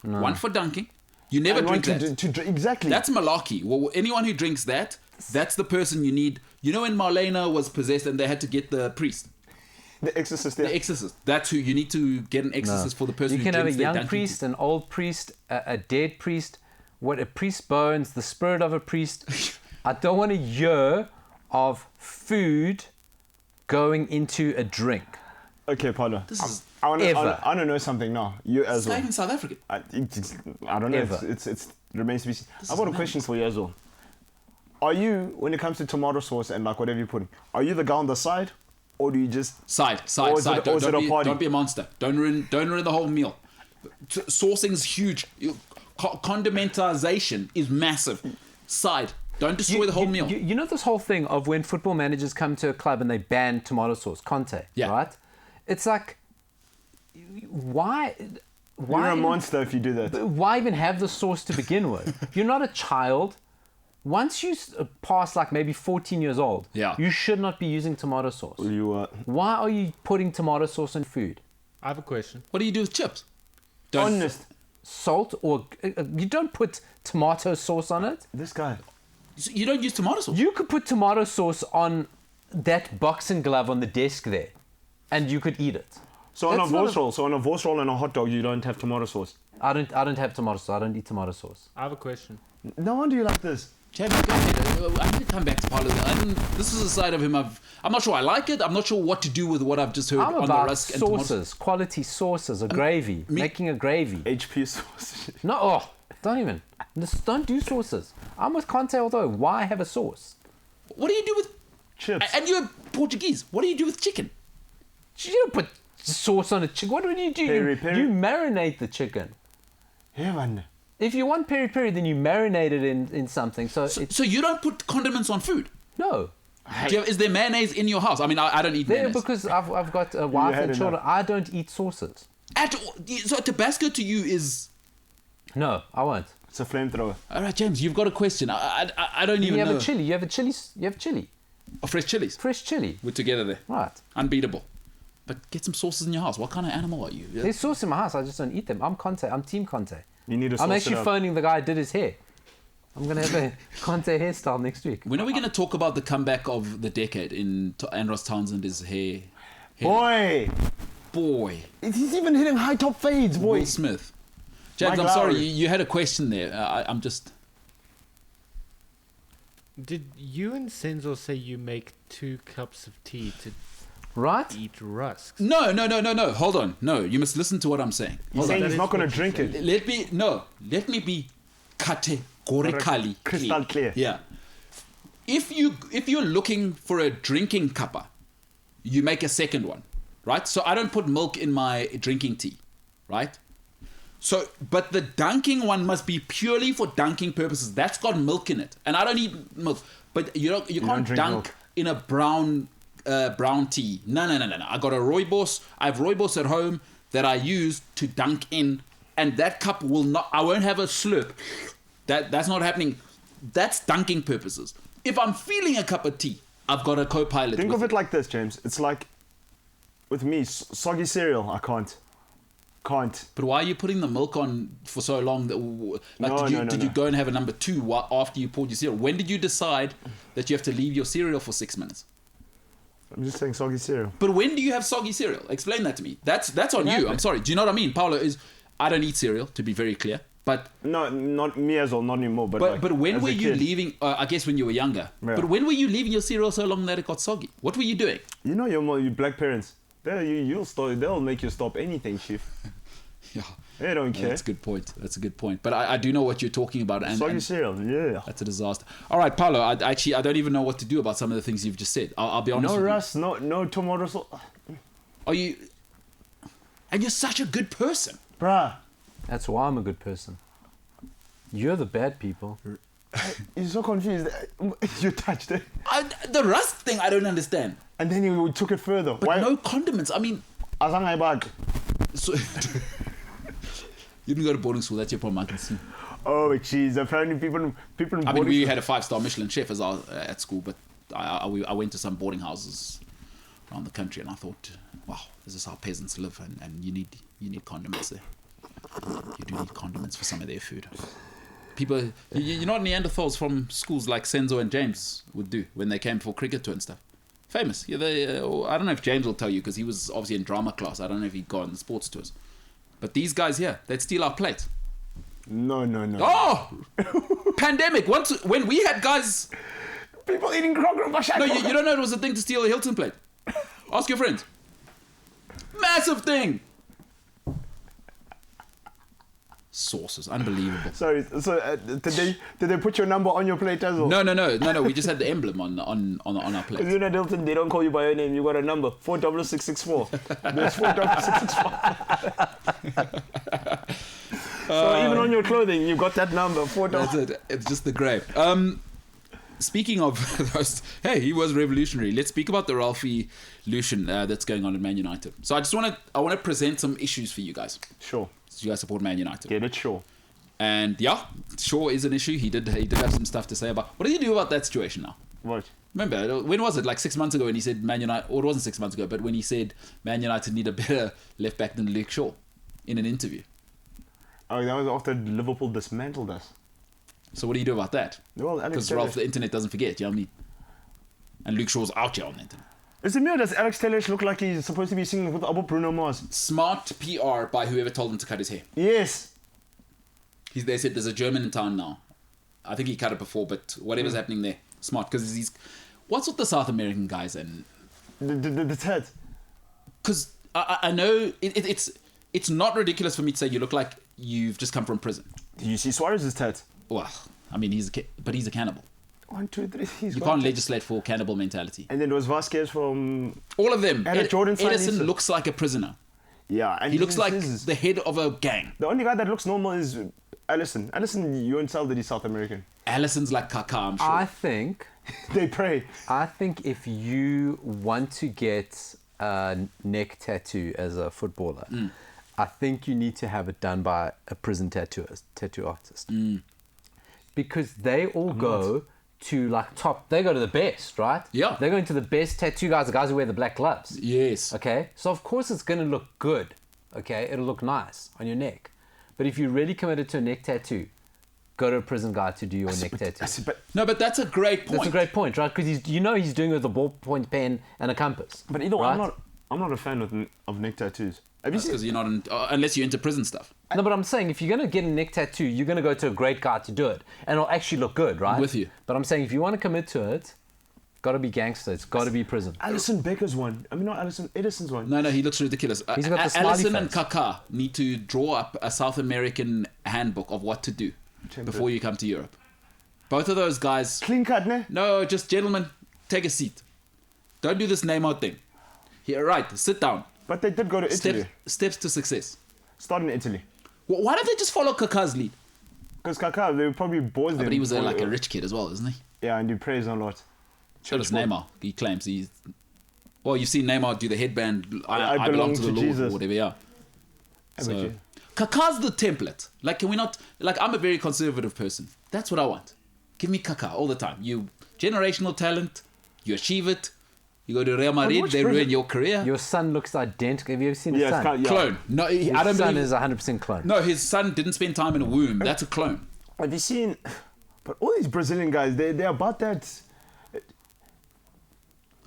One for dunking. You never drink that. Exactly. That's malarkey. Well, anyone who drinks that, that's the person you need. You know when Marlena was possessed and they had to get the priest? The exorcist. Yeah. The exorcist. That's who you need to get an exorcist for the person You who can have a drinks their young dunking priest, an old priest, a dead priest. What a priest burns, the spirit of a priest. I don't want a year of food going into a drink. Okay, Paulo. This is I want ever. to know something now. You as It's not well. even South African. I don't know. Ever. It's remains to be seen. I've is got a mad. question for you as well. Are you, when it comes to tomato sauce and like whatever you put in, are you the guy on the side, or do you just Side. Or is it- or is it a party? Don't be a monster. Don't ruin the whole meal. Sourcing's huge. Condimentization is massive. Side. Don't destroy the whole meal. You know this whole thing of when football managers come to a club and they ban tomato sauce, Conte, Yeah. right? It's like, why you're a even- monster if you do that? why even have the sauce to begin with? You're not a child. Once you pass like maybe 14 years old, Yeah. you should not be using tomato sauce. You Why are you putting tomato sauce in food? I have a question. What do you do with chips? Don't. honest. Salt or you don't put tomato sauce on it. This guy. You don't use tomato sauce. You could put tomato sauce on that boxing glove on the desk there, and you could eat it. So on a That's not Vos roll, so on a Vos roll and a hot dog, you don't have tomato sauce. I don't have tomato sauce. I don't eat tomato sauce. I have a question. No wonder you like this. James, go ahead. I need to come back to Paulo. This is a side of him I'm not sure I like it. I'm not sure what to do with what I've just heard I'm on the about rusk and tomato. sauces, quality sauces, a gravy, making a gravy. HP sauce. No, don't even. Don't do sauces. I'm with Conte, although. Why have a sauce? What do you do with... Chips. And you're Portuguese. What do you do with chicken? You don't put sauce on a chicken. What do you do? Peri peri. You marinate the chicken. Yeah, man. If you want peri peri, then you marinate it in something. So So you don't put condiments on food? no. Is there mayonnaise in your house? I mean, I don't eat There, mayonnaise. because I've got a wife had and children. enough. I don't eat sauces. So Tabasco to you is... No, I won't. It's a flamethrower. All right, James, you've got a question. I don't You even have know. a chili. You have a chili. You have chili. Oh, fresh chilies. Fresh chili. We're together there. Right. Unbeatable. But get some sauces in your house. What kind of animal are you? There's sauce in my house. I just don't eat them. I'm Conte. I'm Team Conte. You need to I'm sauce actually it up. phoning the guy who did his hair. I'm going to have a Conte hairstyle next week. When are we going to talk about the comeback of the decade in Andros Townsend's hair? Boy. He's even hitting high top fades, boy. Will Smith. James, Mike I'm sorry. Lowry. You had a question there. I'm just... Did you and Senzo say you make 2 cups of tea to Right? eat rusks? No. Hold on. No, you must listen to what I'm saying. He's saying That he's is not going what to you drink said. it. Let me be categorically Crystal clear. Yeah. If you're looking for a drinking cuppa, you make a second one, right? So I don't put milk in my drinking tea, right? So, but the dunking one must be purely for dunking purposes. That's got milk in it, and I don't eat milk. But you can't drink dunk milk. in a brown tea. No. I got a rooibos. I have rooibos at home that I use to dunk in, and that cup will not. I won't have a slurp. That's not happening. That's dunking purposes. If I'm feeling a cup of tea, I've got a co-pilot. Think with of it like this, James. It's like, with me, soggy cereal, I can't. But why are you putting the milk on for so long? Did you go and have a number 2 after you poured your cereal? When did you decide that you have to leave your cereal for 6 minutes? I'm just saying soggy cereal. But when do you have soggy cereal? Explain that to me. That's on you. I'm sorry. Do you know what I mean? Paolo, I don't eat cereal, to be very clear. But No, not me as well, not anymore. But when as were a you kid. leaving? I guess when you were younger. Yeah. But when were you leaving your cereal so long that it got soggy? What were you doing? You know your black parents. They'll make you stop anything, chief. Yeah, They don't care. that's a good point. But I do know what you're talking about. Soggy cereal, yeah. That's a disaster. All right, Paolo, I don't even know what to do about some of the things you've just said. I'll be honest No with rust, no tomato sauce. you. Are you... And you're such a good person. Bruh, That's why I'm a good person. You're the bad people. you're so confused. You touched it. The rust thing, I don't understand. And then you took it further. But no condiments. I mean... Azangai bag. So, you didn't go to boarding school. That's your problem, I can see. Oh, jeez. Apparently people in I mean, boarding we school- had a 5-star Michelin chef as at school, but I went to some boarding houses around the country, and I thought, wow, this is how peasants live, and you need condiments there. You do need condiments for some of their food. People, you know what Neanderthals from schools like Senzo and James would do when they came for cricket tour and stuff? Famous. Yeah, I don't know if James will tell you, because he was obviously in drama class. I don't know if he'd gone on the sports tours. But these guys here, they'd steal our plate. No. Oh! Pandemic. When we had guys... People eating crocker. No, you don't know it was a thing to steal a Hilton plate. Ask your friends. Massive thing. Sauces. Unbelievable. Sorry. So did they put your number on your plate as well? No. We just had the emblem on our plate. Because you know Hilton, they don't call you by your name. You got a number 46664. There's 46664. So even on your clothing, you got that number 4. That's it. It's just the grave. Speaking of those, hey, he was revolutionary. Let's speak about the Ralphie Lucian that's going on in Man United. So I want to present some issues for you guys. Sure. So you guys support Man United. Get it, sure. And yeah, sure is an issue. He did have some stuff to say about. What do you do about that situation now? What? Remember, when was it? Like 6 months ago when he said Man United, or it wasn't 6 months ago, but when he said Man United need a better left back than Luke Shaw in an interview. Oh, that was after Liverpool dismantled us. So what do you do about that? Well, Alex Because Taylor. Ralph, the internet doesn't forget, you know what I mean? And Luke Shaw's out here on the internet. Is it me or does Alex Taylor look like he's supposed to be singing with Bruno Mars? Smart PR by whoever told him to cut his hair. Yes. They said there's a German in town now. I think he cut it before, but whatever's happening there, smart. Because he's... What's with the South American guys? And The head. because I know it's not ridiculous for me to say you look like you've just come from prison. Did you see Suarez's tat? Well, I mean, he's a cannibal. 1, 2, 3. You can't legislate for cannibal mentality. And then there was Vasquez from... All of them. And Jordan Edison Sanisa. looks like a prisoner. Yeah. And He looks like this is- the head of a gang. The only guy that looks normal is Allison. Allison, you and Sal that he's South American. Allison's like Kaká, I'm sure. I think if you want to get a neck tattoo as a footballer, I think you need to have it done by a prison tattoo artist. Because they all go to like top. They go to the best, right? Yeah. They're going to the best tattoo guys, the guys who wear the black gloves. Yes. Okay, so of course it's going to look good. Okay, it'll look nice on your neck. But if you're really committed to a neck tattoo, go to a prison guy to do your neck tattoo. No, but that's a great point. That's a great point, right? Because he's doing it with a ballpoint pen and a compass. But either way, right? I'm not a fan of neck tattoos. Have you seen? Because you're not unless you're into prison stuff. No, but I'm saying if you're going to get a neck tattoo, you're going to go to a great guy to do it. And it'll actually look good, right? I'm with you. But I'm saying if you want to commit to it, got to be gangster. It's got to be prison. Alison Becker's one. I mean, not Alison Edison's one. No, he looks ridiculous. He's got the smiley Allison and face. Kaká need to draw up a South American handbook of what to do before you come to Europe. Both of those guys. Clean cut, ne? No, just gentlemen, take a seat. Don't do this name out thing. Here, right, sit down. But they did go to Italy. Steps to success. Start in Italy. Why don't they just follow Kaká's lead? Because Kaká, they were probably boys then. But he was like a rich kid as well, isn't he? Yeah, and he prays a lot. So does Neymar. He claims he's... Well, you've seen Neymar do the headband, I belong to the Lord, Jesus. or whatever, yeah. but So, yeah. Kaká's the template. Like, can we not... Like, I'm a very conservative person. That's what I want. Give me Kaká all the time. You generational talent, you achieve it, you go to Real Madrid, which they prison- ruin your career. Your son looks identical. Have you ever seen his Yeah, son? Clone. No, His I don't son believe... is 100% clone. No, his son didn't spend time in a womb. That's a clone. Have you seen? But all these Brazilian guys, they're about that.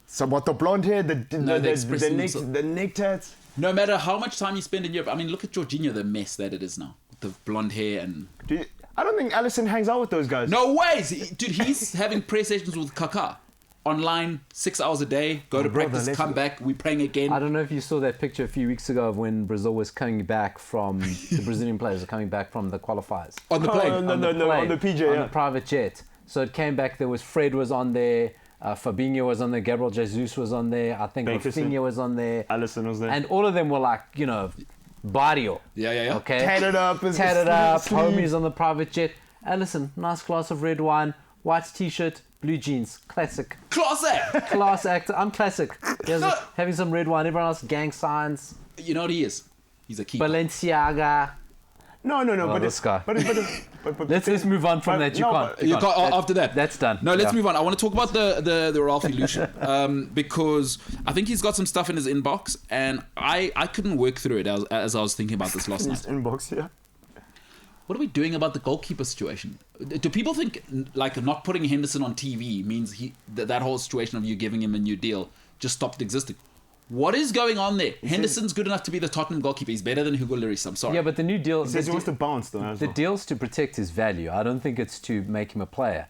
It's about the blonde hair, the express neck tats. No matter how much time you spend in Europe. I mean, look at Jorginho, the mess that it is now. With the blonde hair and... I don't think Allison hangs out with those guys. No ways! Dude, he's having prayer sessions with Kaká. Online, 6 hours a day, go to brother, breakfast, let's- come back, we praying again. I don't know if you saw that picture a few weeks ago of when Brazil was coming back from... the Brazilian players were coming back from the qualifiers. On the plane. no, on the PJ, On yeah. the private jet. So it came back, there was Fred was on there, Fabinho was on there, Gabriel Jesus was on there, I think Bankerson. Rafinha was on there. Allison was there. And all of them were like, barrio. Yeah. Okay? Tatted up. Tatted up, sleeve. homies on the private jet. Allison, nice glass of red wine, white t-shirt, blue jeans, classic. Class actor, I'm classic. Having some red wine, everyone else gang signs, You know what he is? He's a keeper. Balenciaga. No. But this guy. But Let's move on from that. You no, can't. but- You can't, after that. That's done. No, let's Yeah. move on. I want to talk about the Ralphie Lucian because I think he's got some stuff in his inbox and I couldn't work through it as I was thinking about this last night. his inbox, yeah. What are we doing about the goalkeeper situation? Do people think like not putting Henderson on TV means that whole situation of you giving him a new deal just stopped existing? What is going on there? Henderson's good enough to be the Tottenham goalkeeper. He's better than Hugo Lloris. I'm sorry. Yeah, but the new deal. He says he wants to bounce though. As The well. deal's to protect his value. I don't think it's to make him a player.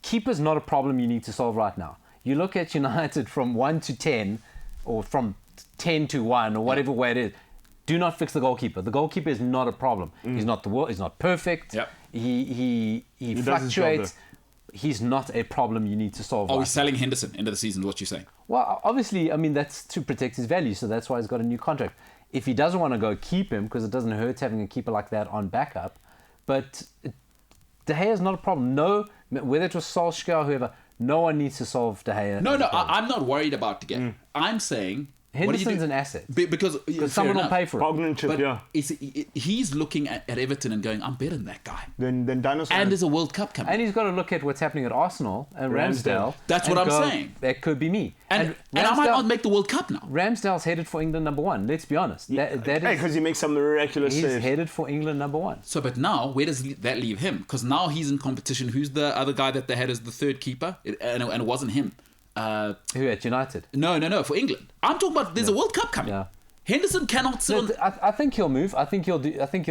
Keeper's not a problem you need to solve right now. You look at United from 1 to 10, or from 10 to 1, or whatever way it is. Do not fix the goalkeeper. The goalkeeper is not a problem. He's not the world. He's not perfect. Yep. He does his fluctuates. job, He's not a problem you need to solve. Are we right selling Henderson into the season? Is what you're saying? Well, obviously, I mean, that's to protect his value, so that's why he's got a new contract. If he doesn't want to go, keep him, because it doesn't hurt having a keeper like that on backup. But De Gea is not a problem. No, whether it was Solskjaer or whoever, no one needs to solve De Gea. No, as a problem. I'm not worried about De Gea. I'm saying... what do you Henderson's do? an asset. Because Someone will pay for it. Bogmanship, But yeah. he's looking at Everton and going, I'm better than that guy. Then Dinosaur. And there's a World Cup coming. And he's got to look at what's happening at Arsenal and Ramsdale. Ramsdale. That's and what I'm go, saying. That could be me. And I might not make the World Cup now. Ramsdale's headed for England #1. Let's be honest. That is, because he makes some miraculous he's saves. headed for England #1. So, but now, where does that leave him? Because now he's in competition. Who's the other guy that they had as the third keeper? And it wasn't him. Who at United? No, for England. I'm talking about there's a World Cup coming. Yeah. Henderson cannot sit on... I think he'll move. I think he'll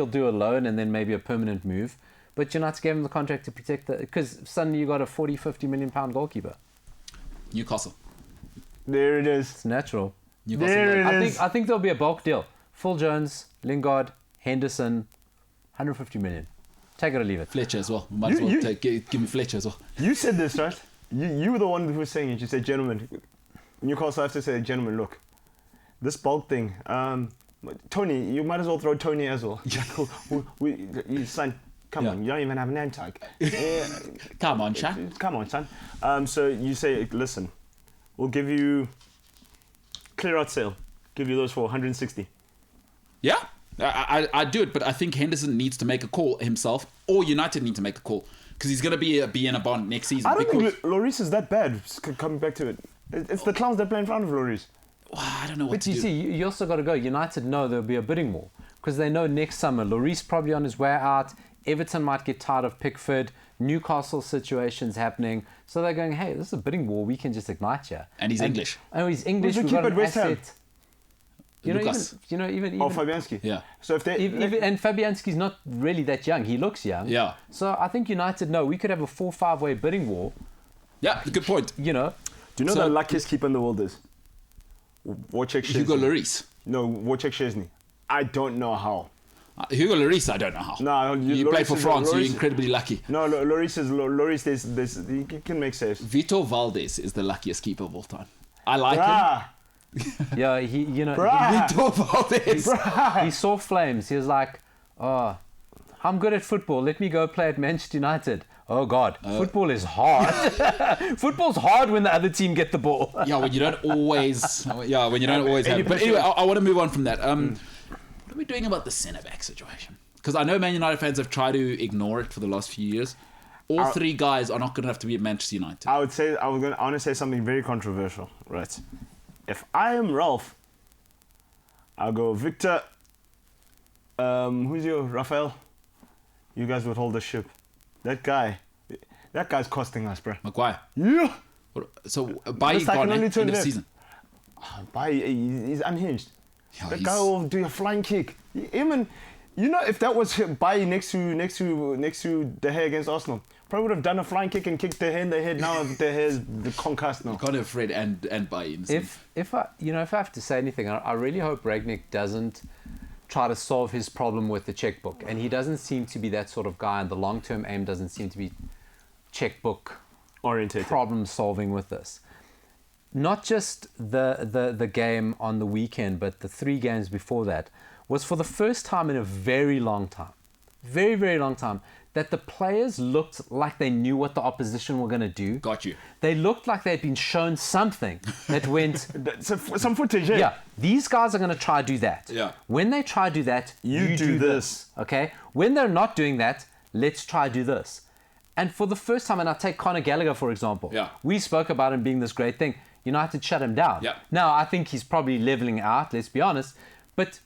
do a loan and then maybe a permanent move. But United gave him the contract to protect because suddenly you got a 40-50 million pound goalkeeper. Newcastle. There it is. It's natural. Newcastle. There loan. it is. I think there'll be a bulk deal. Phil Jones, Lingard, Henderson, 150 million. Take it or leave it. Fletcher as well. We might as well give me Fletcher as well. You said this, right? You were the one who was saying it. You said, gentlemen, Newcastle have to say, gentlemen, look, this bulk thing, Tony, you might as well throw Tony as well. Son, come Yeah. on, you don't even have a name tag. Come on, Shan. Come on, son. So you say, listen, we'll give you clear out sale. Give you those for 160. Yeah, I do it, but I think Henderson needs to make a call himself, or United need to make a call. because he's going to be in a bond next season. I don't because, think Lloris is that bad. Coming back to it, it's the clowns that play in front of Lloris. I don't know what But to you do. see, you also got to go. United know there'll be a bidding war because they know next summer Lloris probably on his way out. Everton might get tired of Pickford. Newcastle situation's happening. So they're going, hey, this is a bidding war. We can just ignite here. And he's English. Oh, he's English. Who's the We've got keeper an at West Ham? asset. You know, Lucas. even Or Fabianski. Yeah. So if they and Fabianski's not really that young. He looks young. Yeah. So I think United know we could have a 4-5 way bidding war. Yeah, good point. You know, do you know So- the luckiest keeper in the world is? Wojciech Szczesny. Hugo Lloris. No, Wojciech Szczesny. I don't know how. Hugo Lloris, I don't know how. No, you Lloris play for is- France, Lloris- you're incredibly lucky. No, Lloris, he can make saves. Vito Valdez is the luckiest keeper of all time. I like him. Ah, yeah, he Bruh. Vito Valdez. he saw flames. He was like, oh, I'm good at football. Let me go play at Manchester United. Oh, God. Football is hard. Football's hard when the other team get the ball. Yeah, when you don't always have it. But anyway, I want to move on from that. What are we doing about the centre-back situation? Because I know Man United fans have tried to ignore it for the last few years. All three guys are not good enough to be at Manchester United. I want to say something very controversial, right? If I am Ralph, I'll go Victor. Who's your Rafael? You guys would hold the ship. That guy's costing us, bro. Maguire. Yeah. So, Bailly Yes, I gone can only end turn of left. season. He's unhinged. Yeah, That he's- guy will do a flying kick. Even, you know, if that was Bailly next to De Gea against Arsenal, probably would have done a flying kick and kicked De Gea in the head. Now De Gea's concussed now. You can't have Fred and Bailly in the same. If I have to say anything, I really hope Rangnick doesn't try to solve his problem with the checkbook, and he doesn't seem to be that sort of guy, and the long-term aim doesn't seem to be checkbook Orientated. problem solving with this. Not just the game on the weekend, but the 3 games before that was for the first time in a very long time, very, very long time, that the players looked like they knew what the opposition were going to do. Got you. They looked like they'd been shown something that went, Some footage, yeah, these guys are going to try to do that. Yeah. When they try to do that, You do this. Okay? When they're not doing that, let's try to do this. And for the first time, and I'll take Conor Gallagher, for example. Yeah. We spoke about him being this great thing. United shut him down. Yeah. Now, I think he's probably leveling out, let's be honest. But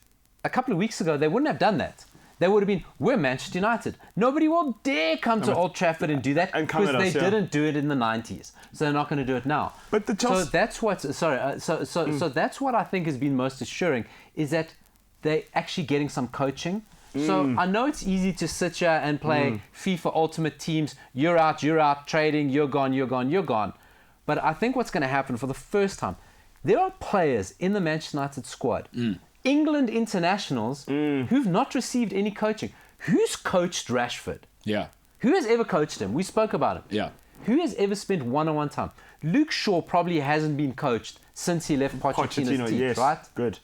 a couple of weeks ago, they wouldn't have done that. They would have been, we're Manchester United. Nobody will dare come to Old Trafford and do that And come because at they us, yeah. didn't do it in the 90s. So they're not going to do it now. But the So Chelsea- that's what, so that's what I think has been most assuring, is that they're actually getting some coaching. So I know it's easy to sit here and play FIFA Ultimate Teams. You're out, trading, you're gone. But I think what's going to happen for the first time, there are players in the Manchester United squad, England internationals, who've not received any coaching. Who's coached Rashford? Yeah. Who has ever coached him? We spoke about him. Yeah. Who has ever spent one-on-one time? Luke Shaw probably hasn't been coached since he left Pochettino's team, yes. right? Good.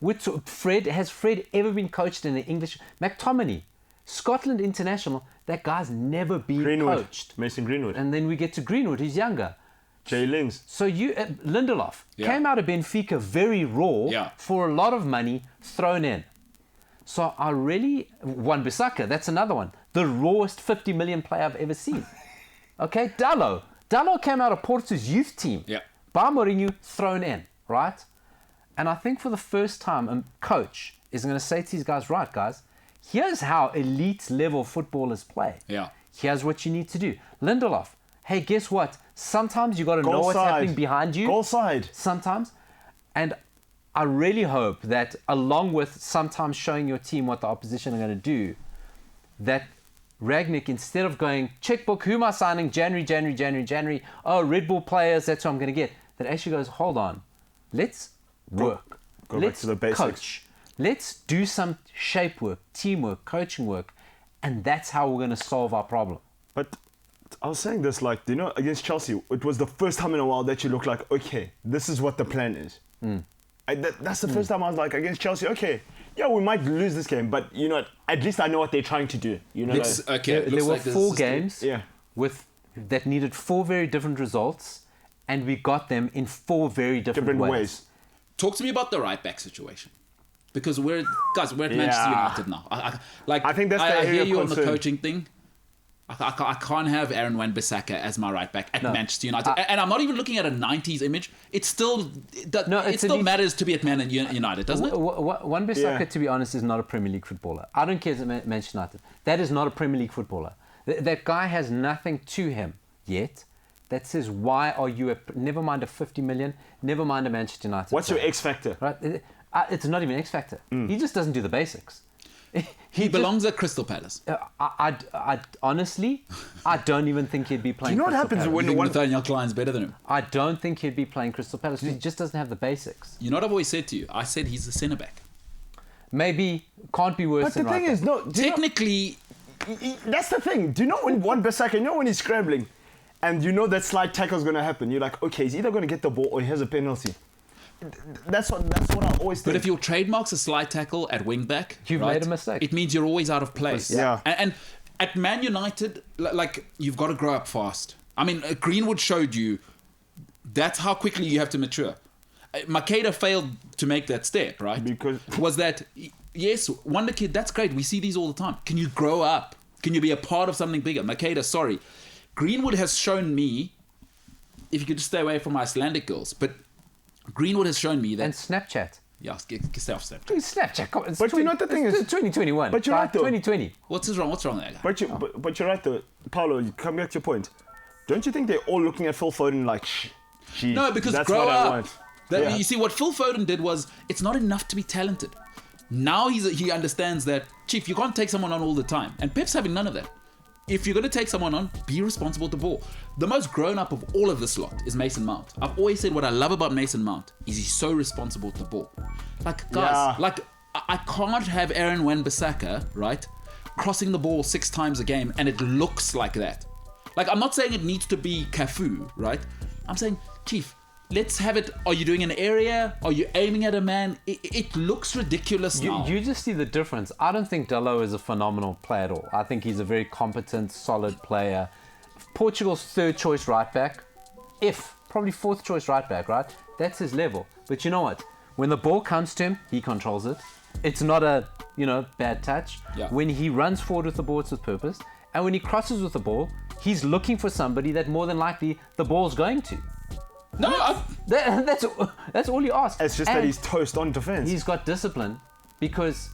With Fred, has Fred ever been coached in the English? McTominay, Scotland international, that guy's never been coached. Mason Greenwood. And then we get to Greenwood, who's younger. Jay Lings. So Lindelof came out of Benfica very raw Yeah. for a lot of money thrown in. So I really, Wan-Bissaka, that's another one. The rawest 50 million player I've ever seen. Okay, Dalot came out of Porto's youth team. Yeah. By Mourinho, thrown in, right? And I think for the first time, a coach is going to say to these guys, right, guys, here's how elite level footballers play. Yeah. Here's what you need to do. Lindelof, hey, guess what? Sometimes you got to know Goal what's side. happening behind you. Goal side. Sometimes. And I really hope that along with sometimes showing your team what the opposition are going to do, that Rangnick, instead of going, checkbook, who am I signing? January. Oh, Red Bull players, that's what I'm going to get. That actually goes, hold on. Let's work. Go back Let's to the basics. coach. Let's do some shape work, teamwork, coaching work. And that's how we're going to solve our problem. But I was saying this, like, you know, against Chelsea, it was the first time in a while that you look like, okay, this is what the plan is. That's the first time I was like, against Chelsea, okay, yeah, we might lose this game, but, you know, at least I know what they're trying to do. You know, Looks, like, okay, There looks were like this 4 is games yeah. that needed 4 very different results, and we got them in 4 very different ways. Talk to me about the right back situation. Because we're at Manchester Yeah. United now. I I think that's the I area hear of you on the concern. coaching thing. I can't have Aaron Wan-Bissaka as my right back at Manchester United. And I'm not even looking at a 90s image. It still matters to be at Man United, doesn't it? Wan-Bissaka, to be honest, is not a Premier League footballer. I don't care if it's Manchester United. That is not a Premier League footballer. That guy has nothing to him yet that says, why are you never mind a 50 million, never mind a Manchester United. What's your X factor? Right? It's not even X factor. He just doesn't do the basics. He belongs at Crystal Palace. I honestly, I don't even think he'd be playing. Do you know what Crystal happens Palace. when You think one? Nathaniel Klein's better than him? I don't think he'd be playing Crystal Palace. He just doesn't have the basics. You know what I've always said to you? I said he's a centre back. Maybe can't be worse But the than thing right is, back. no. Technically, That's the thing. Do you know when Wan-Bissaka, you know when he's scrambling, and you know that slide tackle's going to happen? You're like, okay, he's either going to get the ball or he has a penalty. That's what I always think. but if your trademark's a slide tackle at wing back, You've made a mistake. It means you're always out of place. Yeah. And at Man United, like, you've got to grow up fast. I mean, Greenwood showed you that's how quickly you have to mature. Makeda failed to make that step, right? Because- was that, yes, Wonder Kid, that's great. We see these all the time. Can you grow up? Can you be a part of something bigger? Makeda, sorry. Greenwood has shown me, if you could just stay away from Icelandic girls, but Greenwood has shown me that... And Snapchat. Yeah, stay off Snapchat. Dude, Snapchat. come on, it's But you know what the thing it's is- 2021. But you're right, though. 2020. What's wrong with that guy? But you're right though, Paolo. You come back to your point. Don't you think they're all looking at Phil Foden like, geez, No, because that's grow what I up. want. That, You see, what Phil Foden did was, it's not enough to be talented. Now he understands that, Chief, you can't take someone on all the time. And Pep's having none of that. If you're going to take someone on, be responsible with the ball. The most grown up of all of this lot is Mason Mount. I've always said what I love about Mason Mount is he's so responsible with the ball. Like, guys, Yeah. I can't have Aaron Wan-Bissaka, right, crossing the ball 6 times a game and it looks like that. Like, I'm not saying it needs to be Cafu, right? I'm saying, Chief, let's have it. Are you doing an area? Are you aiming at a man? It looks ridiculous now. You just see the difference. I don't think Dalot is a phenomenal player at all. I think he's a very competent, solid player. Portugal's 3rd choice right back, probably 4th choice right back, right? That's his level. But you know what? When the ball comes to him, he controls it. It's not a, bad touch. Yeah. When he runs forward with the ball, it's with purpose. And when he crosses with the ball, he's looking for somebody that more than likely the ball's going to. No, That's all you ask. It's just that And he's toast on defense. he's got discipline because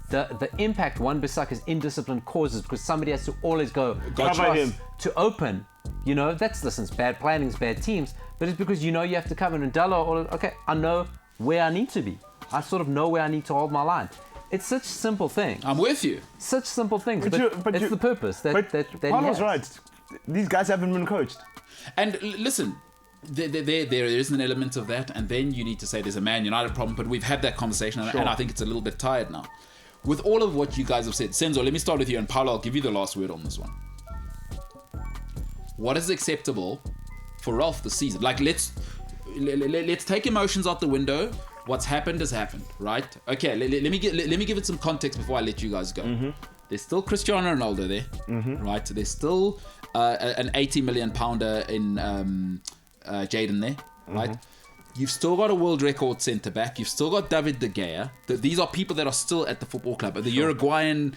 the impact Wan-Bissaka's indiscipline causes, because somebody has to always go Cover across him. to open. It's bad planning, it's bad teams, but it's because you have to cover. And Dalot, okay, I know where I need to be. I sort of know where I need to hold my line. It's such simple things. I'm with you. Such simple things, But but, you- but it's you- the purpose that But he Paolo's has. right. These guys haven't been coached. And listen, there is an element of that, and then you need to say there's a Man United problem, but we've had that conversation, Sure. and I think it's a little bit tired now. With all of what you guys have said, Senzo, let me start with you, and Paolo, I'll give you the last word on this one. What is acceptable for Ralph this season? Like, let's take emotions out the window. What's happened has happened, right? Okay, let me give it some context before I let you guys go. There's still Cristiano Ronaldo there, right? There's still an 80 million pounder in Jadon there, right? You've still got a world record centre back. You've still got David De Gea. These are people that are still at the football club. The Uruguayan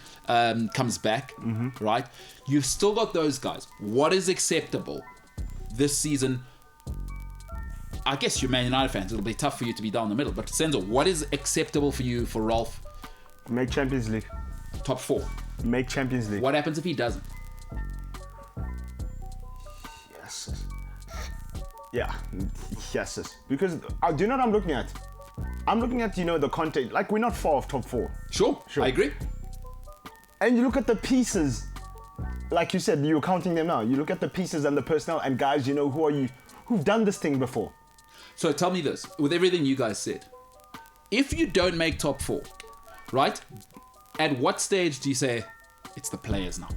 comes back, right? You've still got those guys. What is acceptable this season? I guess you're Man United fans. It'll be tough for you to be down the middle. But Senzo, what is acceptable for you for Rolf? Make Champions League. Top 4. Make Champions League. What happens if he doesn't? Yes. Yeah. Yes. Because do you know what I'm looking at? I'm looking at, the content. Like, we're not far off top 4. Sure. I agree. And you look at the pieces. Like you said, you're counting them now. You look at the pieces and the personnel and guys, who've done this thing before. So tell me this, with everything you guys said, if you don't make top 4, right? At what stage do you say it's the players now?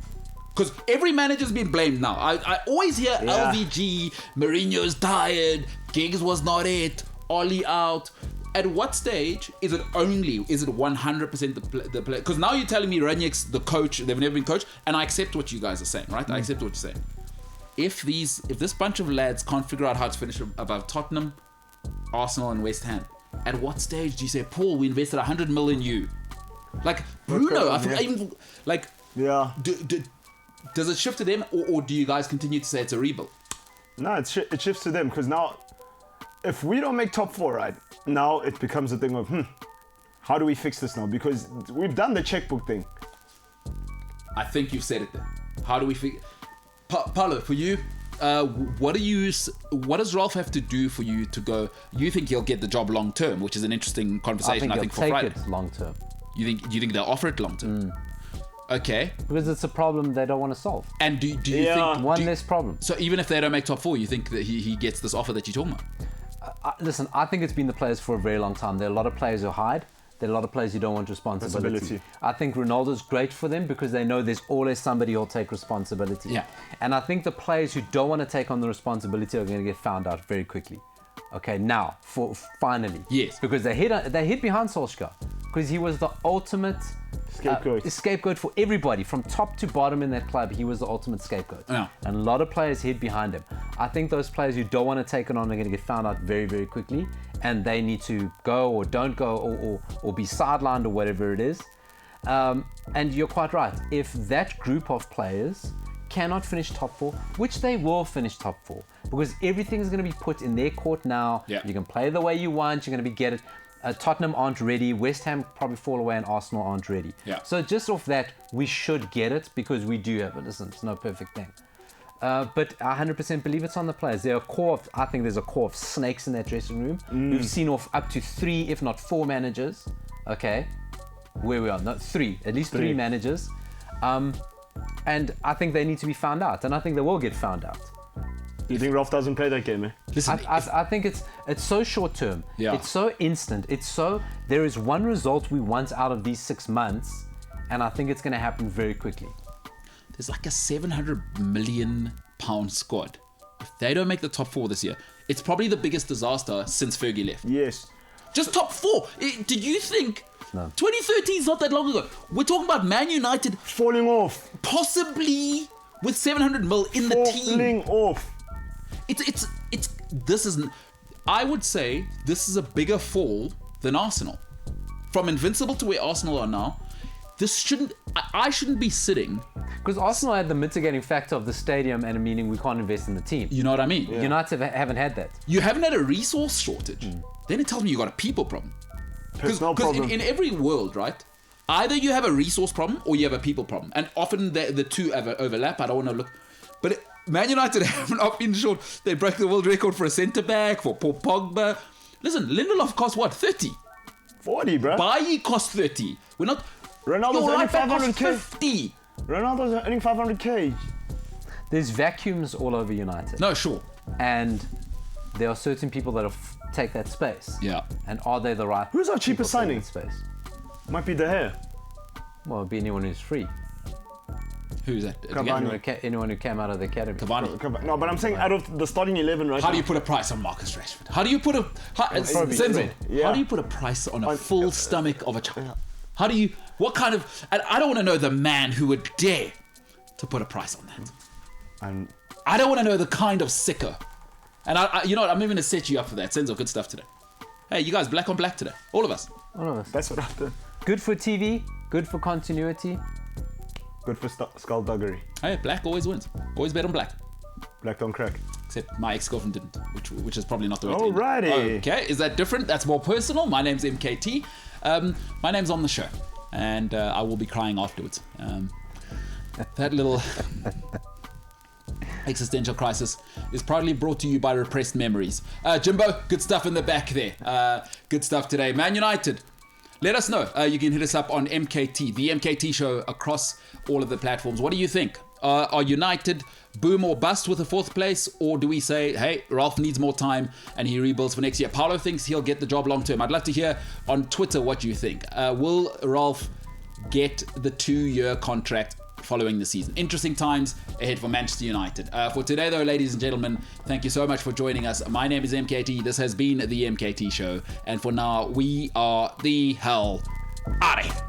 Because every manager's been blamed now. I always hear LVG, Mourinho's tired, Giggs was not it, Oli out. At what stage is it 100% the player? Because now you're telling me Ranieri's the coach, they've never been coached, and I accept what you guys are saying, right? I accept what you're saying. If this bunch of lads can't figure out how to finish above Tottenham, Arsenal and West Ham, at what stage do you say, Paul, we invested 100 million in you? Like, Bruno, Yeah. even, like, Yeah. Does it shift to them, or do you guys continue to say it's a rebuild? No, it shifts to them because now, if we don't make top 4, right, now it becomes a thing of, how do we fix this now? Because we've done the checkbook thing. I think you've said it there. How do we fix? Paulo, for you, what does Ralph have to do for you to go? You think he'll get the job long term, which is an interesting conversation. I think he'll for Friday. take it long term. Do you think they'll offer it long term? Okay. Because it's a problem they don't want to solve. And do you think One less problem. So even if they don't make top 4, you think that he gets this offer that you're talking about? Listen, I think it's been the players for a very long time. There are a lot of players who hide. There are a lot of players who don't want responsibility. I think Ronaldo's great for them because they know there's always somebody who'll take responsibility. Yeah. And I think the players who don't want to take on the responsibility are going to get found out very quickly. Okay, now, finally. Yes. Because they hid behind Solskjaer because he was the ultimate scapegoat for everybody from top to bottom in that club. He was the ultimate scapegoat. Yeah. And a lot of players hid behind him. I think those players who don't want to take it on are going to get found out very, very quickly, and they need to go or don't go or be sidelined or whatever it is. And you're quite right. If that group of players cannot finish top 4, which they will finish top 4, because everything is going to be put in their court now. Yeah. You can play the way you want. You're going to get it. Tottenham aren't ready. West Ham probably fall away, and Arsenal aren't ready. Yeah. So just off that, we should get it because we do have it. Listen, it's no perfect thing. But I 100% believe it's on the players. I think there's a core of snakes in that dressing room. We've seen off up to 3, if not 4 managers. Okay, where we are, not 3, at least 3 managers. And I think they need to be found out, and I think they will get found out. You think Ralph doesn't play that game, eh? Listen, I think it's so short term. Yeah. It's so instant. There is one result we want out of these 6 months, and I think it's going to happen very quickly. there's like a £700 million squad. If they don't make the top 4 this year, it's probably the biggest disaster since Fergie left. Yes. Just top 4. Did you think? No. 2013 is not that long ago. We're talking about Man United Falling off. possibly with 700 mil in the team. Falling off. I would say this is a bigger fall than Arsenal. From invincible to where Arsenal are now, I shouldn't be sitting. Because Arsenal had the mitigating factor of the stadium and meaning we can't invest in the team. You know what I mean? Yeah. United haven't had that. You haven't had a resource shortage. Then it tells me you got a people problem. Personal Because problem. in every world, right? Either you have a resource problem or you have a people problem. And often the two overlap. I don't want to look. But Man United have not been short. They broke the world record for a centre-back, for Paul Pogba. Listen, Lindelof cost what? 30. 40, bro. Bailly cost 30. We're not... Ronaldo's Your earning right back cost 500k. 50. Ronaldo's earning 500k. There's vacuums all over United. No, sure. And there are certain people that take that space. Yeah. And are they the right Who's our people cheapest to take signing? that space? Might be De Gea. Well, it'd be anyone who's free. Who's that? Cavani. Anyone who came out of the academy. Cavani. No, but I'm saying out of the starting 11 right How now. do you put a price on Marcus Rashford? How do you put probably Senzo, red. Yeah. How do you put a price on a full stomach of a child? How do you, what kind of, and I don't want to know the man who would dare to put a price on that. And I don't want to know the kind of sicker. And I you know what, I'm even going to set you up for that. Senzo, good stuff today. Hey, you guys, black on black today. All of us. All of us. that's what I've done. Good for TV, good for continuity. Good for skullduggery. Hey, black always wins. Always bet on black. Black don't crack. Except my ex-girlfriend didn't, which is probably not the right thing. Alrighty. Okay, is that different? That's more personal. My name's MKT. My name's on the show, and I will be crying afterwards. That little existential crisis is proudly brought to you by repressed memories. Jimbo, good stuff in the back there. Good stuff today. Man United. Let us know. You can hit us up on MKT, the MKT Show across all of the platforms. What do you think? Are United boom or bust with a 4th place? Or do we say, hey, Ralph needs more time and he rebuilds for next year? Paulo thinks he'll get the job long term. I'd love to hear on Twitter what you think. Will Ralph get the 2-year contract following the season? Interesting times ahead for Manchester United. For today, though, ladies and gentlemen, thank you so much for joining us. My name is MKT. This has been the MKT Show. And for now, we are the hell out of here.